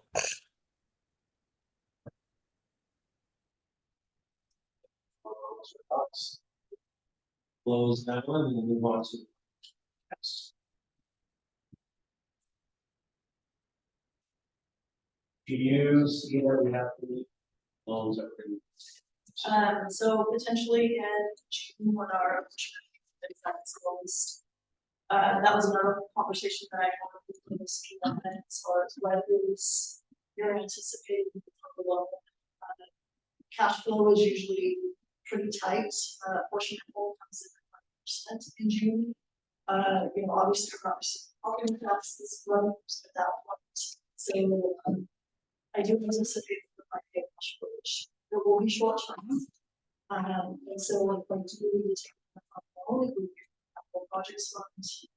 Thoughts? Close that one and move on to next. Do you see that we have the loans that we're So potentially in June when our defense closed. That was another conversation that I had with the school as far as what is you're anticipating for the loan. Cash flow is usually pretty tight, portion of full comes in 5% in June. Obviously, we're not talking about this running at that point. So, I do anticipate that my cash flow, which there will be short term. And so we're going to really take only projects funds,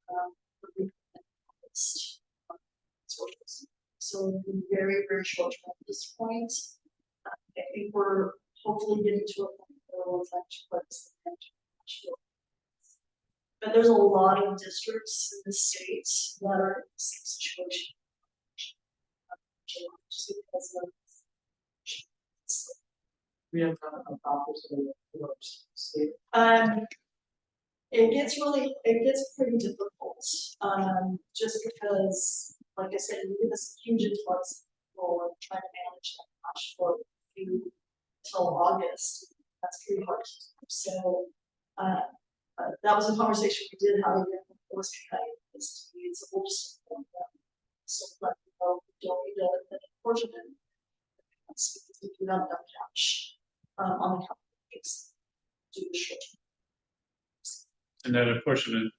so it'll be very, very short term at this point. I think we're hopefully getting to a point ones that but there's a lot of districts in the state that are in the same situation. Just because of We have a office in the state. it gets pretty difficult, just because, like I said, you get this huge influx of people and trying to manage that cash flow until August. That's pretty hard to do. So, that was a conversation we did have again with the is to be it's a little just so let me know we don't need an unfortunate. We do not have cash on the capital do the short term. And that unfortunate,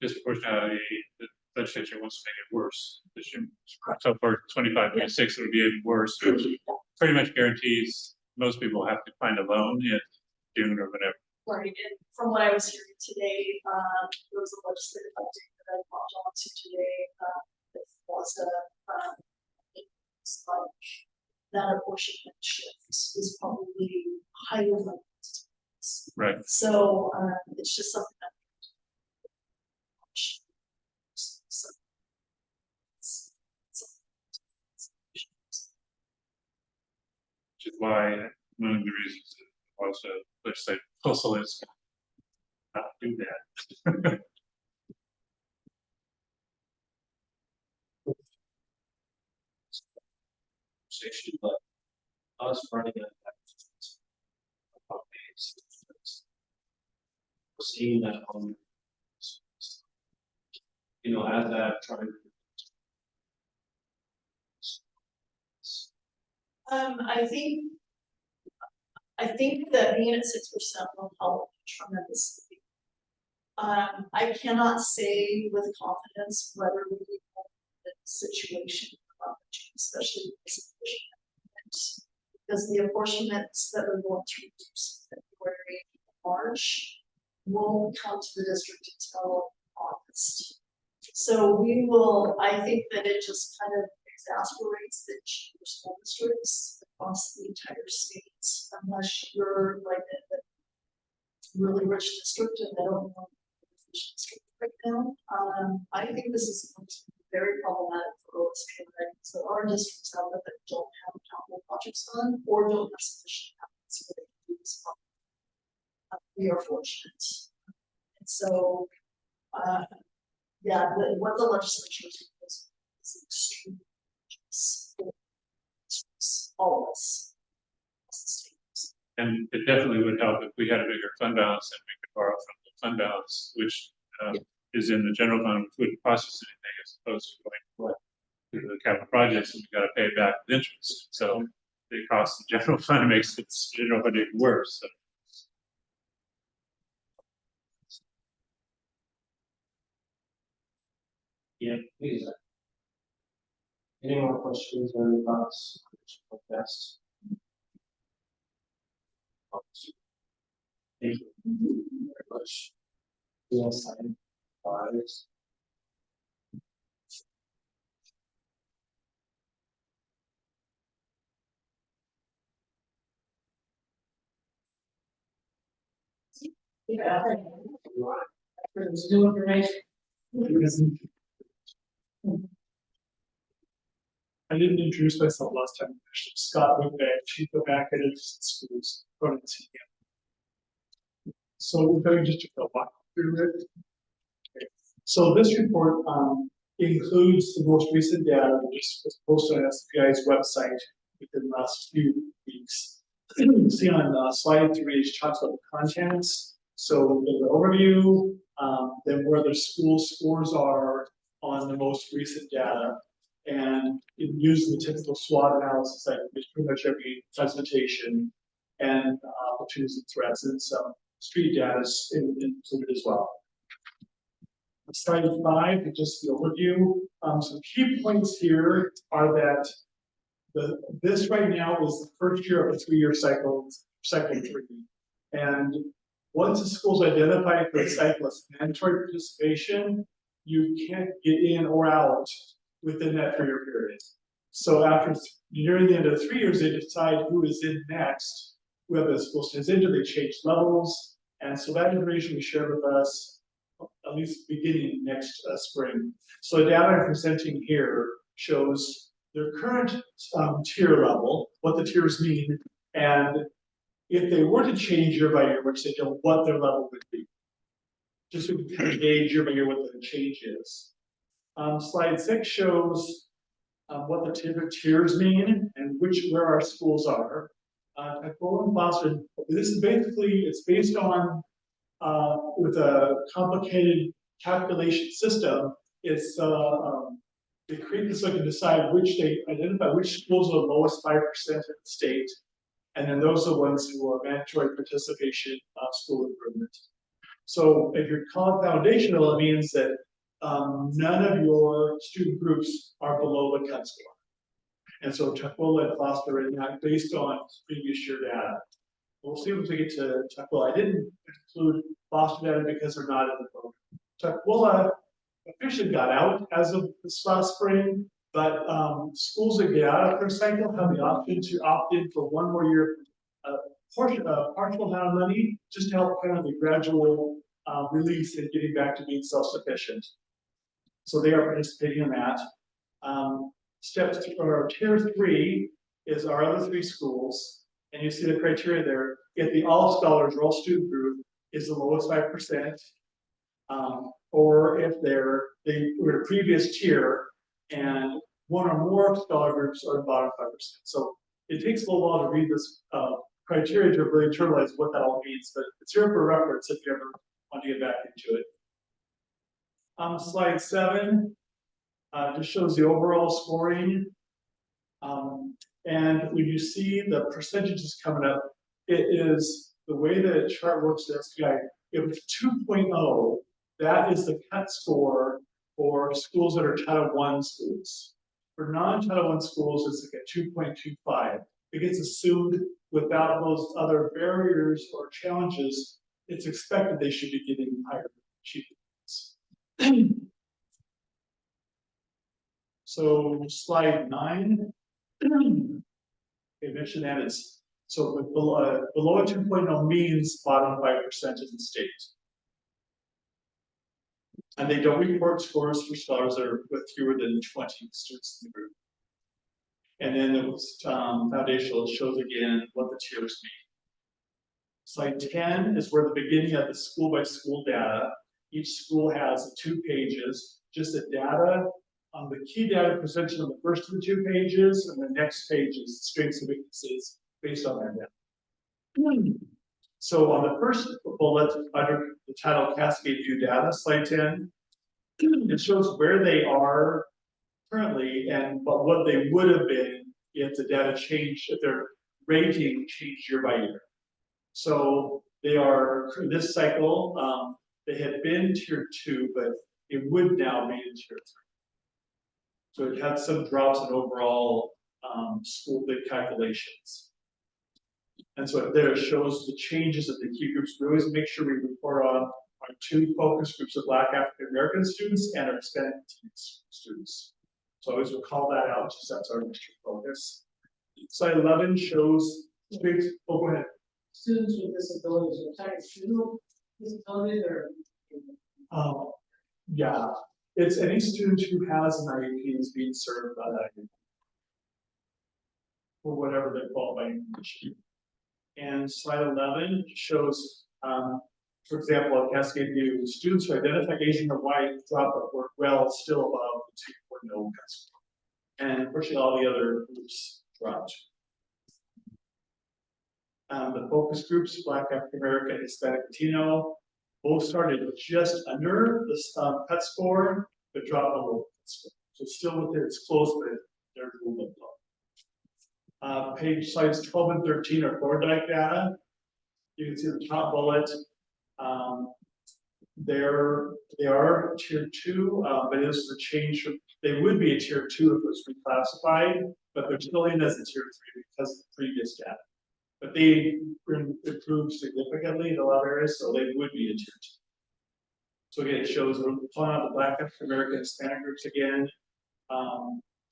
disproportionality, the legislature wants to make it worse this year. So for 25, 26, it would be even worse, which pretty much guarantees most people have to find a loan in June or whatever. Right, and from what I was hearing today, there was a legislative update that I logged on to today, it was it's like that apportionment shift is probably higher than right. So it's just something that which is why one of the reasons that also legislative proposal is not do that. Station, but us running it. Seeing that on, as that trying. I think that being at 6% will help tremendously. I cannot say with confidence whether we will the situation, especially with this apportionment, because the apportionments that are going to reduce in February, March, won't come to the district until August. So we will, I think that it just kind of exasperates the cheaper school districts across the entire state, unless you're like a really rich district and they don't want a rich district right now. I think this is going to be very problematic for OSP, right? So our districts out there that don't have capital projects on or don't have sufficient capital so they can do this problem. We are fortunate. And so, what the legislature is extremely all of us. And it definitely would help if we had a bigger fund balance and we could borrow from the fund balance, which is in the general fund, which wouldn't cost us anything as opposed to going to the capital projects and we got to pay it back with interest. So the cost of the general fund makes the general fund even worse. So. Yeah, please. Any more questions or any thoughts? Best. Thank you very much. Yes, I'm biased. Yeah. There's new information. I didn't introduce myself last time. Actually, Scott Whitbeck, Chief of Academics and Schools, So we're going just to walk through it. Okay. So this report includes the most recent data which was posted on SPI's website within the last few weeks. You see on slide 3, it talks about the contents. So there's an overview, then where the school scores are on the most recent data. And it uses the typical SWOT analysis that is pretty much every presentation and opportunities and threats and some street data is included as well. Slide 5 is just the overview. Some key points here are that this right now is the first year of a 3-year cycle, cycle 3. And once a school's identified for a cycle as mandatory participation, you can't get in or out within that 3-year period. So after nearing the end of 3 years, they decide who is in next, whether the school stays into, they change levels. And so that information we shared with us, at least beginning next spring. So the data I'm presenting here shows their current tier level, what the tiers mean, and if they were to change year by year, which they don't, what their level would be. Just so we can kind of gauge year by year what the change is. Slide 6 shows what the tiers mean and where our schools are. At Golden Boston, this is basically, it's based on with a complicated calculation system. It's they create this so they can decide they identify which schools are the lowest 5% in the state, and then those are the ones who are mandatory participation school improvement. So if you're called foundational, it means that none of your student groups are below the cut score. And so Tukwila and Foster are not based on previous year data. We'll see once we get to Tukwila. I didn't include Foster data because they're not in the program. Tukwila officially got out as of this last spring, but schools that get out of their cycle have the option to opt in for one more year, partial amount of money, just to help kind of the gradual release and getting back to being self-sufficient. So they are participating in that. Tier 3 is our other 3 schools, and you see the criteria there. If the all scholars or all student group is the lowest 5%, or if they were a previous tier and one or more scholar groups are the bottom 5%. So it takes a little while to read this criteria to really internalize what that all means, but it's here for reference if you ever want to get back into it. Slide 7 just shows the overall scoring. And when you see the percentages coming up, it is the way the chart works. This guy, if it's 2.0, that is the cut score for schools that are Title I schools. For non-Title I schools, it's like a 2.25. It gets assumed without those other barriers or challenges, it's expected they should be getting higher achievements. So slide 9. I mentioned that is so with below a 2.0 means bottom 5% in the state. And they don't report scores for scholars that are with fewer than 20 students in the group. And then it was foundational, it shows again what the tiers mean. Slide 10 is where the beginning of the school by school data. Each school has 2 pages, just the data. The key data presented on the first of the 2 pages, and the next page is strengths and weaknesses based on that data. So on the first bullet under the title Cascade View Data, slide 10, it shows where they are currently but what they would have been if the data changed, if their rating changed year by year. So they are, this cycle, they had been tier 2, but it would now be in tier 3. So it had some drops in overall school bid calculations. And so there it shows the changes of the key groups. We always make sure we report on our 2 focus groups of Black African American students and our Hispanic students. So I always will call that out, just that's our district focus. Slide 11 shows strengths. Oh, go ahead. Students with disabilities, are type 2 disabilities or? Yeah, it's any student who has an IEP is being served by that IEP. For whatever their qualifying condition. And slide 11 shows, for example, at Cascade View, students who identify Asian or white drop but work well still above the 2.0 cut score. And unfortunately, all the other groups dropped. The focus groups, Black, African American, Hispanic, Latino, both started just under the cut score, but dropped below the cut score. So still within, it's close, but they're a little bit low. Page slides 12 and 13 are Thorndike data. You can see the top bullet. They are tier 2, but it is the change from, they would be a tier 2 if it was reclassified, but they're still in as a tier 3 because of the previous data. But they improved significantly in a lot of areas, so they would be a tier 2. So again, it shows we're pulling out the Black, African American, Hispanic groups again.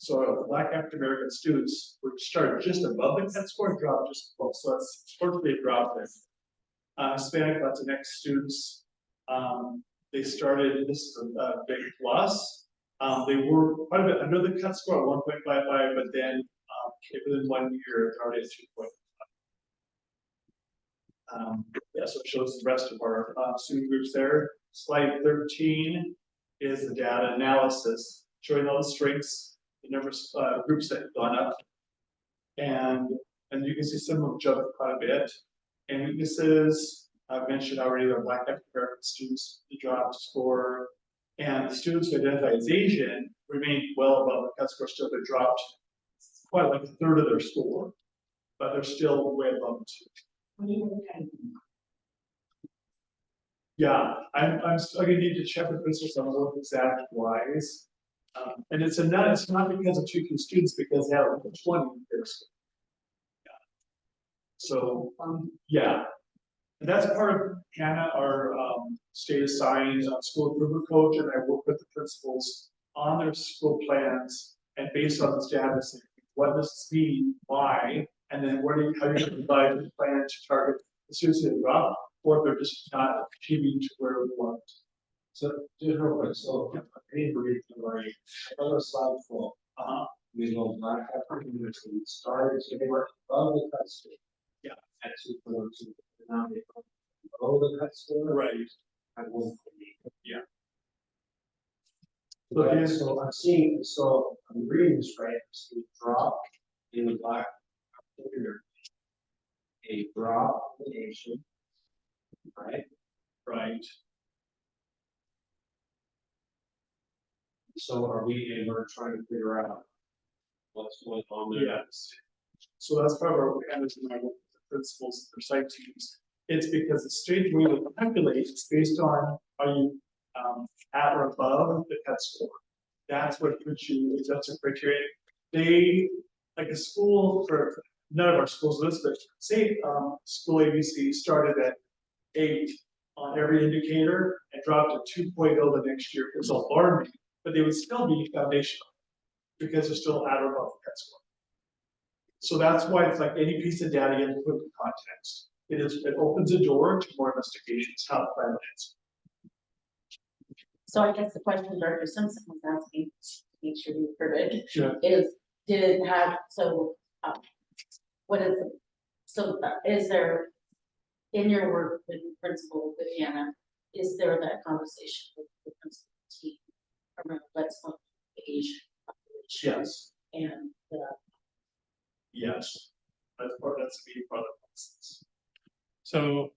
So Black African American students were started just above the cut score, dropped just below, so that's fortunately a drop there. Hispanic Latinx students, they started, this is a big plus. They were quite a bit under the cut score at 1.55, but then within 1 year, they're already at 2.5. Yeah, so it shows the rest of our student groups there. Slide 13 is the data analysis, showing all the strengths, the number of groups that have gone up. And you can see some of them jumped quite a bit. And weaknesses, I've mentioned already, the Black African American students, the dropped score, and the students who identify as Asian remained well above the cut score, still they dropped quite like a third of their score, but they're still way above it. Yeah, I'm still gonna need to check with principals on what exact wise. And it's not because of too few students, because they have 20 in their school. Yeah. So, yeah. And that's part of Hannah, our state assigned school improvement coach, and I work with the principals on their school plans, and based on this data, say, what does this mean, why, and then how you provide the plan to target the students that drop, or if they're just not achieving to where we want. So, just real quick, so, I need to read the right, other slide full. We go Black African University, started to work above the cut score. Yeah. At 2.2, now they go below the cut score. Right. At 1.8. Yeah. So I'm seeing, so I'm reading this right, so we drop in the Black African American, a drop in the Asian, right? Right. So are we, and we're trying to figure out what's going on there? Yes. So that's part of our management with the principals, their site teams. It's because the state way to calculate is based on, are you at or above the cut score? That's what puts you, that's a criteria. They, like a school, for none of our schools list, but say school ABC started at 8 on every indicator and dropped to 2.0 the next year. It was alarming, but they would still be foundational because they're still at or above the cut score. So that's why it's like any piece of data you have to put in context. It opens a door to more investigations, how to plan it. So I guess the question Dr. Simpson was asking, to make sure you heard it, Sure. is, did it have, so, what is, is there, in your work with the principal, with Hannah, is there that conversation with the principal team around let's look at the Asian population? Yes. And, yes, that's a big part of the process. So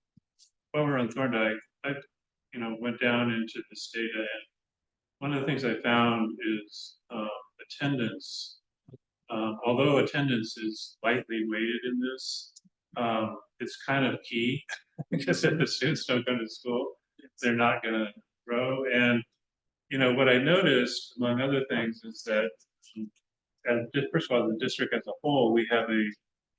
while we're on Thorndike, I, went down into this data, and one of the things I found is attendance. Although attendance is lightly weighted in this, it's kind of key because if the students don't go to school, they're not going to grow. And what I noticed, among other things, is that first of all, the district as a whole, we have a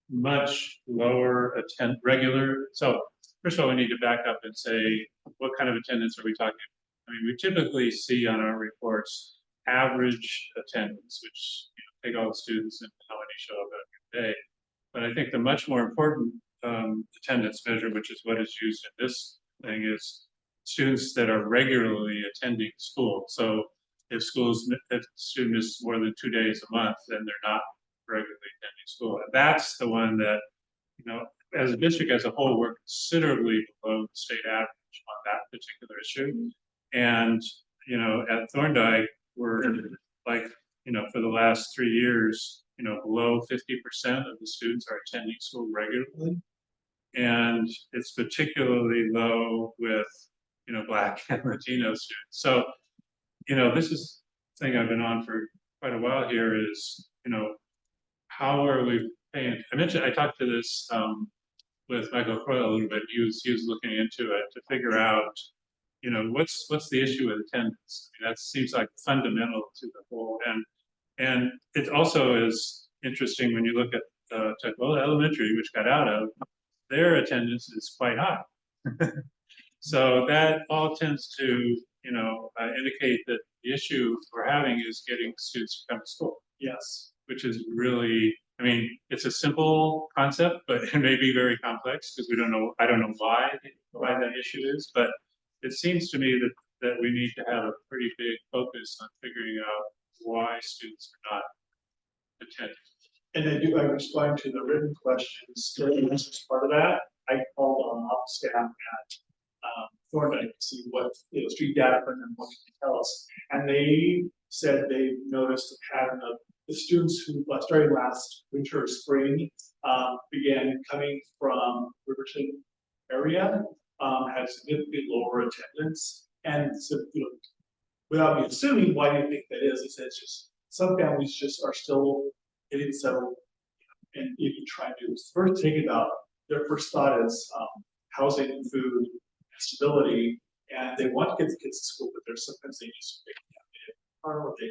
much lower regular. So first of all, we need to back up and say, what kind of attendance are we talking about? I mean, we typically see on our reports average attendance, which take all the students and how many show up every day. But I think the much more important attendance measure, which is what is used in this thing, is students that are regularly attending school. So if a student is more than 2 days a month, then they're not regularly attending school. And that's the one that, as a district as a whole, we're considerably below the state average on that particular issue. And, at Thorndike, we're like, for the last 3 years, below 50% of the students are attending school regularly. And it's particularly low with, Black and Latino students. So, this is the thing I've been on for quite a while here is, how are we paying? I talked to this with Michael Croyle a little bit. He was looking into it to figure out, what's the issue with attendance? I mean, that seems like fundamental to the whole. And it also is interesting when you look at Tukwila Elementary, which got out of, their attendance is quite high. So that all tends to, indicate that the issue we're having is getting students to come to school. Yes. which is really, I mean, it's a simple concept, but it may be very complex because I don't know why that issue is, but it seems to me that we need to have a pretty big focus on figuring out why students are not attending. And I respond to the written questions, as part of that, I called on office staff at Thorndike to see what, street data from them, what they can tell us. And they said they noticed a pattern of the students who started last winter or spring, began coming from Riverton area, had significantly lower attendance. And so, without me assuming, why do you think that is? He said it's just, some families just are still getting settled, and even trying to first think about their first thought is housing and food and stability, and they want to get the kids to school, but there's sometimes they just or they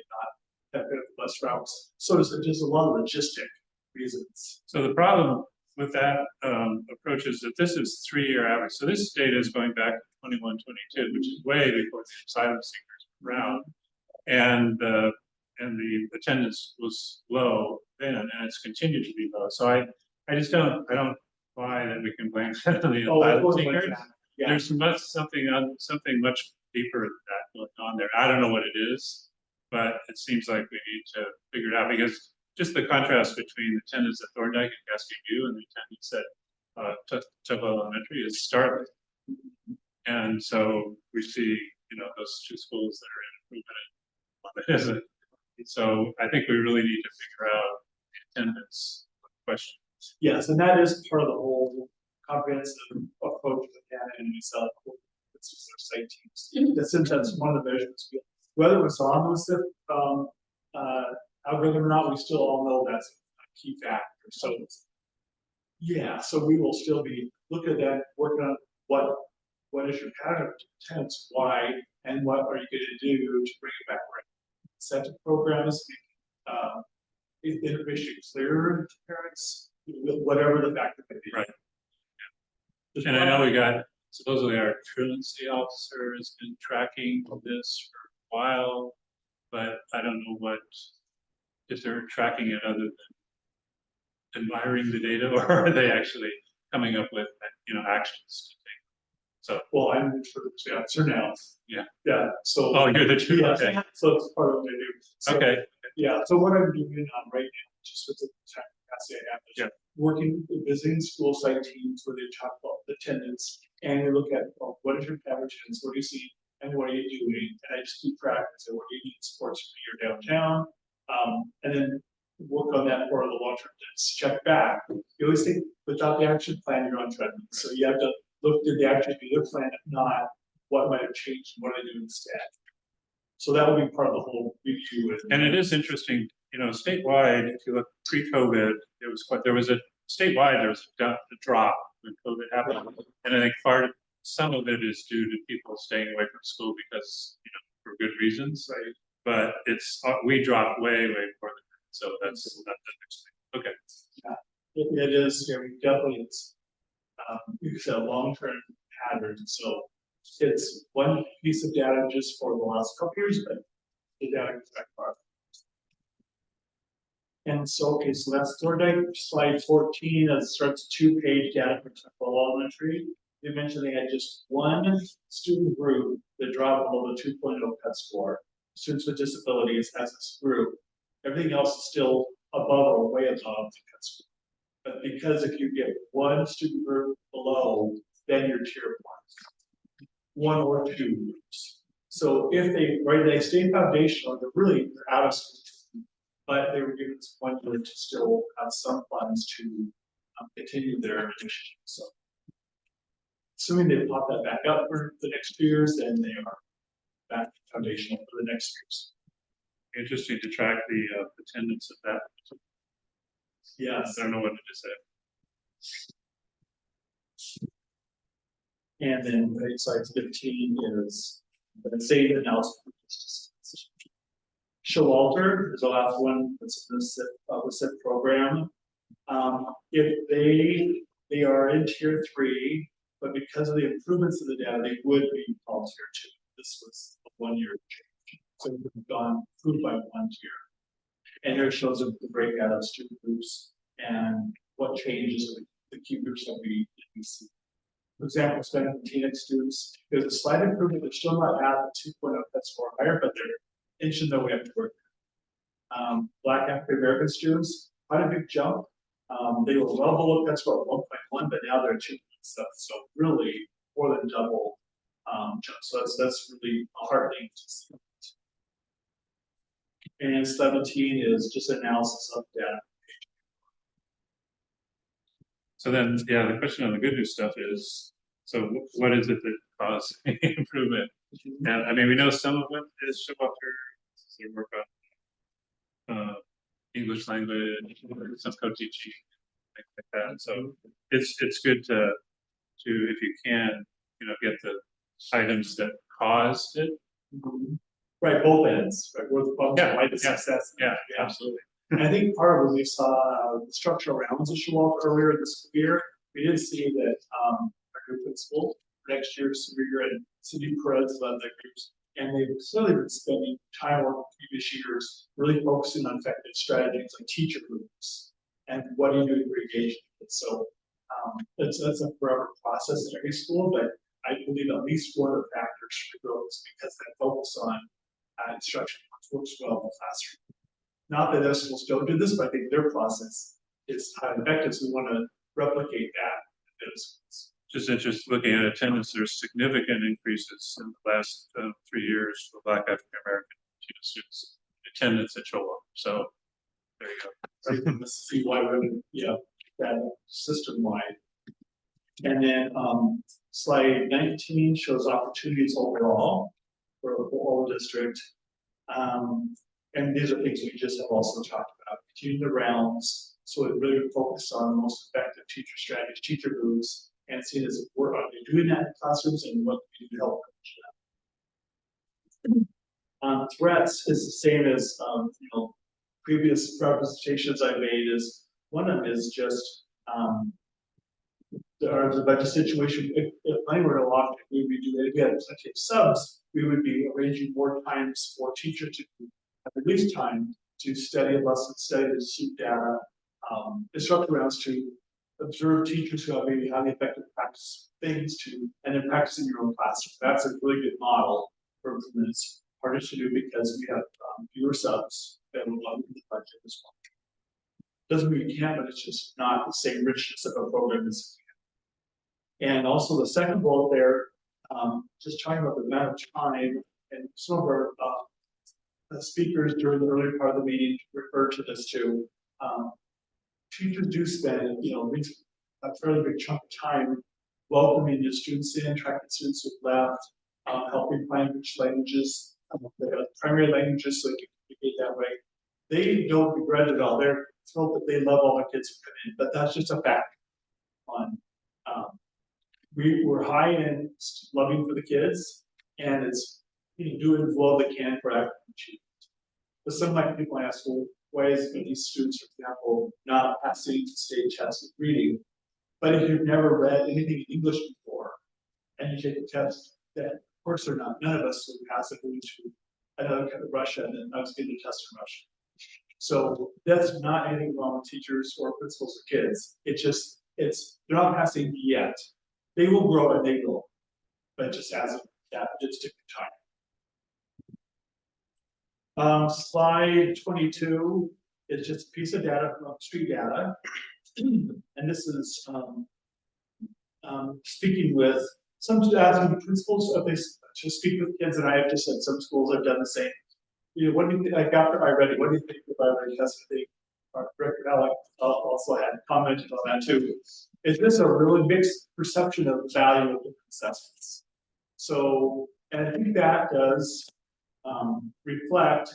not have good bus routes. So there's a lot of logistic reasons. So the problem with that approach is that this is 3-year average. So this data is going back to 21, 22, which is way before the asylum seekers were around. And the attendance was low then, and it's continued to be low. So I just don't buy that we can blame that on the asylum seekers. Yeah. There's something much deeper than that going on there. I don't know what it is, but it seems like we need to figure it out, because just the contrast between the attendance at Thorndike and Cascade View and the attendance at Tupelo Elementary is startling. And so we see, those two schools that are in improvement and one that isn't. So I think we really need to figure out the attendance question. Yes, and that is part of the whole comprehensive approach that Hannah and myself, it's just their site teams. That sometimes one of the measurements, whether it's on the SIP algorithm or not, we still all know that's a key factor. So yeah, so we will still be looking at that, working on what is your pattern of attendance, why, and what are you going to do to bring it back right. Incentive programs, information clearer to parents, whatever the factor may be. Right. Yeah. And I know we got, supposedly our truancy officer has been tracking this for a while, but I don't know if they're tracking it other than admiring the data, or are they actually coming up with, actions to take? So, well, I'm for the answer now. Yeah. Yeah. So. Oh, you're the truth. Yeah, Okay. so it's part of what I do. So, okay. Yeah. So what I'm doing right now, just with the capacity I have, is working, visiting school site teams where they talk about attendance, and we look at, well, what is your average attendance? What do you see? And what are you doing? And I just keep track and say, what do you need sports for your downtown? And then work on that for the long-term attendance. Check back. You always think without the action plan, you're on treadmill. So you have to look, did they actually do their plan? If not, what might have changed? What are they doing instead? So that will be part of the whole review. And it is interesting, statewide, if you look pre-COVID, there was a drop when COVID happened. And I think some of it is due to people staying away from school because, for good reasons. Right. But we dropped way before that. So that's the next thing. Okay. Yeah. It is, definitely it's a long-term pattern. So it's one piece of data just for the last couple years, but the data goes back far. And so, okay, so that's Thorndike, slide 14, that starts 2-page data for Tupelo Elementary. They mentioned they had just one student group that dropped below the 2.0 PET score, students with disabilities as a group. Everything else is still above or way above the PET score. But because if you get one student group below, then you're tier 1 or 2 groups. So if they stay foundational, they're out of school, but they were given 1 year to still have some funds to continue their initiative. So assuming they pop that back up for the next 2 years, then they are back foundational for the next years. Interesting to track the attendance of that. Yes. I don't know what to say. And then slide 15 is the same analysis. Showalter is the last one that's in the SIP program. If they are in tier 3, but because of the improvements in the data, they would be called tier 2. This was a 1 year change. So we've gone improved by 1 tier. And here it shows the breakout of student groups and what changes the key groups that we see. For example, Spanish and Latinx students, there's a slight improvement. They're still not at the 2.0 test score higher, but they're inching their way up to work. Black African American students, quite a big jump. They were well below test score 1.1, but now they're 2 stuff. So really more than double jump. So that's really heartening to see. And 17 is just analysis of data. So then, yeah, the question on the good news stuff is, so what is it that caused improvement? And I mean, we know some of it is show after work on English language, some co-teaching, things like that. So it's good to if you can, get the items that caused it. Right, both ends, right, where the problem, Yeah, right, the yeah, success. Yeah, absolutely. And I think part of when we saw the structural rounds show up earlier this year, we did see that our new principal next year, Sabrina and Cindy Perez led that groups, and they've clearly been spending time working previous years, really focusing on effective strategies like teacher groups and what do you do to engage with it. So that's a forever process in every school, but I believe at least one of the factors for growth is because that focus on instruction works well in the classroom. Not that other schools don't do this, but I think their process is highly effective, so we want to replicate that in those schools. Just interested looking at attendance, there's significant increases in the last 3 years for Black African American students attendance at Shola. So there you go. So you can see why we're that system wide. And then slide 19 shows opportunities overall for the whole district. And these are things we just have also talked about. Continue the rounds, so it really focus on most effective teacher strategies, teacher groups, and see this work. Are they doing that in classrooms, and what can you help coach them? Threats is the same as previous representations I made. Is one of them is just the budget situation. If money were to lock, we would do it. If we had plenty of subs, we would be arranging more times for teachers to have at least time to study a lesson, study the student data, instruct rounds to observe teachers who have maybe highly effective practice things and then practice in your own classroom. That's a really good model for improvement. It's harder to do because we have fewer subs that will love the budget as well. Doesn't mean we can't, but it's just not the same richness of a program as we have. And also the second bullet there, just talking about the amount of time, and some of our speakers during the earlier part of the meeting referred to this too. Teachers do spend, a fairly big chunk of time welcoming new students in, tracking students who've left, helping find which languages, the primary languages, so they can communicate that way. They don't regret it all. They're thrilled that they love all the kids who come in, but that's just a fact. We're high in loving for the kids, and it's doing as well as they can for academic achievement. But some people ask, well, why is these students, for example, not passing state tests with reading? But if you've never read anything in English before, and you take a test, then of course they're not. None of us would pass it to another kind of Russia, and then I was getting a test from Russia. So that's not anything wrong with teachers or principals or kids. They're not passing yet. They will grow and they will, but just as of that, it's different time. Slide 22 is just a piece of data from street data. And this is speaking with asking principals if they to speak with kids, and I have just said some schools have done the same. What do you think? Like after I read it, what do you think if I read testing? Director Alec also had commented on that too. Is this a really mixed perception of the value of different assessments? So, and I think that does reflect,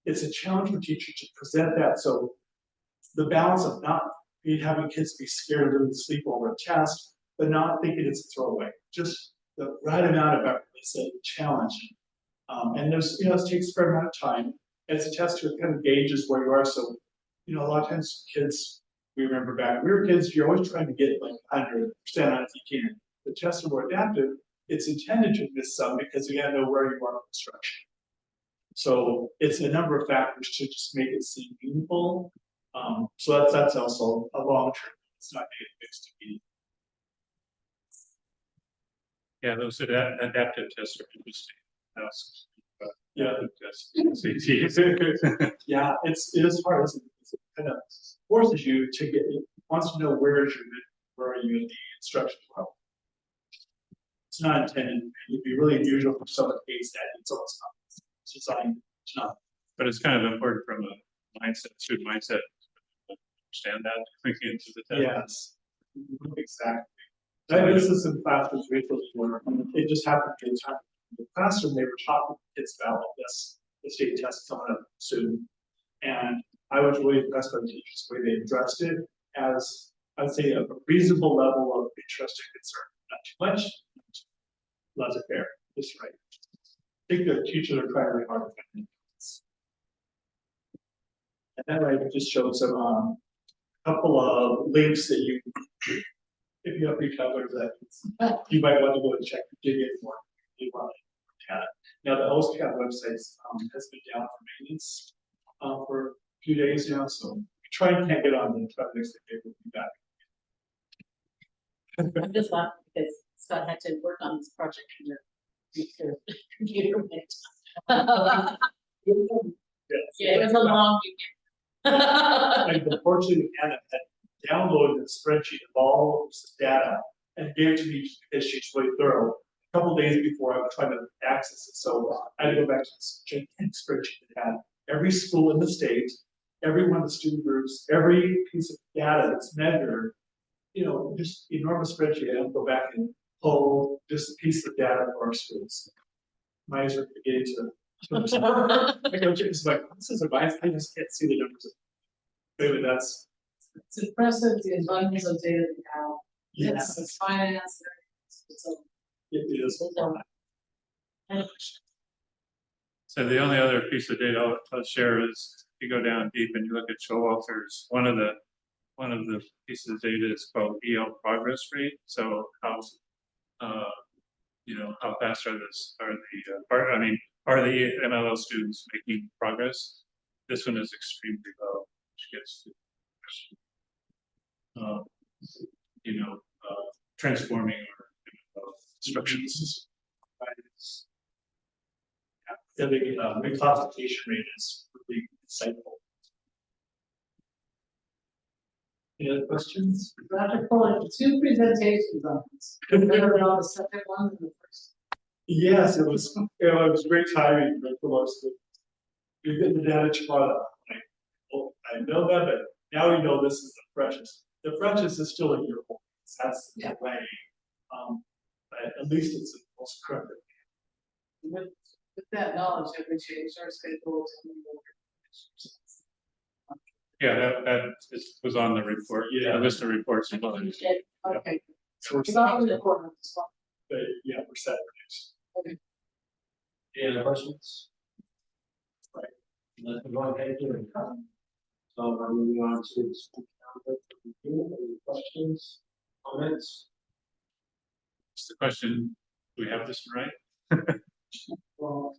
it's a challenge for teachers to present that. So the balance of not having kids be scared of sleep over a test, but not thinking it's a throwaway. Just the right amount of effort is a challenge. And there's, it takes a fair amount of time. It's a test to kind of gauges where you are. So, a lot of times kids, we remember back, we were kids, you're always trying to get like 100% on if you can. The tests are more adaptive. It's intended to miss some because you gotta know where you are in instruction. So it's a number of factors to just make it seem meaningful. So that's also a long term, it's not being fixed to be. Yeah, those adaptive tests are interesting. Yeah. Tests. SATs. Yeah, it is hard, isn't it? It kind of forces you to get, it wants to know where are you in the instruction level. It's not intended, it'd be really unusual for someone to hates that, it's almost not. It's designed to not. But it's kind of important from a student mindset, to understand that, thinking into the test. Yes, exactly. This is in classrooms recently where it just happened to be a time in the classroom, they were talking to kids about this, the state test coming up soon. And I was really impressed by the teachers, the way they addressed it as, I'd say, a reasonable level of interest and concern. Not too much, laissez-faire, just right. I think the teachers are trying really hard to find it. And then I just showed some couple of links that you, if you have free calculators, that you might want to go and check, dig in more. If you want to look at it. Now the OSCAD website has been down for maintenance for a few days now, so we try and can't get on the try to next day we'll be back. I'm just laughing because Scott had to work on this project on your computer. Yeah, it was a long weekend. And unfortunately, Anna had downloaded the spreadsheet of all the data and gave it to me because she's really thorough. A couple days before I was trying to access it, so I had to go back to this gigantic spreadsheet that had every school in the state, every one of the student groups, every piece of data that's measured. You know, just enormous spreadsheet. I have to go back and pull just a piece of data for our schools. My eyes are beginning to. I go, it's like, this is advice. I just can't see the numbers. Maybe that's. It's impressive, the abundance of data we have. Yes. It's finance. It is. So the only other piece of data I'll share is if you go down deep and you look at Showalter's, one of the pieces of data is called EL progress rate. So how how fast are the MLL students making progress? This one is extremely low, which gets to transforming our instructions. The reclassification rate is really insightful. Any other questions? Dr. Fuller, 2 presentations on this. Remember on the second one and the first. Yes, it was great timing for most of it. You get the data tomorrow. I know that, but now we know this is the freshest. The freshest is still a year old. That's the way. But at least it's the most current. With that knowledge, have we changed our schedules? Yeah, that was on the report. Yeah. The list of reports. Okay. So we're It's on the report on this one. But yeah, we're set for next. Okay. Any other questions? Right. Let's go ahead and so I'm moving on to the school calendar. Any questions, comments? It's the question, do we have this right? Well,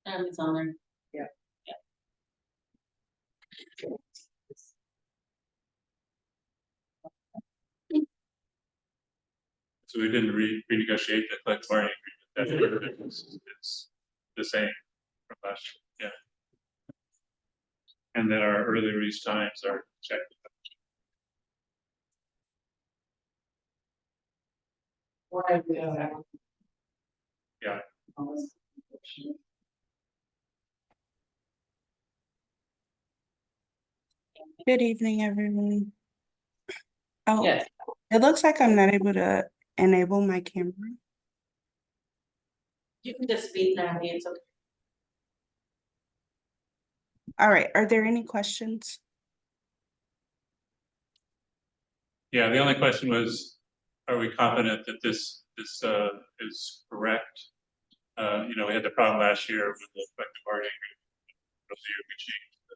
And it's on there. Yeah. So we didn't renegotiate the collective bargaining agreement. It's the same from last year. Yeah. And then our early release times are checked. Why, Yeah. Good evening, everyone. Oh, Yes. it looks like I'm not able to enable my camera. You can just speak now, it's okay. All right, are there any questions? Yeah, the only question was, are we confident that this is correct? We had the problem last year with the collective bargaining agreement. We changed the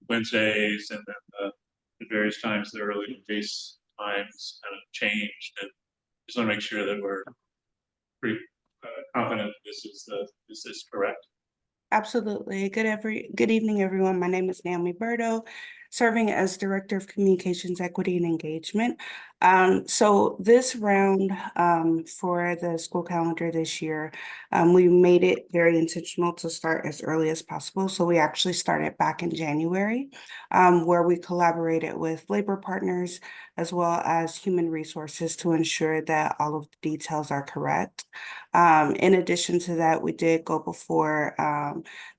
Wednesdays and then the various times the early release times kind of changed, and just want to make sure that we're pretty confident this is correct. Absolutely. Good evening, everyone. My name is Naomi Berto, serving as Director of Communications, Equity, and Engagement. So this round for the school calendar this year, we made it very intentional to start as early as possible. So we actually started back in January, where we collaborated with labor partners as well as human resources to ensure that all of the details are correct. In addition to that, we did go before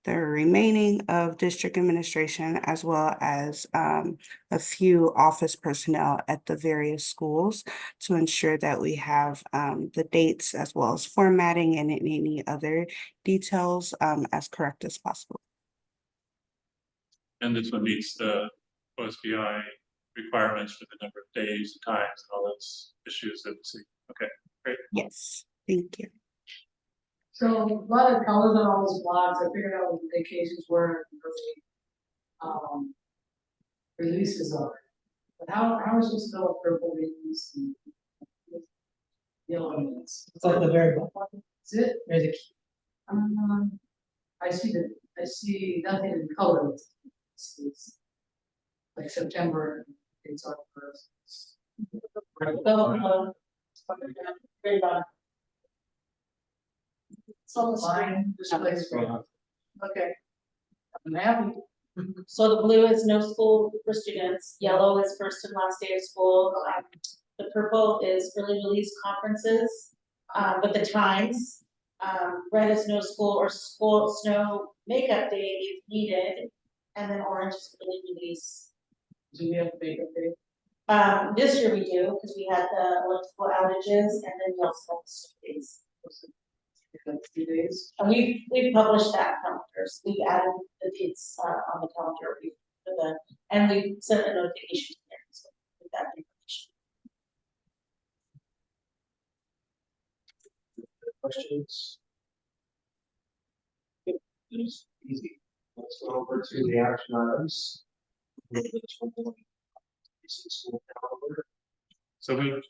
the remaining of district administration as well as a few office personnel at the various schools to ensure that we have the dates as well as formatting and any other details as correct as possible. And this one meets the OSBI requirements for the number of days, times, and all those issues that we see. Okay, great. Yes, thank you. So a lot of colors on all those blocks, I figured out what the vacations were, releases are. But how is this still a purple release? And yellow ones? It's like the very bottom. Is it? There's a key. I see nothing in color. It's like September, it's on first. Very bottom. It's all fine, this place. Okay. I'm happy. So the blue is no school for students, yellow is first and last day of school, the purple is early release conferences, with the times. Red is no school or school snow makeup day if needed, and then orange is early release. Do we have a makeup day? This year we do, because we had the electrical outages, and then we also have the snow days. 3 days. And we've published that calendars, we've added the dates on the calendar, and we sent a notification there, so with that information. Questions? It's easy. Let's go over to the action items. So moved.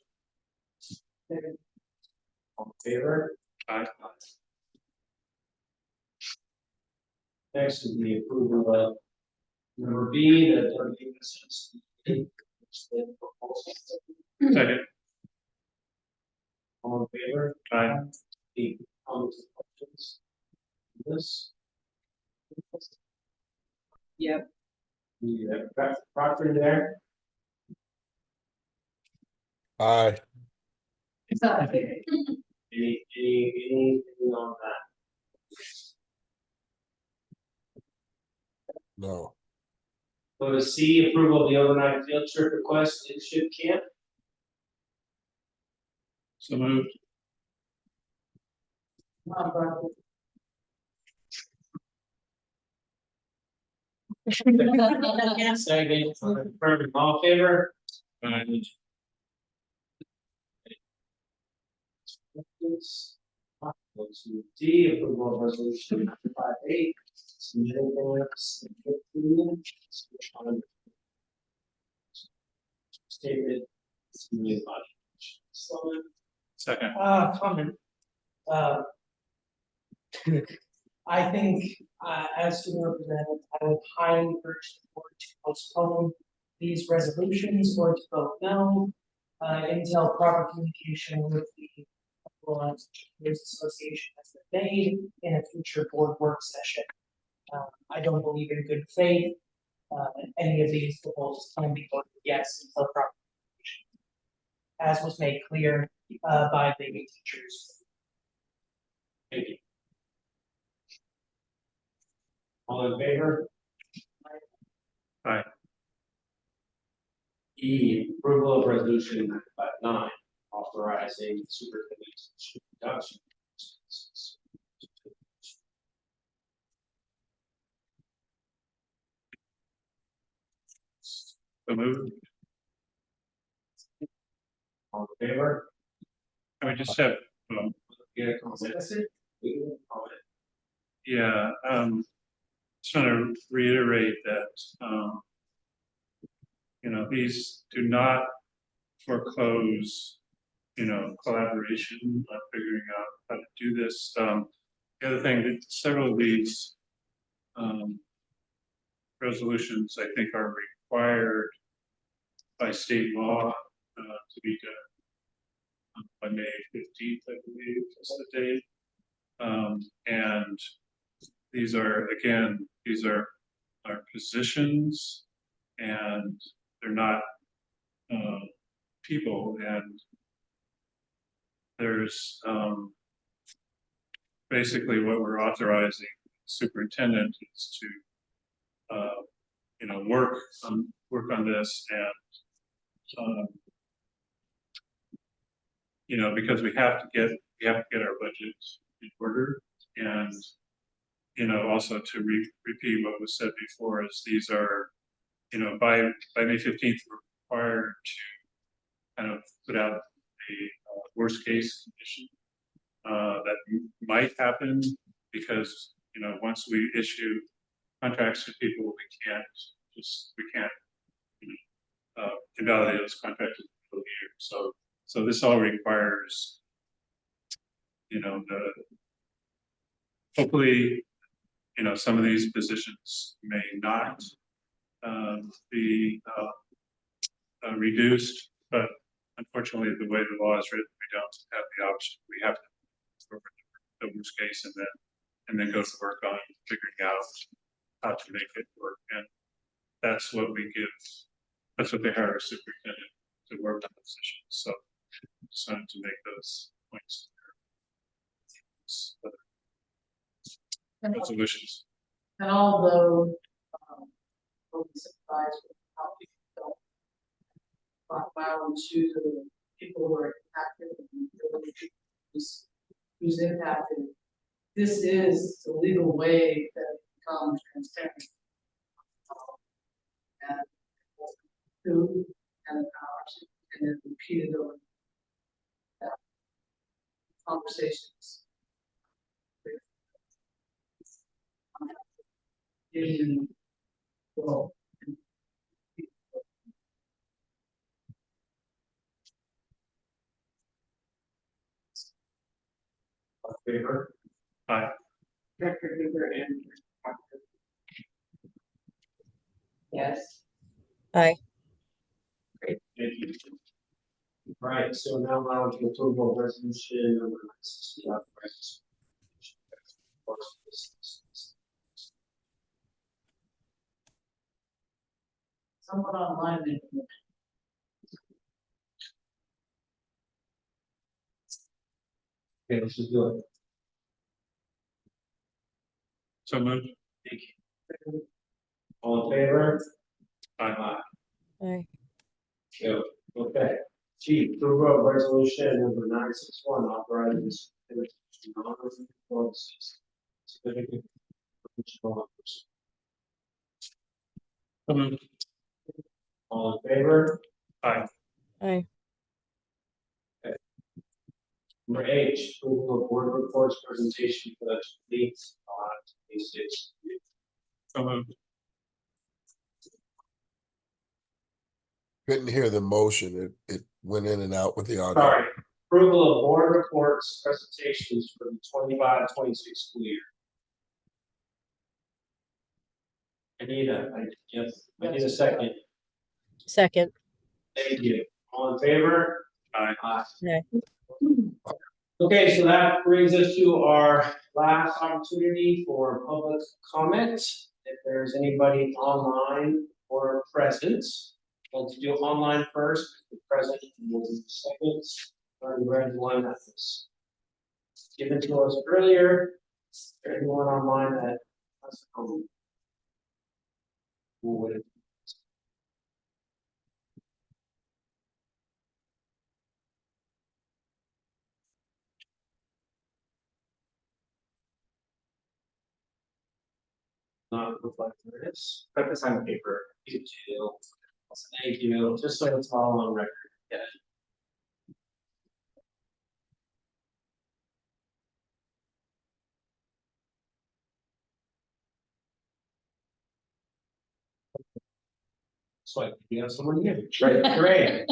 All in favor? Aye. Next is the approval of number B, the WSS. Second. All in favor? Aye. The comments and questions? This? Yep. Yeah, Proctor there? Aye. Anything on that? No. Go to C, approval of the overnight field trip request, leadership camp. So moved. Second, perfect, all in favor? Aye. Go to D, approval of resolution 58. Stated. Second. Comment. I think, as student representative, I would highly urge the board to postpone these resolutions or to vote no, until proper communication with the Lawrence Teachers Association has been made in a future board work session. I don't believe in good faith. Any of these proposals can be voted yes until proper communication, as was made clear by the teachers. Thank you. All in favor? Aye. E, approval of resolution 9, authorizing superintendent to reduction. So moved. All in favor? I would just have, Get a comment? That's it. We can comment. yeah, just want to reiterate that, you know, these do not foreclose collaboration on figuring out how to do this. The other thing that several of these resolutions, I think, are required by state law to be done by May 15th, I believe, is the date. And these are, again, these are positions, and they're not people, and there's basically what we're authorizing the superintendent is to work on this, and because we have to get our budget in order, and also to repeat what was said before, is these are by May 15th we're required to kind of put out a worst case condition that might happen, because once we issue contracts to people, we can't invalidate those contracts in the middle of the year. So this all requires hopefully some of these positions may not be reduced, but unfortunately the way the law is written, we don't have the option. We have to go for the worst case and then go to work on figuring out how to make it work. And that's what they hire a superintendent to work on positions. So I just wanted to make those points there. Resolutions. And although, open supplies with how people don't allow and choose the people who are impacted and who's impacted, this is the legal way that it becomes transparent. And who and the powers, and then repeated over conversations. In well, Favor? Aye. Director Huber and yes. Aye. Great, thank you. Right, so now on to approval of resolution number 60. Someone online making it. Okay, let's just do it. So moved. Thank you. All in favor? Aye. Aye. Go. Okay. Chief, approval of resolution number 961, authorizing significant professional officers. So moved. All in favor? Aye. Aye. Number H, approval of board reports presentation for the complete basics. So moved. Couldn't hear the motion. It went in and out with the audio. Sorry. Approval of board reports presentations for the 25-26 school year. I need a second. Second. Thank you. All in favor? Aye. Aye. Okay, so that brings us to our last opportunity for public comment. If there's anybody online or present, let's do online first, the present, and we'll do the second. Already read one that was given to us earlier. Is there anyone online that has a comment? Who would? Not look like this. Put this on paper. You too. Thank you. Just so it's all on record. Yeah. So you have someone here. Great.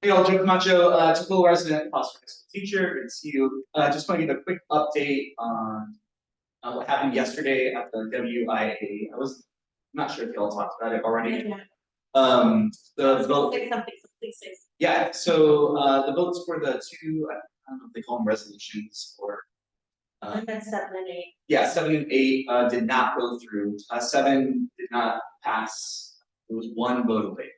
Hey, all, Joe Camacho, typical resident, Foster High School teacher, good to see you. Just want to give a quick update on what happened yesterday at the WIA. I was not sure if y'all talked about it already. The vote. Yeah, so the votes for the two, I don't know if they call them resolutions or. Amendment 7 and 8. Yeah, 7 and 8 did not go through. 7 did not pass. It was one vote away.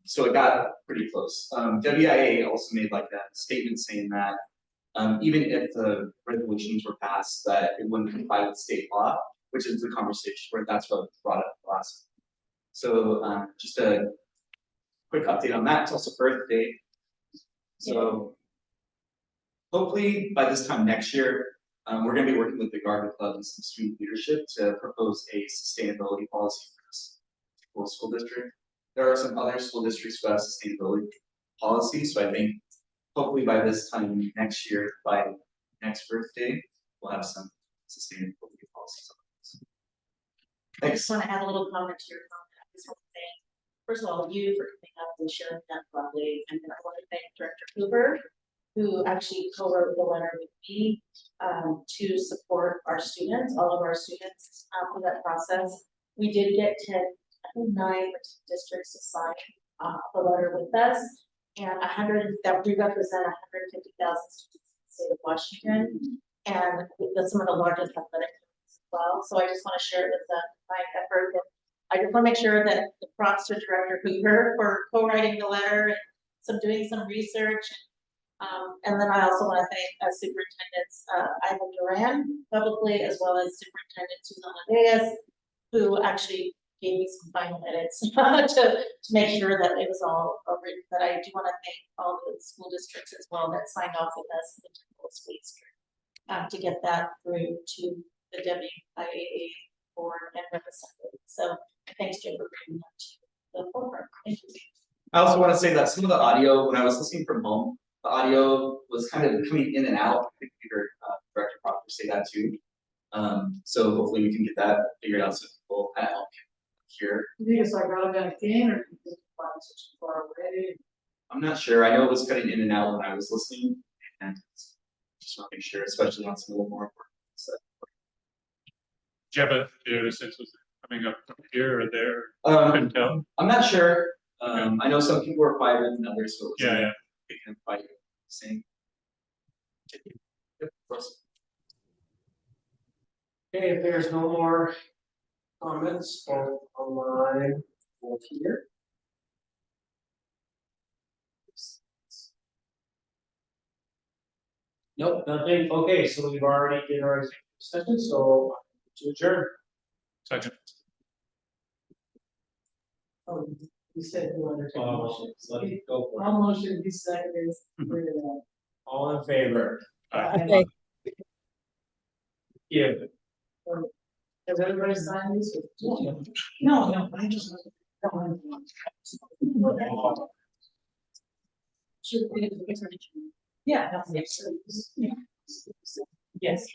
So it got pretty close. WIA also made like a statement saying that even if the resolutions were passed, that it wouldn't comply with state law, which is the conversation where that's what was brought up last. So just a quick update on that. It's also Earth Day. So hopefully by this time next year, we're going to be working with the Garden Club and some student leadership to propose a sustainability policy for this school district. There are some other school districts who have sustainability policies, so I think hopefully by this time next year, by next birthday, we'll have some sustainability policies. I just want to add a little comment to your comment. I just want to thank, first of all, you for coming up and sharing that broadly, and then I want to thank Director Hoover, who actually co-wrote the letter with me to support our students, all of our students in that process. We did get 9 districts to sign the letter with us, and 100 that we represent 150,000 students in the state of Washington, and that's some of the largest athletic clubs as well. So I just want to share with my effort, and I just want to make sure that the props to Director Hoover for co-writing the letter and doing some research. And then I also want to thank superintendents Ivan Duran publicly, as well as Superintendent Susan Reyes, who actually gave me some final edits to make sure that it was all written. But I do want to thank all the school districts as well that signed off with us in the typical school district to get that through to the WIAA board and representative. So thanks, Jim, for bringing that to the forefront. Thank you. I also want to say that some of the audio, when I was listening from home, the audio was kind of coming in and out. I think we heard Director Proctor say that too. So hopefully we can get that figured out so people at home can hear. You think it's like automatic gain, or you think it's far away? I'm not sure. I know it was cutting in and out when I was listening, and just want to make sure, especially on some of the more important stuff. Do you have a sense of coming up from here or there? Couldn't tell. I'm not sure. I know some people were quieter than others, so it was kind of quite the same. Yep. Okay, if there's no more comments both online or here. Nope, nothing. Okay, so we've already did our executive session, so to adjourn. Second. Oh, you said you wanted to take a motion. Let it go for it. All motion, be seconded. All in favor? Aye. Yeah. Has everybody signed this? No, I just. Yeah, that's it. Yes.